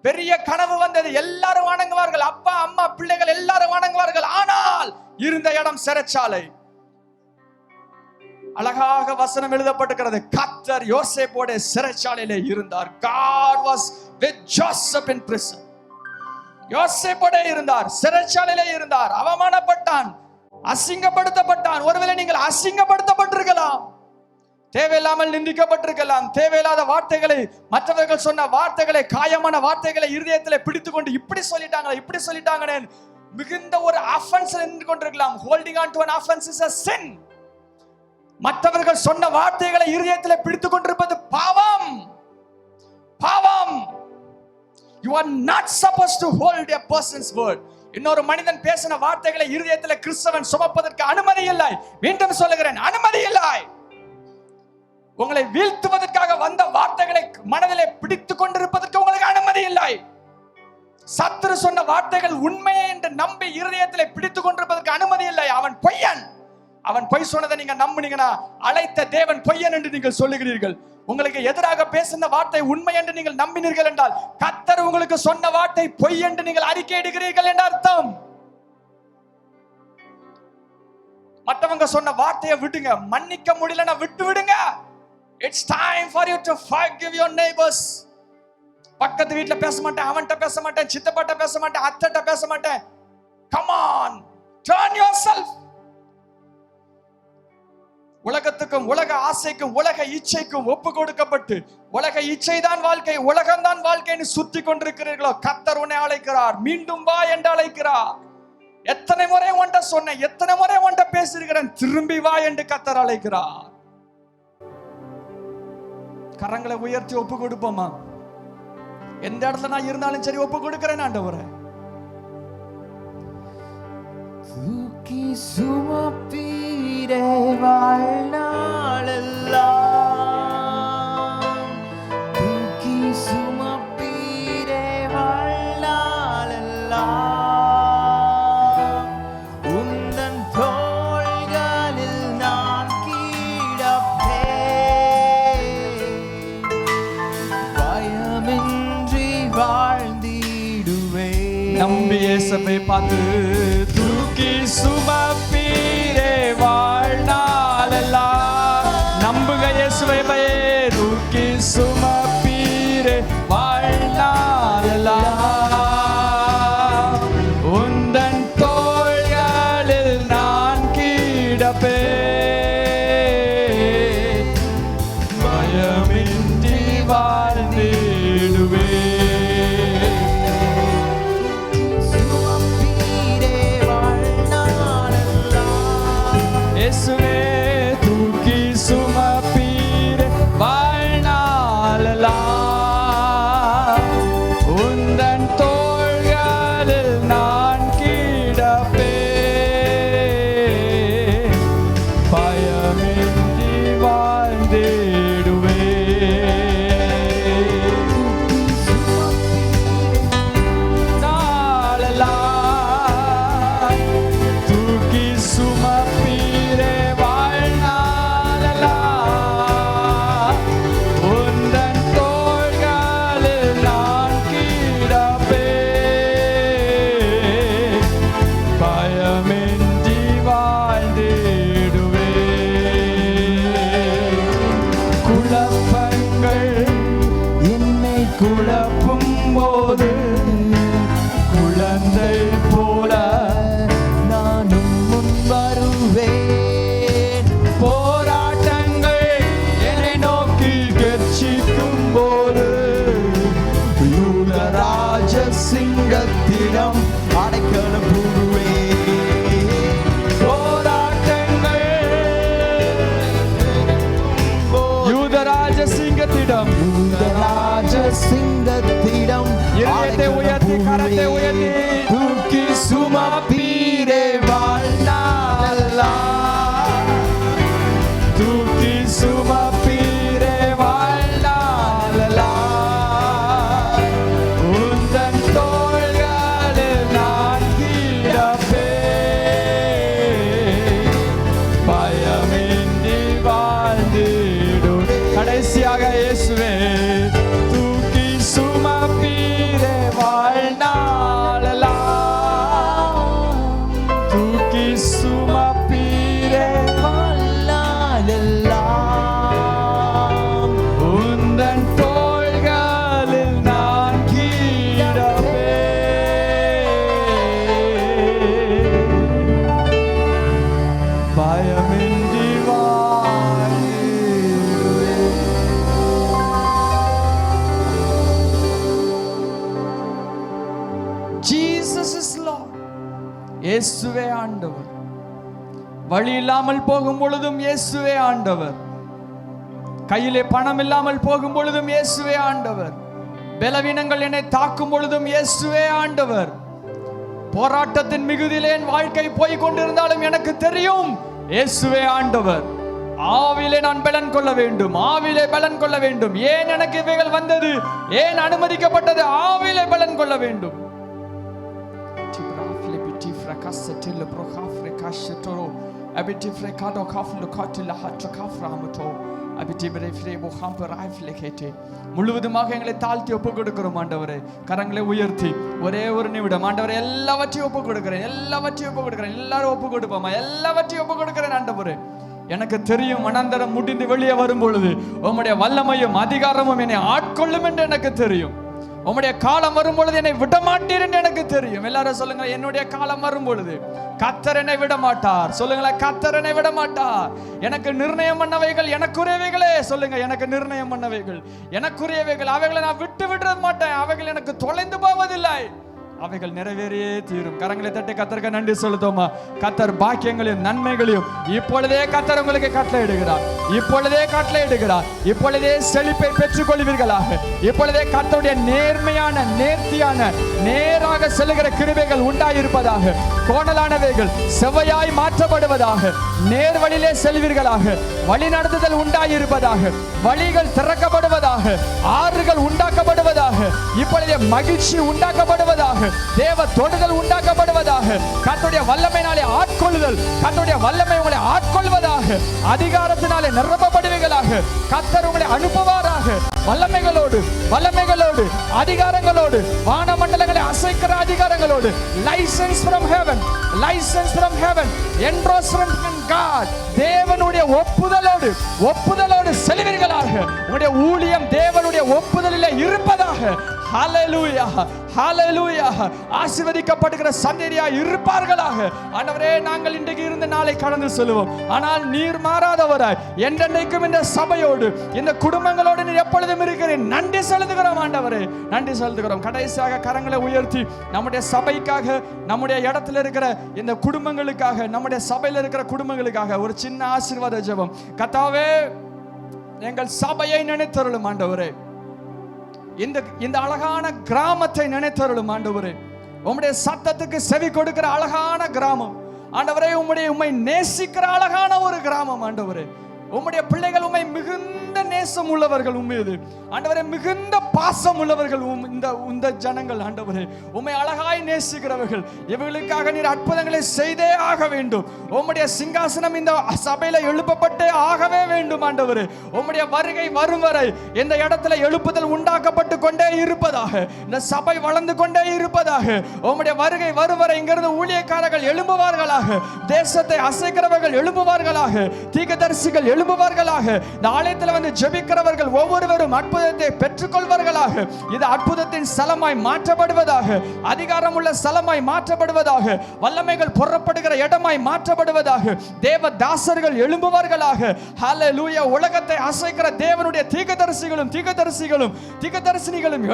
பெரிய கனவு வந்தது. எல்லாரும் வணங்குவார்கள். அப்பா அம்மா பிள்ளைகள் எல்லாரும் வணங்குவார்கள். ஆனால் இருந்த இடம் சிறைச்சாலை. அழகாக வசனம் எழுதப்பட்டிருக்கிறது. கர்த்தர் யோசேப்போட சிறைச்சாலையிலே இருந்தார். God was with Joseph in prison. யோசேப்போட இருந்தார், சிறைச்சாலையிலே இருந்தார். அவமானப்பட்டான், அசிங்கப்படுத்தப்பட்டான். ஒருவேளை நீங்கள் அசிங்கப்படுத்தப்பட்டிருக்கலாம், தேவையில்லாமல் நிந்திக்கப்பட்டிருக்கலாம். தேவையில்லாத வார்த்தைகளை, மற்றவர்கள் சொன்ன வார்த்தைகளை, காயமான வார்த்தைகளை இருதயத்திலே பிடித்துக்கொண்டு இப்படி சொல்லிட்டாங்களே, இப்படி சொல்லிட்டாங்களே, மிகுந்த ஒரு அஃபென்ஸ் நின்று கொண்டிருக்கலாம். holding on to an offense is a sin. மற்றவர்கள் சொன்ன வார்த்தைகளை இருதயத்திலே பிடித்துக் கொண்டிருப்பது பாவம். பாவம். You are not supposed to hold a person's word. இன்னொரு மனிதன் பேசின வார்த்தைகளை இருதயத்தில் கிறிஸ்தவன் சுமப்பதற்கு அனுமதி இல்லை. மீண்டும் சொல்லுகிறேன், அனுமதி இல்லை. உங்களை வீழ்த்துவதற்காக வந்த வார்த்தைகளை மனதிலே பிடித்துக் கொண்டிருப்பதற்கு உங்களுக்கு அனுமதி இல்லை. சத்துரு சொன்ன வார்த்தைகள் உண்மையே என்று நம்பி இருதயத்திலே பிடித்துக் கொண்டிருப்பதற்கு அனுமதி இல்லை. அவன் பொய்யன். அவன் பொய் சொன்னதை நீங்க நம்புனீங்கன்னா அழைத்த தேவன் பொய்யன் என்று நீங்கள் சொல்லுகிறீர்கள். உங்களுக்கு எதிராக பேசின வார்த்தை உண்மை என்று நீங்கள் நம்பினீர்கள் என்றால் கர்த்தர் உங்களுக்கு சொன்ன வார்த்தை பொய் என்று நீங்கள் அறிக்கையிடுகிறீர்கள் என்று அர்த்தம். மற்றவங்க சொன்ன வார்த்தையை விடுங்க. மன்னிக்க முடியலன்னா விட்டு விடுங்க. It's time for you to forgive your neighbors. பக்கத்து வீட்ல பேச மாட்டேன், அவன்கிட்ட பேச மாட்டேன், சித்தப்பாட்ட பேச மாட்டேன், அத்தைட்ட பேச மாட்டேன். Come on, turn yourself. உலகத்துக்கும் உலக ஆசைக்கும் உலக இச்சைக்கும் ஒப்பு கொடுக்கப்பட்டு உலக இச்சைதான் வாழ்க்கை, உலகம்தான் வாழ்க்கைன்னு சுத்தி கொண்டிருக்கிறீர்களோ, கர்த்தர் உன்னை அழைக்கிறார். மீண்டும் வா என்று அழைக்கிறார். எத்தனை முறை உன்கிட்ட சொன்னேன், எத்தனை முறை உன்கிட்ட பேசியிருக்கிறேன், திரும்பி வா என்று கர்த்தர் அழைக்கிறார். கரங்களை உயர்த்தி ஒப்பு கொடுப்போமா? எந்த இடத்துல நான் இருந்தாலும் சரி ஒப்பு கொடுக்கிறேன் ஆண்டவரே. தூக்கி சுமப்பீரே வாழ்நாளெல்லாம், தூக்கி சுமப்பீரே வாழ்நாளெல்லாம், உந்தன் தோள்களில் நான் கிடப்பேன், பயமின்றி வாழ்ந்திடுவேன். நம்பி இயேசுவை பார்த்து தூக்கி சுமப்பீரே வாழ்நாளெல்லாம். நம்புக இயேசுவை தூக்கி சுமப்பீரே வாழ்நாளெல்லாம், உந்தன் தோள்களில் நான் கிடப்பேன், பயமின்றி வாழ்ந்திடுவேன். இயேசுவே தூக்கி சுமப்பீரே வாழ்நாளெல்லாம், உந்தன் தோள்களில் நான் கிடப்பேன், பயமின்றி வாழ்ந்திடுவேன். நாளெல்லாம் தூக்கி சுமப்பீரே வாழ்நாளெல்லாம், உந்தன் தோள்களில் நான் கிடப்பேன், பயமின்றி வாழ்ந்திடுவேன். குழப்பங்கள் என்னை குழப்பும் போது குழந்தை போல நானும் முன் வருவேன். போராட்டங்கள் என்னை நோக்கி கெர்ச்சிக்கும் போது யூதராஜ சிங்கத்திடம் அடைக்கலம் புகுவேன். போராட்டங்கள் யூதராஜ சிங்கத்திடம் யூதராஜ சிங்கத்திடம் இதயத்தை உயர்த்தி கரத்தை உயர்த்தி தூக்கி சுமப்பீரே வாழ்நாளெல்லாம், தூக்கி சுமப்பீரே வாழ்நாளெல்லாம், உந்தன் தோள்களில் நான் கிடப்பேன், பயமின்றி வாழ்ந்திடுவேன். கடைசியாக இயேசுவே தூக்கி சுமப்பீரே வாழ்நாளெல்லாம், தூக்கி சுமப்பீரே வாழ்நாளெல்லாம், உந்தன் தோள்களில் நான் கிடப்பேன், பயமின்றி வாழ்ந்திடுவேன். Jesus is Lord. இயேசுவே ஆண்டவர். வழி இல்லாமல் போகும் பொழுதும் இயேசுவே ஆண்டவர். கையிலே பணம் இல்லாமல் போகும் பொழுதும் இயேசுவே ஆண்டவர். பலவீனங்கள் என்னை தாக்கும் பொழுதும் இயேசுவே ஆண்டவர். போராட்டத்தின் மிகுதியிலே என் வாழ்க்கை போய் கொண்டிருந்தாலும் எனக்கு தெரியும் இயேசுவே ஆண்டவர். ஆவிலே நான் பலன் கொள்ள வேண்டும், ஆவிலே பலன் கொள்ள வேண்டும். ஏன் எனக்கு இவைகள் வந்தது, ஏன் அனுமதிக்கப்பட்டது? ஆவிலே பலன் கொள்ள வேண்டும். முழுவதுமாக எங்களை தாழ்த்தி ஒப்பு கொடுக்கிறோம் ஆண்டவரே. கரங்களை உயர்த்தி ஒரே ஒரு நிமிடம் ஆண்டவரே, எல்லாவற்றையும் ஒப்பு கொடுக்கிறேன், எல்லாவற்றையும் ஒப்பு கொடுக்கிறேன். எல்லாரும் ஒப்பு கொடுப்போமா? எல்லாவற்றையும் ஒப்பு கொடுக்கிறேன் ஆண்டவரே. எனக்கு தெரியும் மனாந்தரம் முடிந்து வெளியே வரும் பொழுது உம்முடைய வல்லமையும் அதிகாரமும் என்னை ஆட்கொள்ளும் என்று எனக்கு தெரியும். உம்முடைய காலம் வரும் பொழுது என்னை விட மாட்டீர் என்று எனக்கு தெரியும். எல்லாரும் சொல்லுங்க, என்னுடைய காலம் வரும் பொழுது கர்த்தர் என்னை விட மாட்டார். சொல்லுங்களேன், கர்த்தர் என்னை விட மாட்டார். எனக்கு நிர்ணயம் பண்ணவைகள் எனக்குரியவைகளே. சொல்லுங்க, எனக்கு நிர்ணயம் பண்ணவைகள் எனக்குரியவைகள், அவைகளை நான் விட்டு விட மாட்டேன். அவைகள் எனக்கு தொலைந்து போவதில்லை, அவைகள் நிறைவேறியே தீரும். கரங்களை தட்டி கர்த்தருக்கு நன்றி செலுத்துவோமா? கர்த்தர் பாக்கியங்களையும் நன்மைகளையும் இப்பொழுதே கர்த்தர் உங்களுக்கு கட்டளையிடுகிறார். இப்பொழுதே கட்டளையிடுகிறார். இப்பொழுதே செழிப்பை பெற்றுக் கொள்வீர்களாக. இப்பொழுதே கர்த்தருடைய நேர்மையான நேர்த்தியான நேராக செல்லுகிற கிருபைகள் உண்டாயிருப்பதாக. கோணலானவைகள் செவ்வையாய் மாற்றப்படுவதாக. நேர் வழியிலே செல்வீர்களாக. வழி நடத்துதல் உண்டாயிருப்பதாக. வழிகள் திறக்கப்படுவதாக. ஆறுகள் உண்டாக்கப்படுவதாக. இப்பொழுதே மகிழ்ச்சி உண்டாக்கப்படுவதாக. தேவ தொடுதல் உண்டாக்கப்படுவதாக. கர்த்தருடைய வல்லமையினாலே ஆட்கொள்ளுதல், கர்த்தருடைய வல்லமை உங்களை ஆட்கொள்வதாக. அதிகாரத்தினாலே நிரப்பப்படுவீர்களாக. கர்த்தர் உங்களை அனுப்புவாராக. வல்லமைகளோடு வல்லமைகளோடு அதிகாரங்களோடு வானமண்டலங்களை அசைக்கிற அதிகாரங்களோடு. Licence from heaven, licence from heaven, endorsement from God. தேவனுடைய ஒப்புதலோடு ஒப்புதலோடு செல்வீர்களாக. உங்களுடைய ஊழியம் தேவனுடைய ஒப்புதலிலே இருப்பதாக. ஹல்லேலூயா, ஹல்லேலூயா. ஆசீர்வதிக்கப்படுகிற சந்ததியாய் இருப்பார்களாக. ஆண்டவரே, நாங்கள் இன்றைக்கு இருந்து நாளை கடந்து செல்வோம். ஆனால் நீர் மாறாதவராய் என்றென்றைக்கும் இந்த சபையோடு இந்த குடும்பங்களோடு நீர் எப்பொழுதும் இருக்கிறேன். நன்றி செலுத்துகிறோம் ஆண்டவரே, நன்றி செலுத்துகிறோம். கடைசியாக கரங்களை உயர்த்தி நம்முடைய சபைக்காக, நம்முடைய இடத்துல இருக்கிற இந்த குடும்பங்களுக்காக, நம்முடைய சபையில் இருக்கிற குடும்பங்களுக்காக ஒரு சின்ன ஆசீர்வாத ஜெபம். கர்த்தாவே, எங்கள் சபையை நினைத்தருளும் ஆண்டவரே. இந்த அழகான கிராமத்தை நினைத்தருளும் ஆண்டவரே. உம்முடைய சத்தத்துக்கு செவி கொடுக்கிற அழகான கிராமம் ஆண்டவரே. உம்மை நேசிக்கிற அழகான ஒரு கிராமம் ஆண்டவரே. உம்முடைய பிள்ளைகள் உம்மை மிகுந்த நேசம் உள்ளவர்கள். உம்மீது ஆண்டவரே மிகுந்த பாசம் உள்ளவர்கள். இந்த ஜனங்கள் ஆண்டவரே உம்மை அழகாய் நேசிக்கிறவர்கள். இவர்களுக்காக நீர் அற்புதங்களை செய்தே ஆக வேண்டும். உம்முடைய சிங்காசனம் இந்த சபையில எழுப்பப்பட்டே ஆகவே வேண்டும் ஆண்டவரே. உம்முடைய வருகை வரும் வரை இந்த இடத்துல எழுப்புதல் உண்டாக்கப்பட்டு கொண்டே இருப்பதாக. இந்த சபை வளர்ந்து கொண்டே இருப்பதாக. உம்முடைய வருகை வரும் வரை இங்கிருந்து ஊழியக்காரர்கள் எழும்புவார்களாக. தேசத்தை அசைக்கிறவர்கள் எழும்புவார்களாக. தீர்க்கதரிசிகள் எழும்புவார்களாக. இந்த ஆலயத்தில் வந்து ஜெபிக்கிறவர்கள் ஒவ்வொருவரும் அற்புதத்தை பெற்றுக்கொள்வார்களாக. இது அற்புதத்தின் ஸ்தலமாய் மாற்றப்படுவதாக. அதிகாரம் உள்ள ஸ்தலமாய் மாற்றப்படுவதாக. வல்லமைகள் புறப்படுகிற இடமாய் மாற்றப்படுவதாக. தேவ தாசர்கள் எழும்புவார்களாக. ஹல்லேலூயா. உலகத்தை அசைக்கிற தேவனுடைய தீர்க்கதரிசிகளும்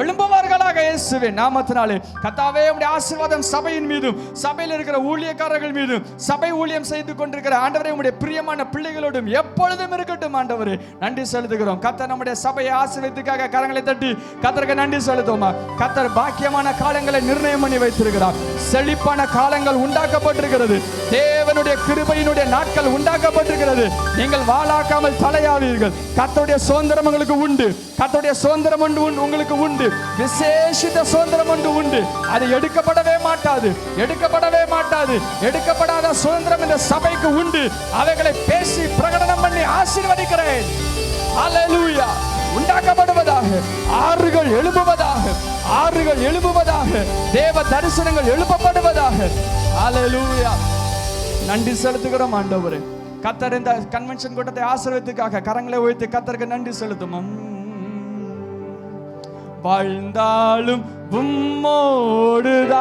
எழும்புவார்களாக. இயேசுவின் நாமத்தினாலே கர்த்தாவே, உம்முடைய ஆசீர்வாதம் சபையின் மீதும், சபையில் இருக்கிற ஊழியக்காரர்கள் மீதும், சபை ஊழியம் செய்து கொண்டிருக்கிற ஆண்டவரே உம்முடைய பிரியமான பிள்ளைகளோடும் எப்பொழுதும் இருக்கட்டும் ஆண்டவரே. நன்றி செலுத்துகிறோம். கர்த்தர் நம்முடைய சபையை ஆசீர்வதிக்காக கரங்களை தட்டி கர்த்தருக்கு நன்றி செலுத்துவோமா? கர்த்தர் பாக்கியமான காலங்களை நிர்ணயம் பண்ணி வைத்திருக்கிறார். செழிப்பான காலங்கள் உண்டாக்கப்பட்டிருக்கிறது. தேவனுடைய கிருபையினுடைய நாட்கள் உண்டாக்கப்பட்டிருக்கிறது. நீங்கள் வாளாக்காமல் தலையாவீர்கள். கர்த்தருடைய சுதந்திரம் உங்களுக்கு உண்டு. கர்த்தருடைய சுதந்திரம் உங்களுக்கு உண்டு. விசேஷித்த சுதந்திரம் உண்டு. அது எடுக்கப்படவே மாட்டாது, எடுக்கப்படவே மாட்டாது. எடுக்கப்படாத சுதந்திரம் இந்த சபைக்கு உண்டு. அவைகளை பேசி பிரகடனம் பண்ணி ஆசீர்வதிக்கிறேன். ஹல்லேலூயா. உண்டாக்கப்படுவதாக. ஆறுகள் எழும்புவதாக. ஆறுகள் எழும்புவதாக. தேவ தரிசனங்கள் எழுப்பப்படுவதாக. ஹல்லேலூயா. நன்றி செலுத்துகிறோம் ஆண்டவரே. கர்த்தர் இந்த கன்வென்ஷன் கூட்டத்தை ஆசீர்வதிக்காக கரங்களை உயர்த்தி கர்த்தருக்கு நன்றி செலுத்தும். வாழ்ந்தாலும் உம்மோடுதான்,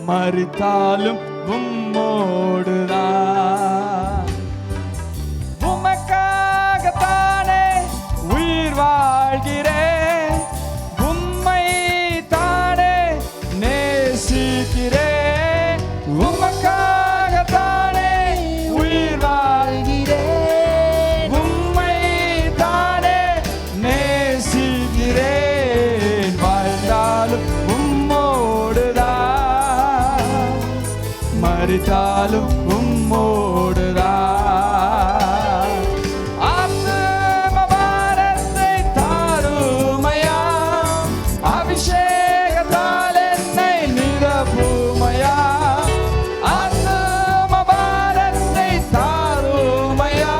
மரித்தாலும் உம்மோடுதான். உமக்காகத்தானே உயிர் வாழ்கிறேன். உம்மை தானே நேசிக்கிறேன். உமக்காகத்தானே உயிர் வாழ்கிறேன். உம்மை தானே நேசிக்கிறேன். உம்மோடுதான். ஆத்தும பாரத்தை தாருமையா, அபிஷேகத்தால் என்னை நிரப்புமையா. ஆத்தும பாரத்தை தாருமையா,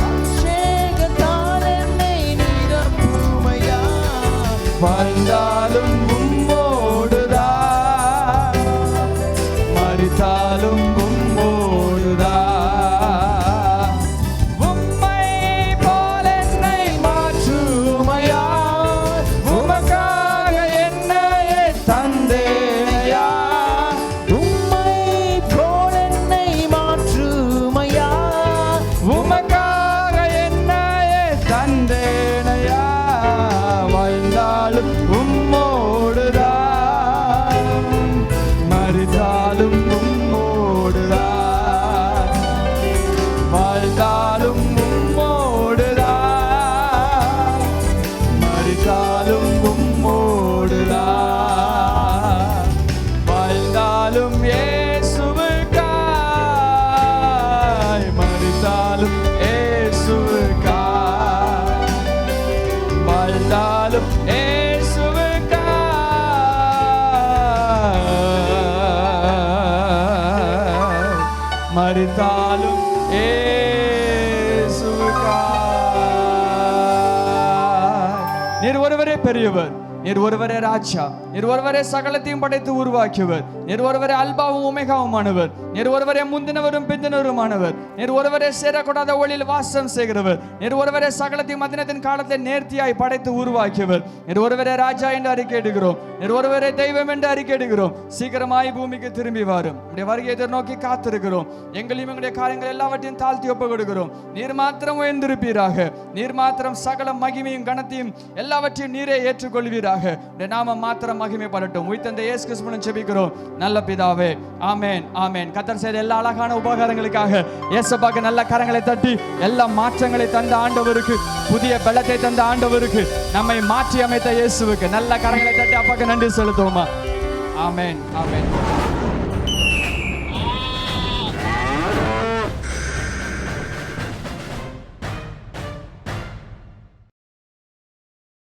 அபிஷேகத்தால் என்னை நிரப்புமையா. வாழ்ந்தாலும் உம்மோடுதான், மரித்தாலும் உம்மோடுதான். உம்மை போல் என்னை மாற்றுமையா, உமக்காக என்னையே தந்தேனையா. உம்மை போல் என்னை மாற்றுமையா. உமக்காக என்னையே தந்தேனையா. வாழ்ந்தாலும் உம்மோடுதான், மரித்தாலும் உம்மோடுதான். வாழ்ந்தாலும் உம்மோடுதான், மரித்தாலும் உம்மோடுதான். வாழ்ந்தாலும் இயேசுவுக்காய், மரித்தாலும் இயேசுவுக்காய். வாழ்ந்தாலும் இயேசுவுக்காய், மரித்தாலும் இயேசுவுக்காய். நீர் ஒருவரே பெரியவர், நீர் ஒருவரே ராஜா, நீர் ஒருவரே சகலத்தையும் படைத்து உருவாக்கியவர், நீர் ஒருவரே அல்பாவும் உமேகாவுமானவர், நீர் ஒருவரே முந்தினவரும் பிந்தினவருமானவர், நீர் ஒருவரே சேரக்கூடாத ஒளியில் வாசம் செய்கிறவர், நீர் ஒருவரே சகலத்தையும் மதினத்தின் காலத்தை நேர்த்தியாய் படைத்து உருவாக்கியவர், நீர் ஒருவரே ராஜா என்று அறிக்கையிடுகிறோம், நீர் ஒருவரே தெய்வம் என்று அறிக்கையிடுகிறோம். சீக்கிரமாய் பூமிக்கு திரும்பி வரும் உடைய வருகை எதிர்நோக்கி காத்திருக்கிறோம். எங்களையும் எங்களுடைய காரியங்கள் எல்லாவற்றையும் தாழ்த்தி ஒப்பு கொடுக்கிறோம். நீர் மாத்திரம் உயர்ந்திருப்பீராக, நீர் மாத்திரம் சகல மகிமையும் கனத்தையும் எல்லாவற்றையும் நீரே ஏற்றுக்கொள்வீராக. உடைய நாமம் மாத்திரம் மகிமைப்படட்டும். உயிர்த்தெழுந்த இயேசு கிறிஸ்துவின் ஜெபிக்கிறோம் நல்ல பிதாவே, ஆமென் ஆமென். கர்த்தர் செய்த எல்லா அழகான உபகாரங்களுக்காக இயேசுவுக்கு நல்ல கரங்களை தட்டி, எல்லா மாற்றங்களை தந்த ஆண்டவருக்கு, புதிய பலத்தை தந்த ஆண்டவருக்கு, நம்மை மாற்றி அமைத்த இயேசுவுக்கு நல்ல கரங்களை தட்டி அப்பாக்கு நன்றி செலுத்துவோமா. ஆமென் ஆமென்.